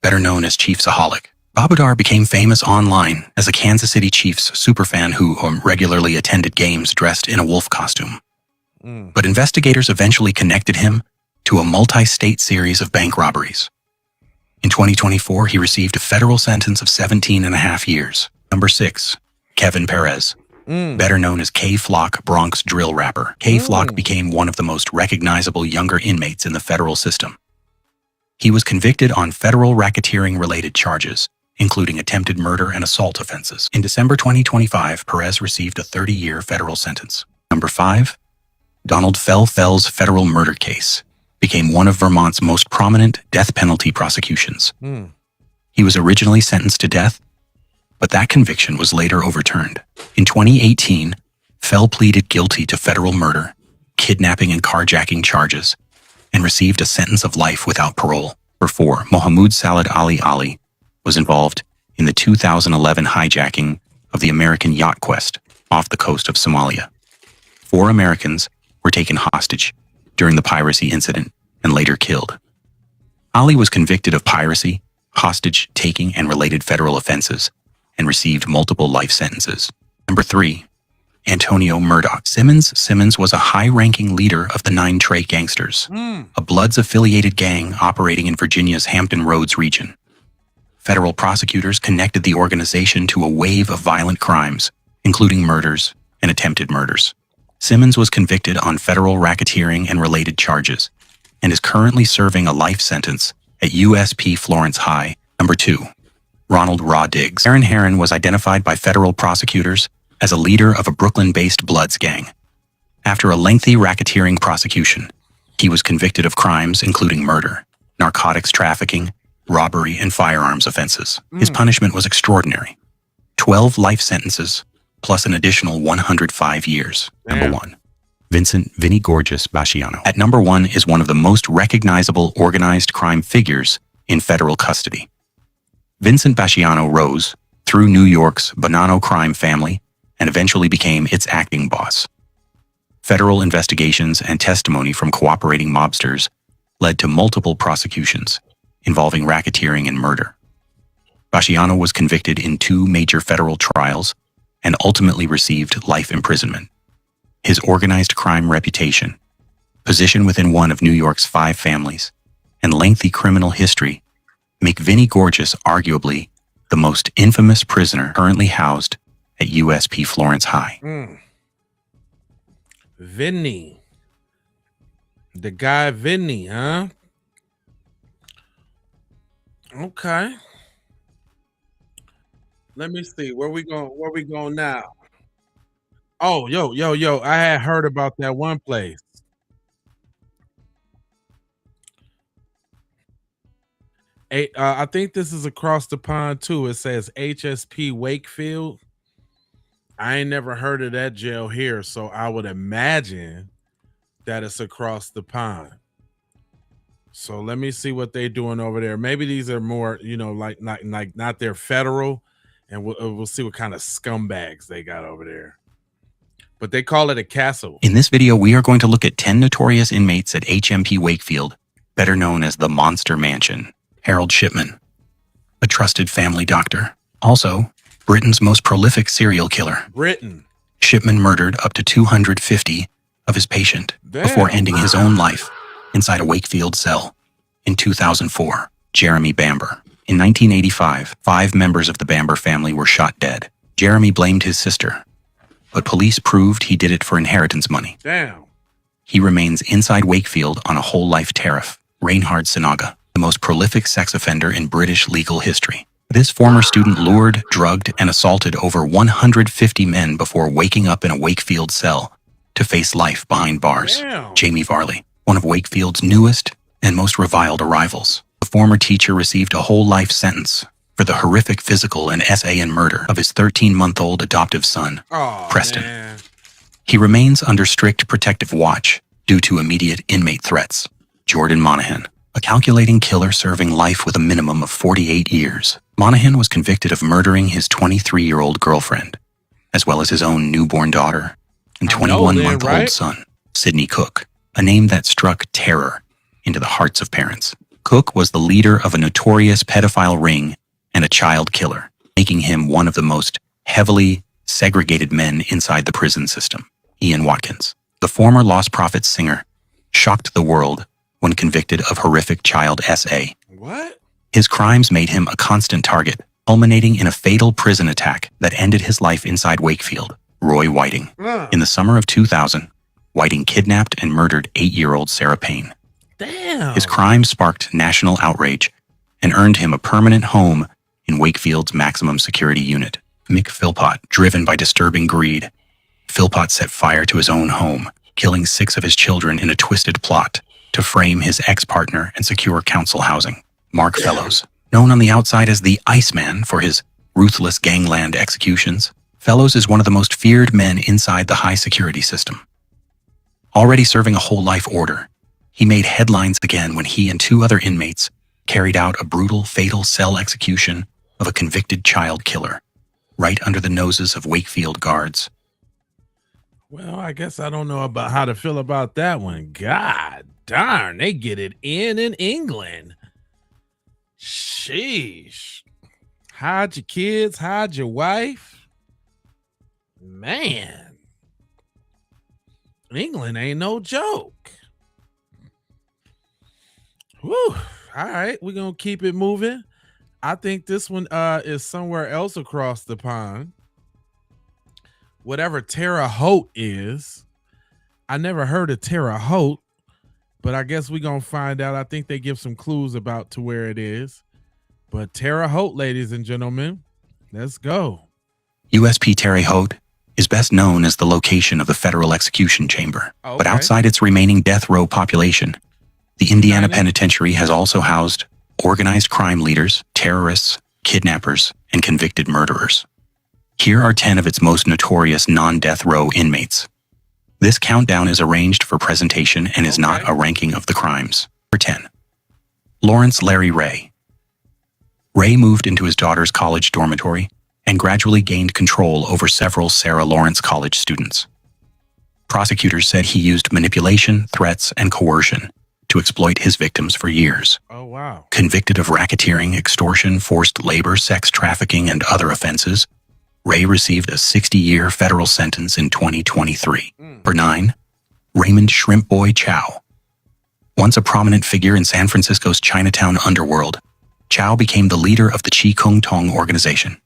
Speaker 3: better known as Chiefs Aholic. Babudar became famous online as a Kansas City Chiefs superfan who regularly attended games dressed in a wolf costume. But investigators eventually connected him to a multi-state series of bank robberies. In 2024, he received a federal sentence of 17.5 years. Number 6. Kevin Perez, better known as K-Flock Bronx drill rapper. K-Flock became one of the most recognizable younger inmates in the federal system. He was convicted on federal racketeering-related charges, including attempted murder and assault offenses. In December 2025, Perez received a 30-year federal sentence. Number 5. Donald Fell's federal murder case became one of Vermont's most prominent death penalty prosecutions. He was originally sentenced to death, but that conviction was later overturned. In 2018, Fell pleaded guilty to federal murder, kidnapping and carjacking charges, and received a sentence of life without parole. Number 4. Mohammed Salad Ali was involved in the 2011 hijacking of the American Yacht Quest off the coast of Somalia. 4 Americans were taken hostage during the piracy incident and later killed. Ali was convicted of piracy, hostage taking, and related federal offenses, and received multiple life sentences. Number 3. Antonio Murdoch. Simmons was a high-ranking leader of the Nine Trey Gangsters, a Bloods-affiliated gang operating in Virginia's Hampton Roads region. Federal prosecutors connected the organization to a wave of violent crimes, including murders and attempted murders. Simmons was convicted on federal racketeering and related charges, and is currently serving a life sentence at USP Florence High. Number 2. Ronald Raw Diggs. Aaron Herron was identified by federal prosecutors as a leader of a Brooklyn-based Bloods gang. After a lengthy racketeering prosecution, he was convicted of crimes including murder, narcotics trafficking, robbery, and firearms offenses. His punishment was extraordinary. 12 life sentences, plus an additional 105 years. Number 1. Vinny Gorgeous Basciano. At number 1 is one of the most recognizable organized crime figures in federal custody. Vincent Basciano rose through New York's Bonanno crime family and eventually became its acting boss. Federal investigations and testimony from cooperating mobsters led to multiple prosecutions involving racketeering and murder. Basciano was convicted in 2 major federal trials and ultimately received life imprisonment. His organized crime reputation, position within one of New York's 5 families, and lengthy criminal history make Vinny Gorgeous arguably the most infamous prisoner currently housed at USP Florence High.
Speaker 1: Vinny. The guy Vinny, huh? Okay. Let me see. Where we going now? Oh, yo. I had heard about that one place. I think this is across the pond too. It says HSP Wakefield. I ain't never heard of that jail here, so I would imagine that it's across the pond. So let me see what they're doing over there. Maybe these are more, like not their federal, and we'll see what kind of scumbags they got over there. But they call it a castle.
Speaker 3: In this video, we are going to look at 10 notorious inmates at HMP Wakefield, better known as the Monster Mansion. Harold Shipman, a trusted family doctor. Also, Britain's most prolific serial killer. Shipman murdered up to 250 of his patients before ending his own life inside a Wakefield cell. In 2004, Jeremy Bamber, In 1985, 5 members of the Bamber family were shot dead. Jeremy blamed his sister, but police proved he did it for inheritance money.
Speaker 1: Damn.
Speaker 3: He remains inside Wakefield on a whole life tariff. Reinhard Sinaga, the most prolific sex offender in British legal history. This former student lured, drugged, and assaulted over 150 men before waking up in a Wakefield cell to face life behind bars.
Speaker 1: Damn.
Speaker 3: Jamie Varley, one of Wakefield's newest and most reviled arrivals. The former teacher received a whole life sentence for the horrific physical and SA and murder of his 13-month-old adoptive son, Preston.
Speaker 1: Man.
Speaker 3: He remains under strict protective watch due to immediate inmate threats. Jordan Monahan, a calculating killer serving life with a minimum of 48 years. Monahan was convicted of murdering his 23-year-old girlfriend, as well as his own newborn daughter and 21-month-old son, Sidney Cook, a name that struck terror into the hearts of parents. Cook was the leader of a notorious pedophile ring and a child killer, making him one of the most heavily segregated men inside the prison system. Ian Watkins, the former Lost Prophets singer, shocked the world when convicted of horrific child SA.
Speaker 1: What?
Speaker 3: His crimes made him a constant target, culminating in a fatal prison attack that ended his life inside Wakefield. Roy Whiting. In the summer of 2000, Whiting kidnapped and murdered 8-year-old Sarah Payne.
Speaker 1: Damn.
Speaker 3: His crime sparked national outrage and earned him a permanent home in Wakefield's maximum security unit. Mick Philpott, driven by disturbing greed, Philpott set fire to his own home, killing 6 of his children in a twisted plot to frame his ex-partner and secure council housing. Mark Fellows, known on the outside as the Iceman for his ruthless gangland executions, Fellows is one of the most feared men inside the high security system. Already serving a whole life order, he made headlines again when he and 2 other inmates carried out a brutal, fatal cell execution of a convicted child killer, right under the noses of Wakefield guards.
Speaker 1: Well, I guess I don't know about how to feel about that one. God darn, they get it in England. Sheesh. Hide your kids, hide your wife. Man. England ain't no joke. Whew. All right, we're gonna keep it moving. I think this one is somewhere else across the pond. Whatever Terre Haute is. I never heard of Terre Haute, but I guess we're gonna find out. I think they give some clues about to where it is. But Terre Haute, ladies and gentlemen, let's go.
Speaker 3: USP Terre Haute is best known as the location of the federal execution chamber, but
Speaker 1: Okay.
Speaker 3: outside its remaining death row population, the Indiana Penitentiary has also housed organized crime leaders, terrorists, kidnappers, and convicted murderers. Here are 10 of its most notorious non-death row inmates. This countdown is arranged for presentation and is not a ranking of the crimes. Number 10. Lawrence Larry Ray. Ray moved into his daughter's college dormitory and gradually gained control over several Sarah Lawrence College students. Prosecutors said he used manipulation, threats, and coercion to exploit his victims for years.
Speaker 1: Oh, wow.
Speaker 3: Convicted of racketeering, extortion, forced labor, sex trafficking, and other offenses, Ray received a 60-year federal sentence in 2023. Number 9. Raymond Shrimp Boy Chow. Once a prominent figure in San Francisco's Chinatown underworld, Chow became the leader of the Chi Kung Tong organization.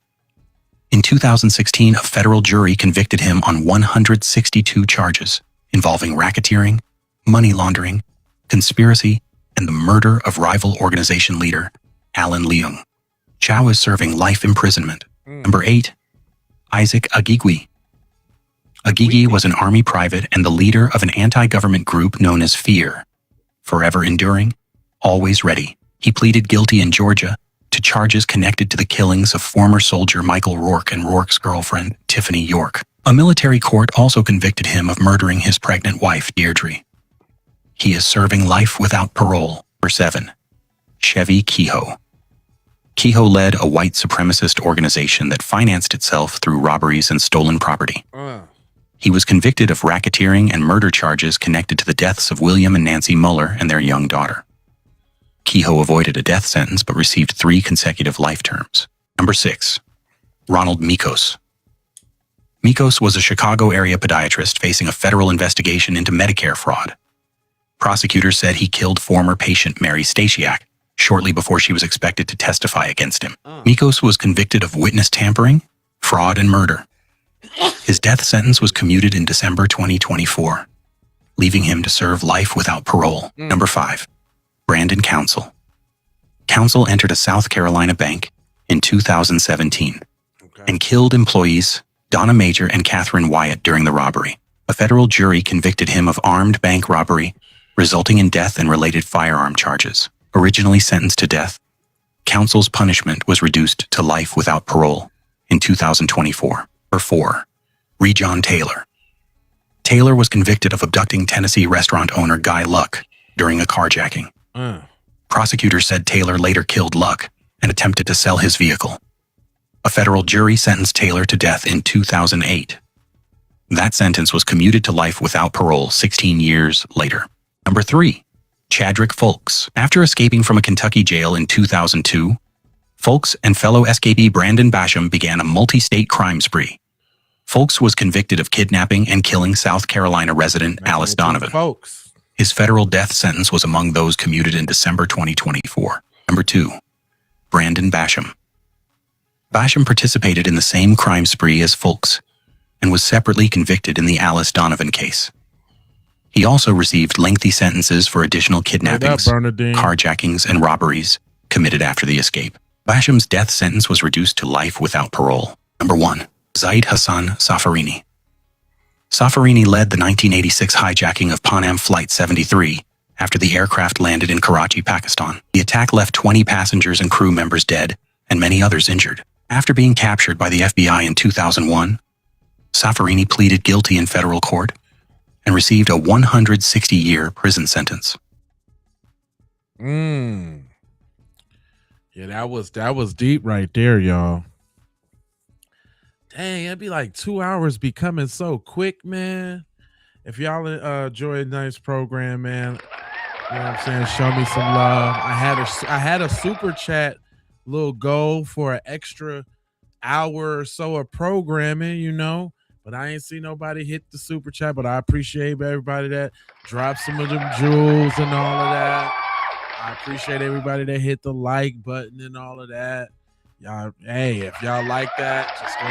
Speaker 3: In 2016, a federal jury convicted him on 162 charges involving racketeering, money laundering, conspiracy, and the murder of rival organization leader Alan Leung. Chow is serving life imprisonment. Number 8. Isaac Agigui. Agigui was an army private and the leader of an anti-government group known as FEAR, Forever Enduring, Always Ready. He pleaded guilty in Georgia to charges connected to the killings of former soldier Michael Rourke and Rourke's girlfriend, Tiffany York. A military court also convicted him of murdering his pregnant wife, Deirdre. He is serving life without parole. Number 7. Chevy Kehoe. Kehoe led a white supremacist organization that financed itself through robberies and stolen property. He was convicted of racketeering and murder charges connected to the deaths of William and Nancy Mueller and their young daughter. Kehoe avoided a death sentence but received 3 consecutive life terms. Number 6. Ronald Mikos. Mikos was a Chicago area podiatrist facing a federal investigation into Medicare fraud. Prosecutors said he killed former patient Mary Stasiak shortly before she was expected to testify against him. Mikos was convicted of witness tampering, fraud, and murder. His death sentence was commuted in December 2024, leaving him to serve life without parole. Number 5. Brandon Council. Council entered a South Carolina bank in 2017 and killed employees Donna Major and Catherine Wyatt during the robbery. A federal jury convicted him of armed bank robbery, resulting in death and related firearm charges. Originally sentenced to death, Council's punishment was reduced to life without parole in 2024. Number 4. Rejon Taylor. Taylor was convicted of abducting Tennessee restaurant owner Guy Luck during a carjacking. Prosecutors said Taylor later killed Luck and attempted to sell his vehicle. A federal jury sentenced Taylor to death in 2008. That sentence was commuted to life without parole 16 years later. Number 3. Chadrick Folks. After escaping from a Kentucky jail in 2002, Folks and fellow escapee Brandon Basham began a multi-state crime spree. Folks was convicted of kidnapping and killing South Carolina resident Alice Donovan. His federal death sentence was among those commuted in December 2024. Number 2. Brandon Basham. Basham participated in the same crime spree as Folks and was separately convicted in the Alice Donovan case. He also received lengthy sentences for additional kidnappings, carjackings, and robberies committed after the escape. Basham's death sentence was reduced to life without parole. Number 1. Zaid Hassan Safarini. Safarini led the 1986 hijacking of Pan Am Flight 73 after the aircraft landed in Karachi, Pakistan. The attack left 20 passengers and crew members dead and many others injured. After being captured by the FBI in 2001, Safarini pleaded guilty in federal court and received a 160-year prison sentence.
Speaker 1: Yeah, that was deep right there, y'all. Dang, it'd be like 2 hours be coming so quick, man. If y'all enjoy a nice program, man, you know what I'm saying? Show me some love. I had a super chat little goal for an extra hour or so of programming, you know, but I ain't see nobody hit the super chat, but I appreciate everybody that dropped some of them jewels and all of that. I appreciate everybody that hit the like button and all of that. Y'all, hey, if y'all like that, just go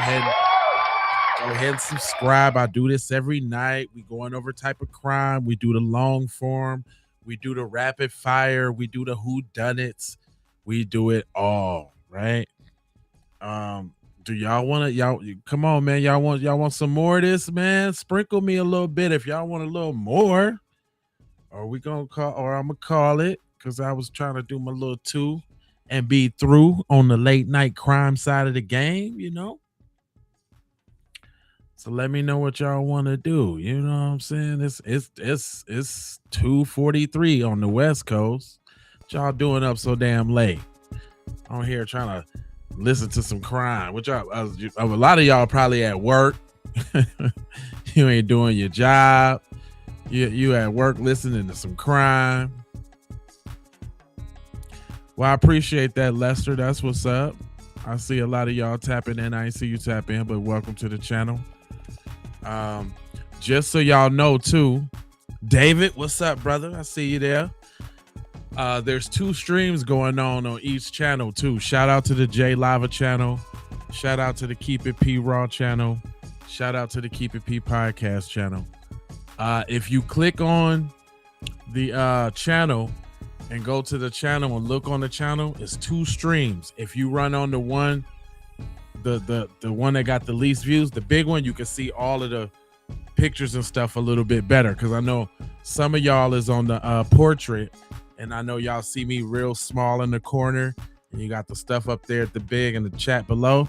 Speaker 1: ahead and subscribe. I do this every night. We going over type of crime. We do the long form. We do the rapid fire. We do the whodunits. We do it all, right? Do y'all want to? Y'all come on, man. Y'all want some more of this, man? Sprinkle me a little bit if y'all want a little more. Or we gonna call, or I'm gonna call it, because I was trying to do my little 2 and be through on the late night crime side of the game, you know. So let me know what y'all want to do. You know what I'm saying? It's 2:43 on the West Coast. What y'all doing up so damn late? I'm here trying to listen to some crime. Which a lot of y'all probably at work. You ain't doing your job. You at work listening to some crime. Well, I appreciate that, Lester. That's what's up. I see a lot of y'all tapping in. I ain't see you tap in, but welcome to the channel. Just so y'all know too, David, what's up, brother? I see you there. There's 2 streams going on each channel too. Shout out to the J Lava channel. Shout out to the Keep It P Raw channel. Shout out to the Keep It P Podcast channel. If you click on the channel and go to the channel and look on the channel, it's 2 streams. If you run on the one, the one that got the least views, the big one, you can see all of the pictures and stuff a little bit better, because I know some of y'all is on the portrait, and I know y'all see me real small in the corner, and you got the stuff up there at the big and the chat below.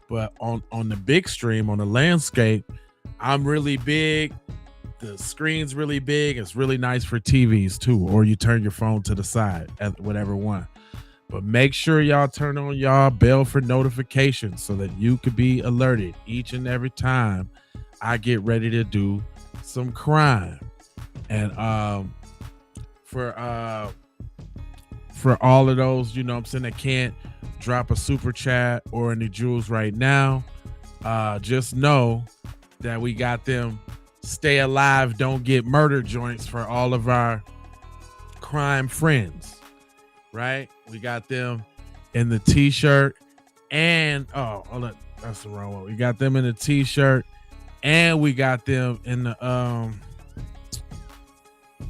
Speaker 1: But on the big stream, on the landscape, I'm really big. The screen's really big. It's really nice for TVs too, or you turn your phone to the side at whatever one. But make sure y'all turn on y'all bell for notifications so that you could be alerted each and every time I get ready to do some crime. And for all of those, you know what I'm saying, that can't drop a super chat or any jewels right now, just know that we got them stay alive, don't get murdered joints for all of our crime friends. right? We got them in the t-shirt and that's the wrong one. We got them in the t-shirt and we got them in the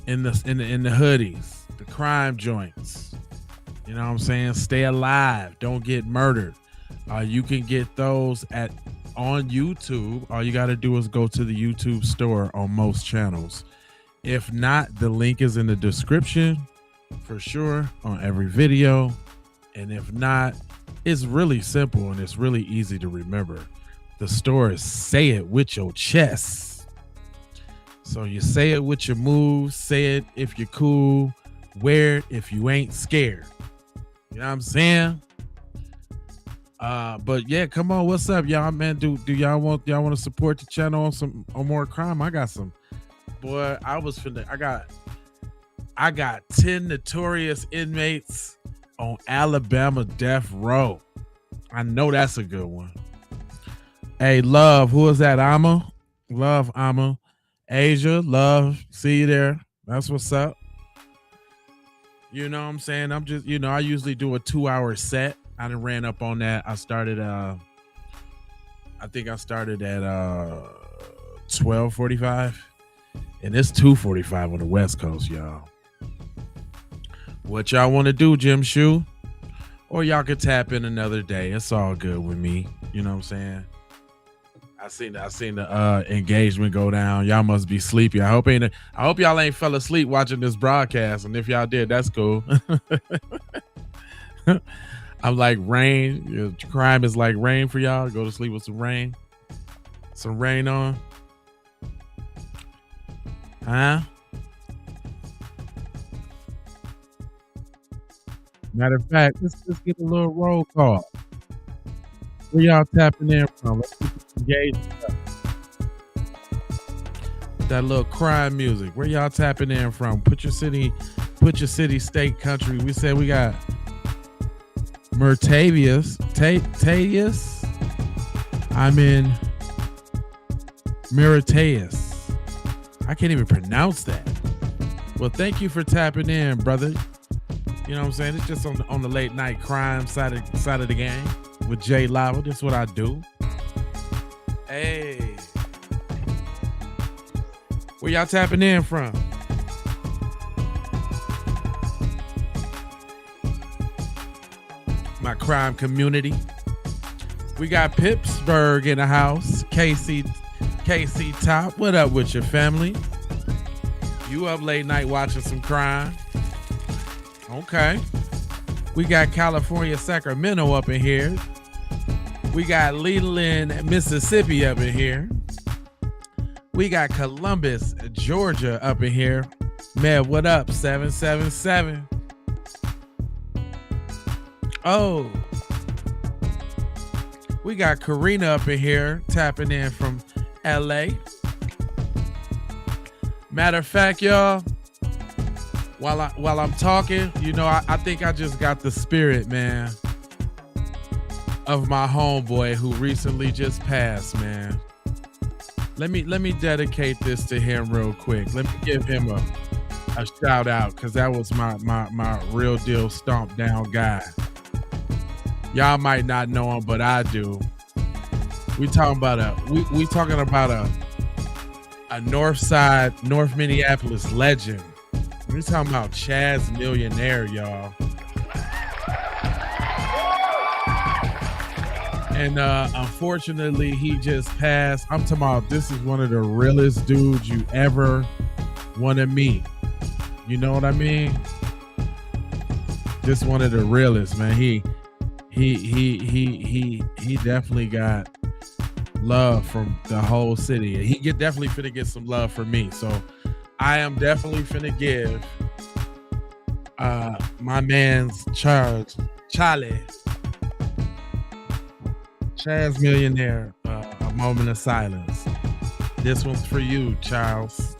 Speaker 1: hoodies, the crime joints. You know what I'm saying? Stay alive, don't get murdered. You can get those on YouTube. All you got to do is go to the YouTube store on most channels. If not, the link is in the description for sure on every video. And if not, it's really simple and it's really easy to remember. The store is Say It With Your Chest. So you say it with your moves, say it if you're cool, wear it if you ain't scared. You know what I'm saying? But yeah, come on, what's up, y'all, man? Do y'all want to support the channel on more crime? I got some, boy. I got 10 notorious inmates on Alabama death row. I know that's a good one. Hey, love, who is that? Amma, love, Amma, Asia, love, see you there. That's what's up. You know what I'm saying? I'm just, I usually do a 2-hour set. I done ran up on that. I started I think I started at 12:45 and it's 2:45 on the West Coast, y'all. What y'all want to do, Jim Shoe? Or y'all could tap in another day. It's all good with me. You know what I'm saying? I seen the engagement go down. Y'all must be sleepy. I hope y'all ain't fell asleep watching this broadcast. And if y'all did, that's cool. I'm like rain. Crime is like rain for y'all. Go to sleep with some rain. Some rain on. Huh? Matter of fact, let's get a little roll call. Where y'all tapping in from? Let's get engaged. That little crime music. Where y'all tapping in from? Put your city, state, country. We said we got Tadius. I'm in Myrtaeus. I can't even pronounce that. Well, thank you for tapping in, brother. You know what I'm saying? It's just on the late night crime side of the game with Jay Lava. That's what I do. Hey. Where y'all tapping in from? My crime community. We got Pittsburgh in the house. KC Top. What up with your family? You up late night watching some crime? Okay. We got California, Sacramento up in here. We got Leland, Mississippi up in here. We got Columbus, Georgia up in here. Man, what up? 777. Oh. We got Karina up in here tapping in from LA. Matter of fact, y'all, while I'm talking, I think I just got the spirit, man, of my homeboy who recently just passed, man. Let me dedicate this to him real quick. Let me give him a shout out, because that was my real deal stomp down guy. Y'all might not know him, but I do. We talking about a North Minneapolis legend. We talking about Chaz Millionaire, y'all. And unfortunately, he just passed. I'm talking about, this is one of the realest dudes you ever want to meet. You know what I mean? Just one of the realest, man. He definitely got love from the whole city. He definitely finna get some love from me. So I am definitely finna give my man's Chaz Millionaire a moment of silence. This one's for you, Charles.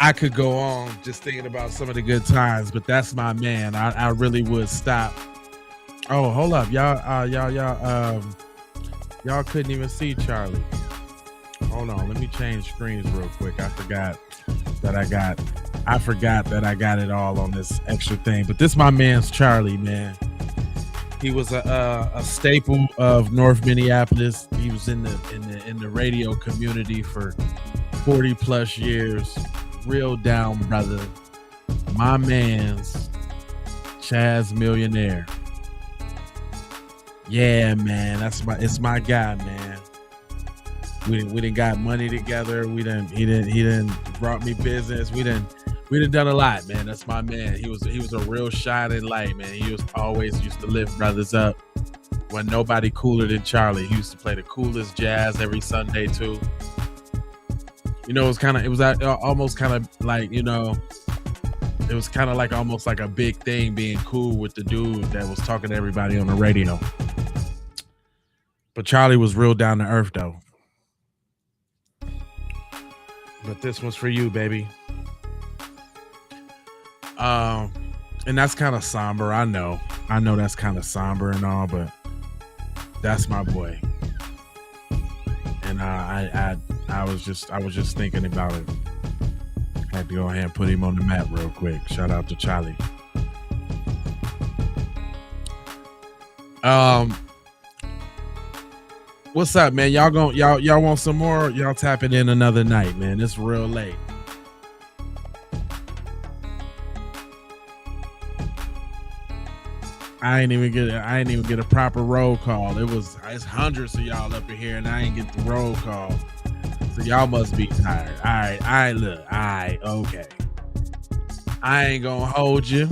Speaker 1: I could go on just thinking about some of the good times, but that's my man. I really would stop. Oh, hold up, y'all couldn't even see Charlie. Hold on, let me change screens real quick. I forgot that I got it all on this extra thing. But this my man's Charlie, man. He was a staple of North Minneapolis. He was in the radio community for 40 plus years. Real down brother. My man's Chaz Millionaire. Yeah, man, it's my guy, man. We done got money together. He done brought me business. We done done a lot, man. That's my man. He was a real shining light, man. He was always used to lift brothers up. When nobody cooler than Charlie. He used to play the coolest jazz every Sunday too. You know, it was almost kind of like, you know, it was kind of like almost like a big thing being cool with the dude that was talking to everybody on the radio. But Charlie was real down to earth though. But this one's for you, baby. And that's kind of somber. I know that's kind of somber and all, but that's my boy. And I was just thinking about it. Had to go ahead and put him on the map real quick. Shout out to Charlie. What's up, man? Y'all want some more? Y'all tapping in another night, man. It's real late. I ain't even get a proper roll call. It's hundreds of y'all up in here, and I ain't get the roll call. So y'all must be tired. All right, look. All right, okay. I ain't gonna hold you,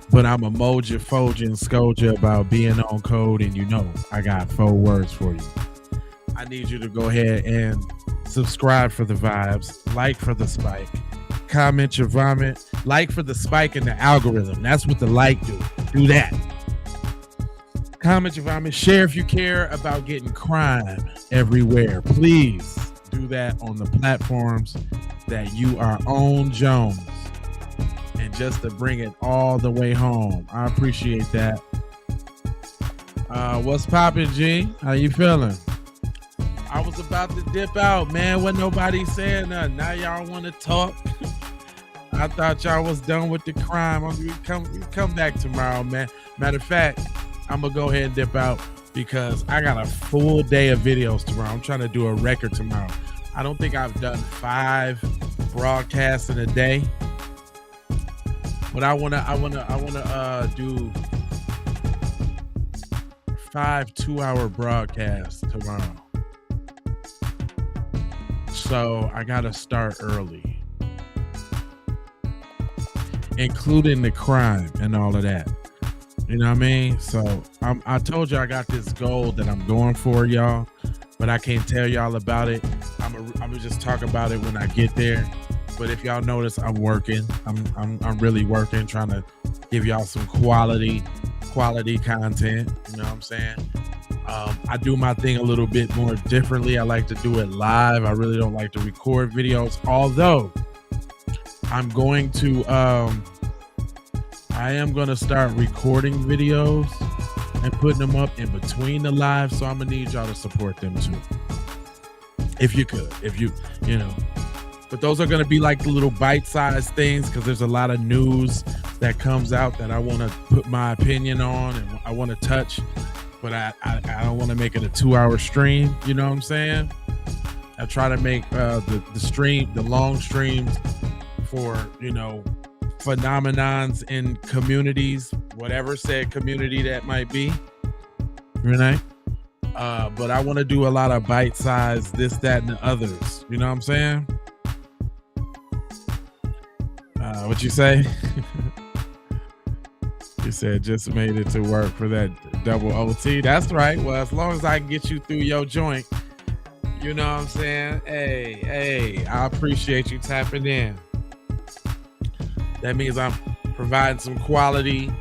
Speaker 1: but I'm a mold you, fold you, and scold you about being on code, and you know I got 4 words for you. I need you to go ahead and subscribe for the vibes, like for the spike, comment your vomit, like for the spike in the algorithm. That's what the like do. Do that. Comment your vomit, share if you care about getting crime everywhere. Please do that on the platforms that you are on, Jones. And just to bring it all the way home. I appreciate that. What's poppin', G? How you feeling? I was about to dip out, man. Wasn't nobody saying nothing. Now y'all want to talk. I thought y'all was done with the crime. We come back tomorrow, man. Matter of fact, I'm gonna go ahead and dip out because I got a full day of videos tomorrow. I'm trying to do a record tomorrow. I don't think I've done 5 broadcasts in a day. But I wanna do 5 2-hour broadcasts tomorrow. So I gotta start early, including the crime and all of that. You know what I mean? So I told you I got this goal that I'm going for, y'all, but I can't tell y'all about it. I'm gonna just talk about it when I get there. But if y'all notice, I'm working. I'm really working, trying to give y'all some quality content. You know what I'm saying? I do my thing a little bit more differently. I like to do it live. I really don't like to record videos. Although I'm going to, I am going to start recording videos and putting them up in between the live. So I'm gonna need y'all to support them too. If you could, you know. But those are going to be like the little bite-sized things because there's a lot of news that comes out that I want to put my opinion on and I want to touch. But I don't want to make it a 2-hour stream. You know what I'm saying? I try to make the long streams for, you know, phenomenons in communities, whatever said community that might be. Right? But I want to do a lot of bite-sized this, that, and the others. You know what I'm saying? What you say? You said just made it to work for that double OT. That's right. Well, as long as I can get you through your joint, you know what I'm saying? Hey, I appreciate you tapping in. That means I'm providing some quality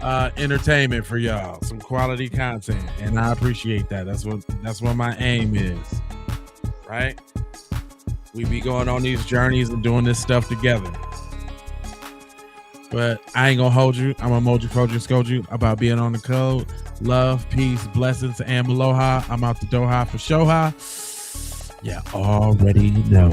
Speaker 1: entertainment for y'all, some quality content, and I appreciate that. That's what my aim is, right? we be going on these journeys and doing this stuff together. But I ain't gonna hold you. I'm gonna mold you, fold you, scold you about being on the code. Love, peace, blessings, and aloha. I'm out the Doha for Shoha. Yeah, already know.